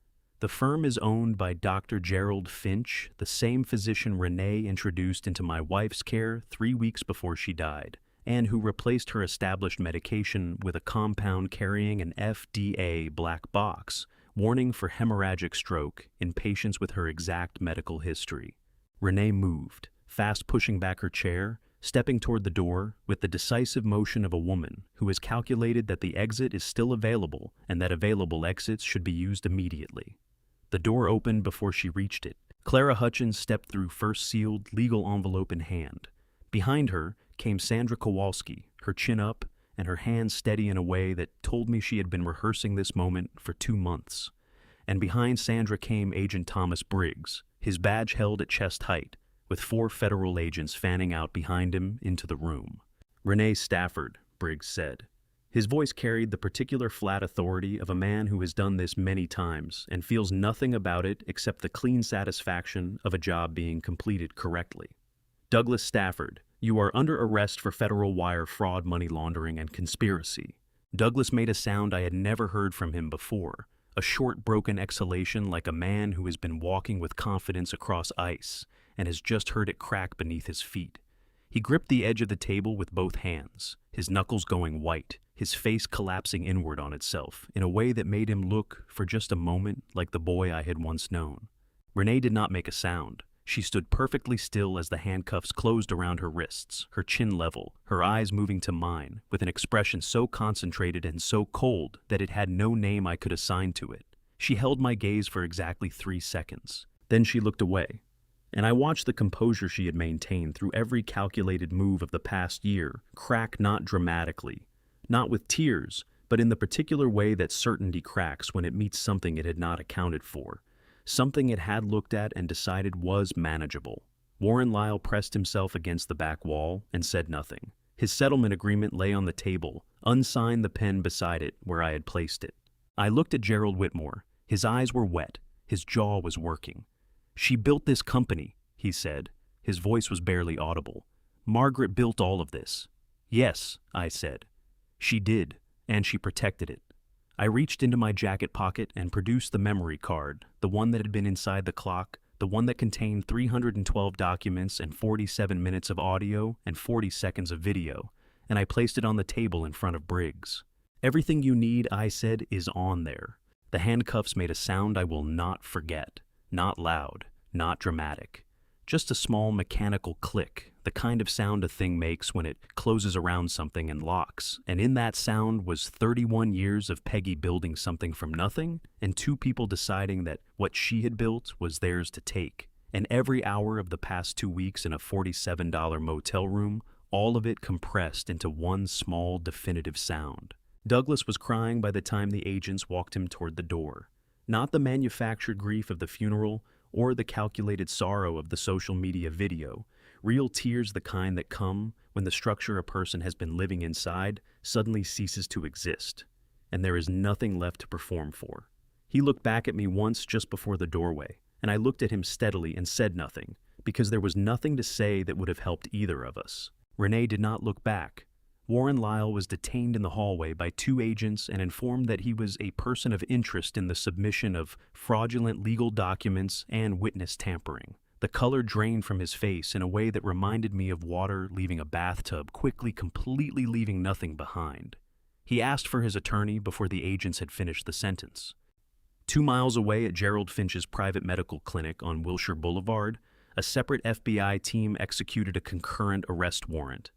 "The firm is owned by Dr. Gerald Finch, the same physician Renee introduced into my wife's care 3 weeks before she died, and who replaced her established medication with a compound carrying an FDA black box, warning for hemorrhagic stroke in patients with her exact medical history. Renee moved, fast pushing back her chair, stepping toward the door with the decisive motion of a woman who has calculated that the exit is still available and that available exits should be used immediately. The door opened before she reached it. Clara Hutchins stepped through first sealed legal envelope in hand. Behind her came Sandra Kowalski, her chin up and her hands steady in a way that told me she had been rehearsing this moment for 2 months. And behind Sandra came Agent Thomas Briggs, his badge held at chest height, with 4 federal agents fanning out behind him into the room. "Renee Stafford," Briggs said. His voice carried the particular flat authority of a man who has done this many times and feels nothing about it except the clean satisfaction of a job being completed correctly. "Douglas Stafford, you are under arrest for federal wire fraud, money laundering, and conspiracy." Douglas made a sound I had never heard from him before, a short, broken exhalation like a man who has been walking with confidence across ice and has just heard it crack beneath his feet. He gripped the edge of the table with both hands, his knuckles going white, his face collapsing inward on itself in a way that made him look, for just a moment, like the boy I had once known. Renee did not make a sound. She stood perfectly still as the handcuffs closed around her wrists, her chin level, her eyes moving to mine, with an expression so concentrated and so cold that it had no name I could assign to it. She held my gaze for exactly 3 seconds. Then she looked away, and I watched the composure she had maintained through every calculated move of the past year crack, not dramatically, not with tears, but in the particular way that certainty cracks when it meets something it had not accounted for, something it had looked at and decided was manageable. Warren Lyle pressed himself against the back wall and said nothing. His settlement agreement lay on the table, unsigned, the pen beside it where I had placed it. I looked at Gerald Whitmore. His eyes were wet. His jaw was working. "She built this company," he said. His voice was barely audible. "Margaret built all of this." "Yes," I said. "She did, and she protected it." I reached into my jacket pocket and produced the memory card, the one that had been inside the clock, the one that contained 312 documents and 47 minutes of audio and 40 seconds of video, and I placed it on the table in front of Briggs. "Everything you need," I said, "is on there." The handcuffs made a sound I will not forget. Not loud, not dramatic. Just a small mechanical click, the kind of sound a thing makes when it closes around something and locks. And in that sound was 31 years of Peggy building something from nothing, and 2 people deciding that what she had built was theirs to take. And every hour of the past 2 weeks in a $47 motel room, all of it compressed into one small, definitive sound. Douglas was crying by the time the agents walked him toward the door. Not the manufactured grief of the funeral or the calculated sorrow of the social media video, real tears, the kind that come when the structure a person has been living inside suddenly ceases to exist, and there is nothing left to perform for. He looked back at me once just before the doorway, and I looked at him steadily and said nothing, because there was nothing to say that would have helped either of us. Renee did not look back. Warren Lyle was detained in the hallway by 2 agents and informed that he was a person of interest in the submission of fraudulent legal documents and witness tampering. The color drained from his face in a way that reminded me of water leaving a bathtub, quickly, completely leaving nothing behind. He asked for his attorney before the agents had finished the sentence. 2 miles away at Gerald Finch's private medical clinic on Wilshire Boulevard, a separate FBI team executed a concurrent arrest warrant.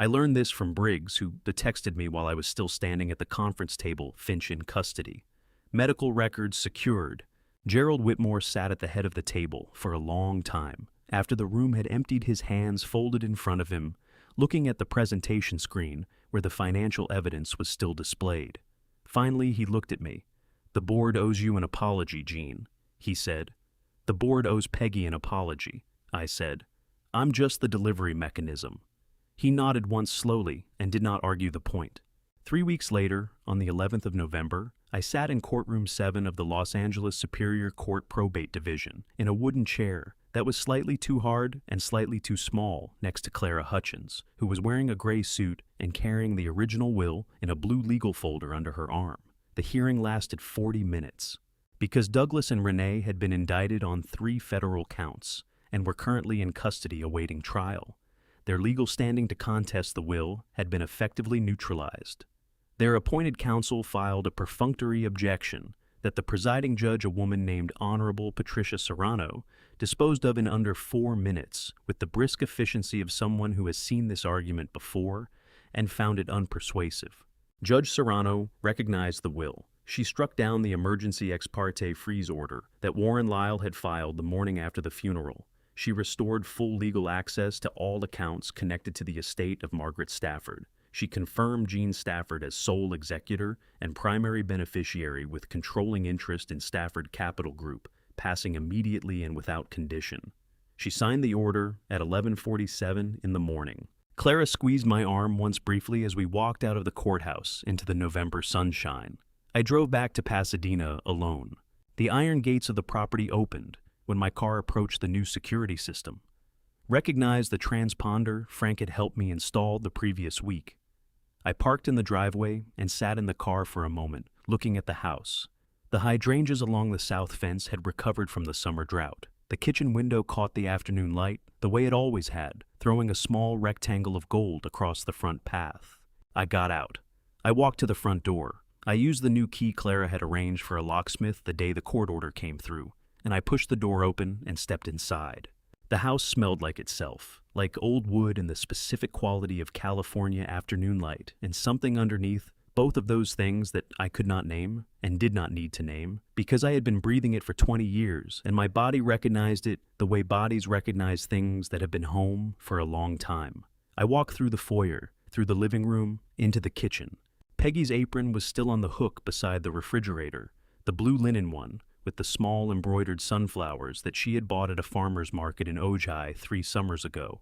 I learned this from Briggs, who texted me while I was still standing at the conference table, Finch in custody. Medical records secured. Gerald Whitmore sat at the head of the table for a long time, after the room had emptied, his hands folded in front of him, looking at the presentation screen where the financial evidence was still displayed. Finally, he looked at me. "The board owes you an apology, Gene," he said. "The board owes Peggy an apology," I said. "I'm just the delivery mechanism." He nodded once slowly and did not argue the point. 3 weeks later, on the 11th of November, I sat in courtroom 7 of the Los Angeles Superior Court Probate Division in a wooden chair that was slightly too hard and slightly too small next to Clara Hutchins, who was wearing a gray suit and carrying the original will in a blue legal folder under her arm. The hearing lasted 40 minutes. Because Douglas and Renee had been indicted on 3 federal counts and were currently in custody awaiting trial, their legal standing to contest the will had been effectively neutralized. Their appointed counsel filed a perfunctory objection, that the presiding judge, a woman named Honorable Patricia Serrano, disposed of in under 4 minutes with the brisk efficiency of someone who has seen this argument before and found it unpersuasive. Judge Serrano recognized the will. She struck down the emergency ex parte freeze order that Warren Lyle had filed the morning after the funeral. She restored full legal access to all accounts connected to the estate of Margaret Stafford. She confirmed Jean Stafford as sole executor and primary beneficiary with controlling interest in Stafford Capital Group, passing immediately and without condition. She signed the order at 11:47 in the morning. Clara squeezed my arm once briefly as we walked out of the courthouse into the November sunshine. I drove back to Pasadena alone. The iron gates of the property opened when my car approached the new security system. Recognized the transponder Frank had helped me install the previous week. I parked in the driveway and sat in the car for a moment, looking at the house. The hydrangeas along the south fence had recovered from the summer drought. The kitchen window caught the afternoon light the way it always had, throwing a small rectangle of gold across the front path. I got out. I walked to the front door. I used the new key Clara had arranged for a locksmith the day the court order came through, and I pushed the door open and stepped inside. The house smelled like itself, like old wood and the specific quality of California afternoon light, and something underneath, both of those things that I could not name and did not need to name, because I had been breathing it for 20 years, and my body recognized it the way bodies recognize things that have been home for a long time. I walked through the foyer, through the living room, into the kitchen. Peggy's apron was still on the hook beside the refrigerator, the blue linen one, with the small embroidered sunflowers that she had bought at a farmer's market in Ojai 3 summers ago,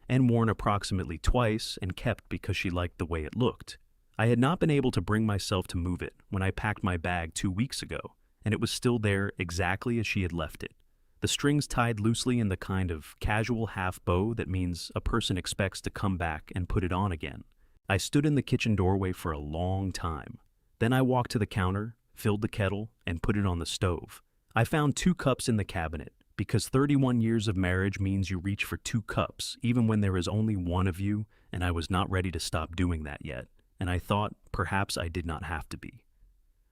and worn approximately twice and kept because she liked the way it looked. I had not been able to bring myself to move it when I packed my bag 2 weeks ago, and it was still there exactly as she had left it. The strings tied loosely in the kind of casual half bow that means a person expects to come back and put it on again. I stood in the kitchen doorway for a long time. Then I walked to the counter, filled the kettle, and put it on the stove. I found 2 cups in the cabinet, because 31 years of marriage means you reach for 2 cups, even when there is only one of you, and I was not ready to stop doing that yet, and I thought perhaps I did not have to be.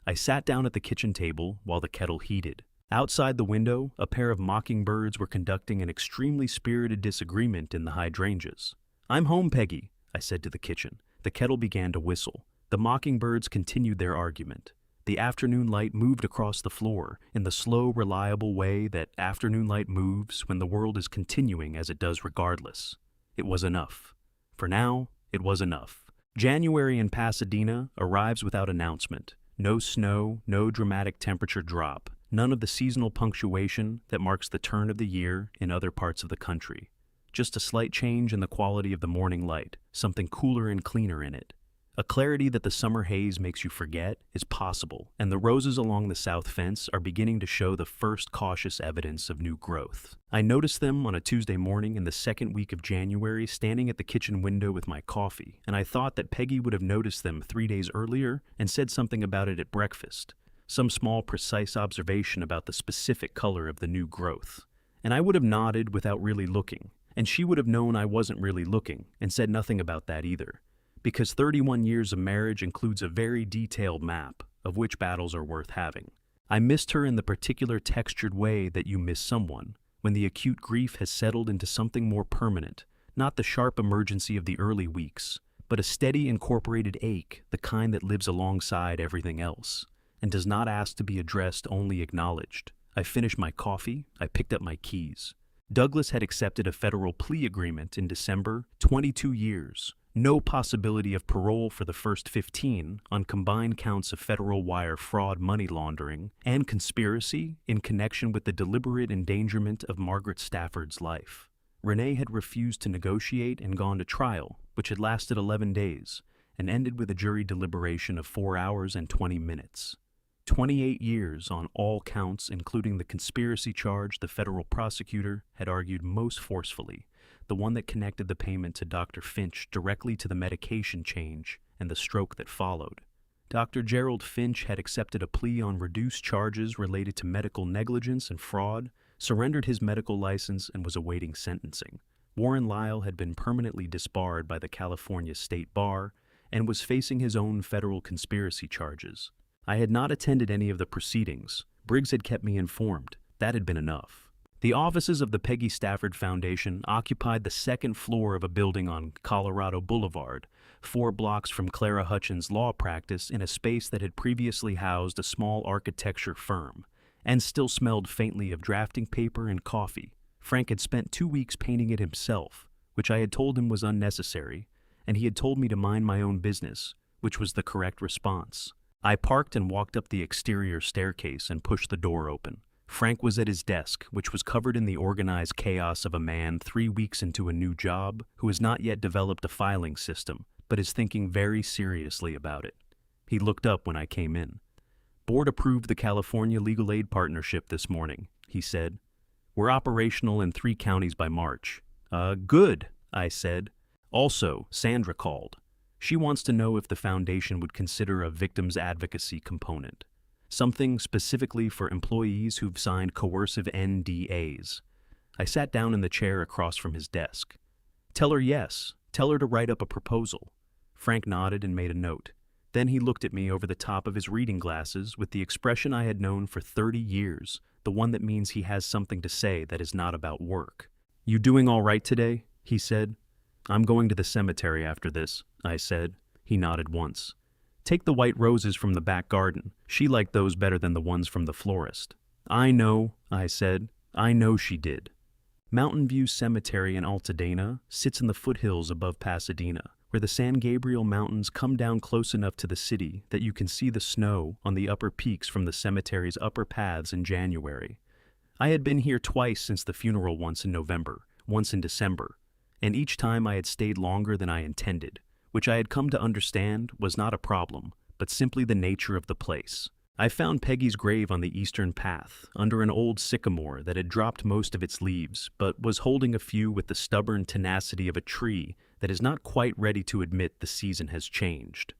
I sat down at the kitchen table while the kettle heated. Outside the window, a pair of mockingbirds were conducting an extremely spirited disagreement in the hydrangeas. "I'm home, Peggy," I said to the kitchen. The kettle began to whistle. The mockingbirds continued their argument. The afternoon light moved across the floor in the slow, reliable way that afternoon light moves when the world is continuing as it does regardless. It was enough. For now, it was enough. January in Pasadena arrives without announcement. No snow, no dramatic temperature drop, none of the seasonal punctuation that marks the turn of the year in other parts of the country. Just a slight change in the quality of the morning light, something cooler and cleaner in it. A clarity that the summer haze makes you forget is possible, and the roses along the south fence are beginning to show the first cautious evidence of new growth. I noticed them on a Tuesday morning in the second week of January, standing at the kitchen window with my coffee, and I thought that Peggy would have noticed them 3 days earlier and said something about it at breakfast, some small precise observation about the specific color of the new growth. And I would have nodded without really looking, and she would have known I wasn't really looking and said nothing about that either. Because 31 years of marriage includes a very detailed map of which battles are worth having. I missed her in the particular textured way that you miss someone, when the acute grief has settled into something more permanent, not the sharp emergency of the early weeks, but a steady incorporated ache, the kind that lives alongside everything else, and does not ask to be addressed, only acknowledged. I finished my coffee, I picked up my keys. Douglas had accepted a federal plea agreement in December, 22 years. No possibility of parole for the first 15 on combined counts of federal wire fraud, money laundering, and conspiracy in connection with the deliberate endangerment of Margaret Stafford's life. Renee had refused to negotiate and gone to trial, which had lasted 11 days, and ended with a jury deliberation of 4 hours and 20 minutes. 28 years on all counts, including the conspiracy charge the federal prosecutor had argued most forcefully, the one that connected the payment to Dr. Finch directly to the medication change and the stroke that followed. Dr. Gerald Finch had accepted a plea on reduced charges related to medical negligence and fraud, surrendered his medical license, and was awaiting sentencing. Warren Lyle had been permanently disbarred by the California State Bar and was facing his own federal conspiracy charges. I had not attended any of the proceedings. Briggs had kept me informed. That had been enough. The offices of the Peggy Stafford Foundation occupied the second floor of a building on Colorado Boulevard, 4 blocks from Clara Hutchins' law practice, in a space that had previously housed a small architecture firm, and still smelled faintly of drafting paper and coffee. Frank had spent 2 weeks painting it himself, which I had told him was unnecessary, and he had told me to mind my own business, which was the correct response. I parked and walked up the exterior staircase and pushed the door open. Frank was at his desk, which was covered in the organized chaos of a man 3 weeks into a new job who has not yet developed a filing system, but is thinking very seriously about it. He looked up when I came in. "Board approved the California Legal Aid Partnership this morning," he said. "We're operational in 3 counties by March." Good," I said. "Also, Sandra called. She wants to know if the foundation would consider a victims advocacy component. Something specifically for employees who've signed coercive NDAs." I sat down in the chair across from his desk. "Tell her yes. Tell her to write up a proposal." Frank nodded and made a note. Then he looked at me over the top of his reading glasses with the expression I had known for 30 years, the one that means he has something to say that is not about work. "You doing all right today?" he said. "I'm going to the cemetery after this," I said. He nodded once. "Take the white roses from the back garden. She liked those better than the ones from the florist." "I know," I said. "I know she did." Mountain View Cemetery in Altadena sits in the foothills above Pasadena, where the San Gabriel Mountains come down close enough to the city that you can see the snow on the upper peaks from the cemetery's upper paths in January. I had been here twice since the funeral, once in November, once in December, and each time I had stayed longer than I intended, which I had come to understand was not a problem, but simply the nature of the place. I found Peggy's grave on the eastern path, under an old sycamore that had dropped most of its leaves, but was holding a few with the stubborn tenacity of a tree that is not quite ready to admit the season has changed.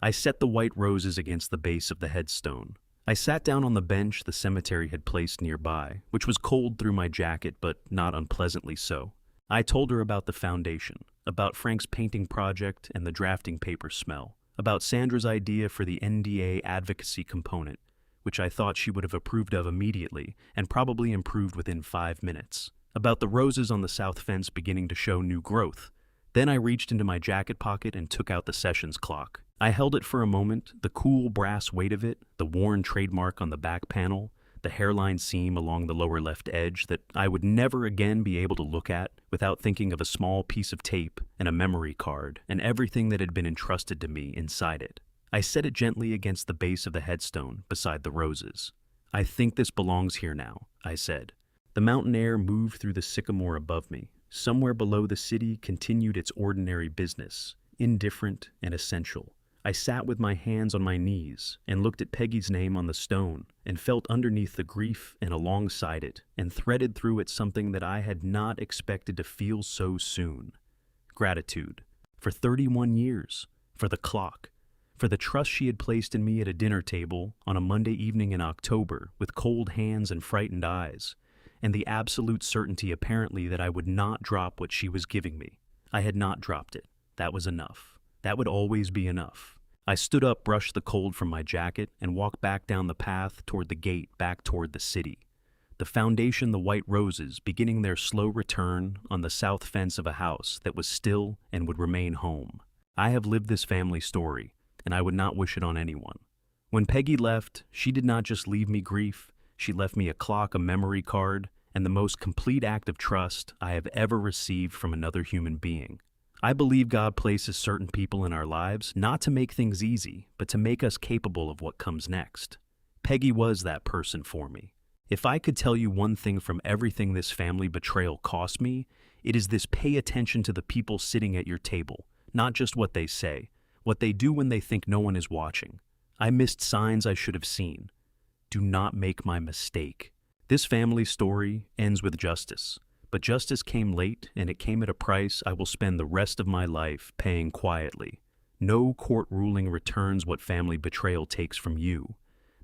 I set the white roses against the base of the headstone. I sat down on the bench the cemetery had placed nearby, which was cold through my jacket, but not unpleasantly so. I told her about the foundation, about Frank's painting project and the drafting paper smell, about Sandra's idea for the NDA advocacy component, which I thought she would have approved of immediately and probably improved within 5 minutes, about the roses on the south fence beginning to show new growth. Then I reached into my jacket pocket and took out the sessions clock. I held it for a moment, the cool brass weight of it, the worn trademark on the back panel, the hairline seam along the lower left edge that I would never again be able to look at without thinking of a small piece of tape and a memory card and everything that had been entrusted to me inside it. I set it gently against the base of the headstone beside the roses. "I think this belongs here now," I said. The mountain air moved through the sycamore above me. Somewhere below, the city continued its ordinary business, indifferent and essential. I sat with my hands on my knees and looked at Peggy's name on the stone and felt underneath the grief and alongside it and threaded through it something that I had not expected to feel so soon. Gratitude. For 31 years. For the clock. For the trust she had placed in me at a dinner table on a Monday evening in October with cold hands and frightened eyes, and the absolute certainty apparently that I would not drop what she was giving me. I had not dropped it. That was enough. That would always be enough. I stood up, brushed the cold from my jacket, and walked back down the path toward the gate, back toward the city. The foundation, the white roses, beginning their slow return on the south fence of a house that was still and would remain home. I have lived this family story, and I would not wish it on anyone. When Peggy left, she did not just leave me grief. She left me a clock, a memory card, and the most complete act of trust I have ever received from another human being. I believe God places certain people in our lives not to make things easy, but to make us capable of what comes next. Peggy was that person for me. If I could tell you one thing from everything this family betrayal cost me, it is this: pay attention to the people sitting at your table, not just what they say, what they do when they think no one is watching. I missed signs I should have seen. Do not make my mistake. This family story ends with justice. But justice came late, and it came at a price I will spend the rest of my life paying quietly. No court ruling returns what family betrayal takes from you.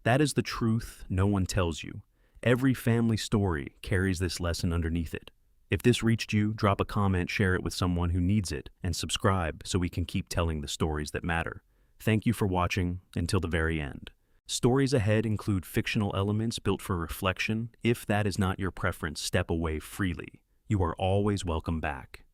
That is the truth no one tells you. Every family story carries this lesson underneath it. If this reached you, drop a comment, share it with someone who needs it, and subscribe so we can keep telling the stories that matter. Thank you for watching until the very end. Stories ahead include fictional elements built for reflection. If that is not your preference, step away freely. You are always welcome back.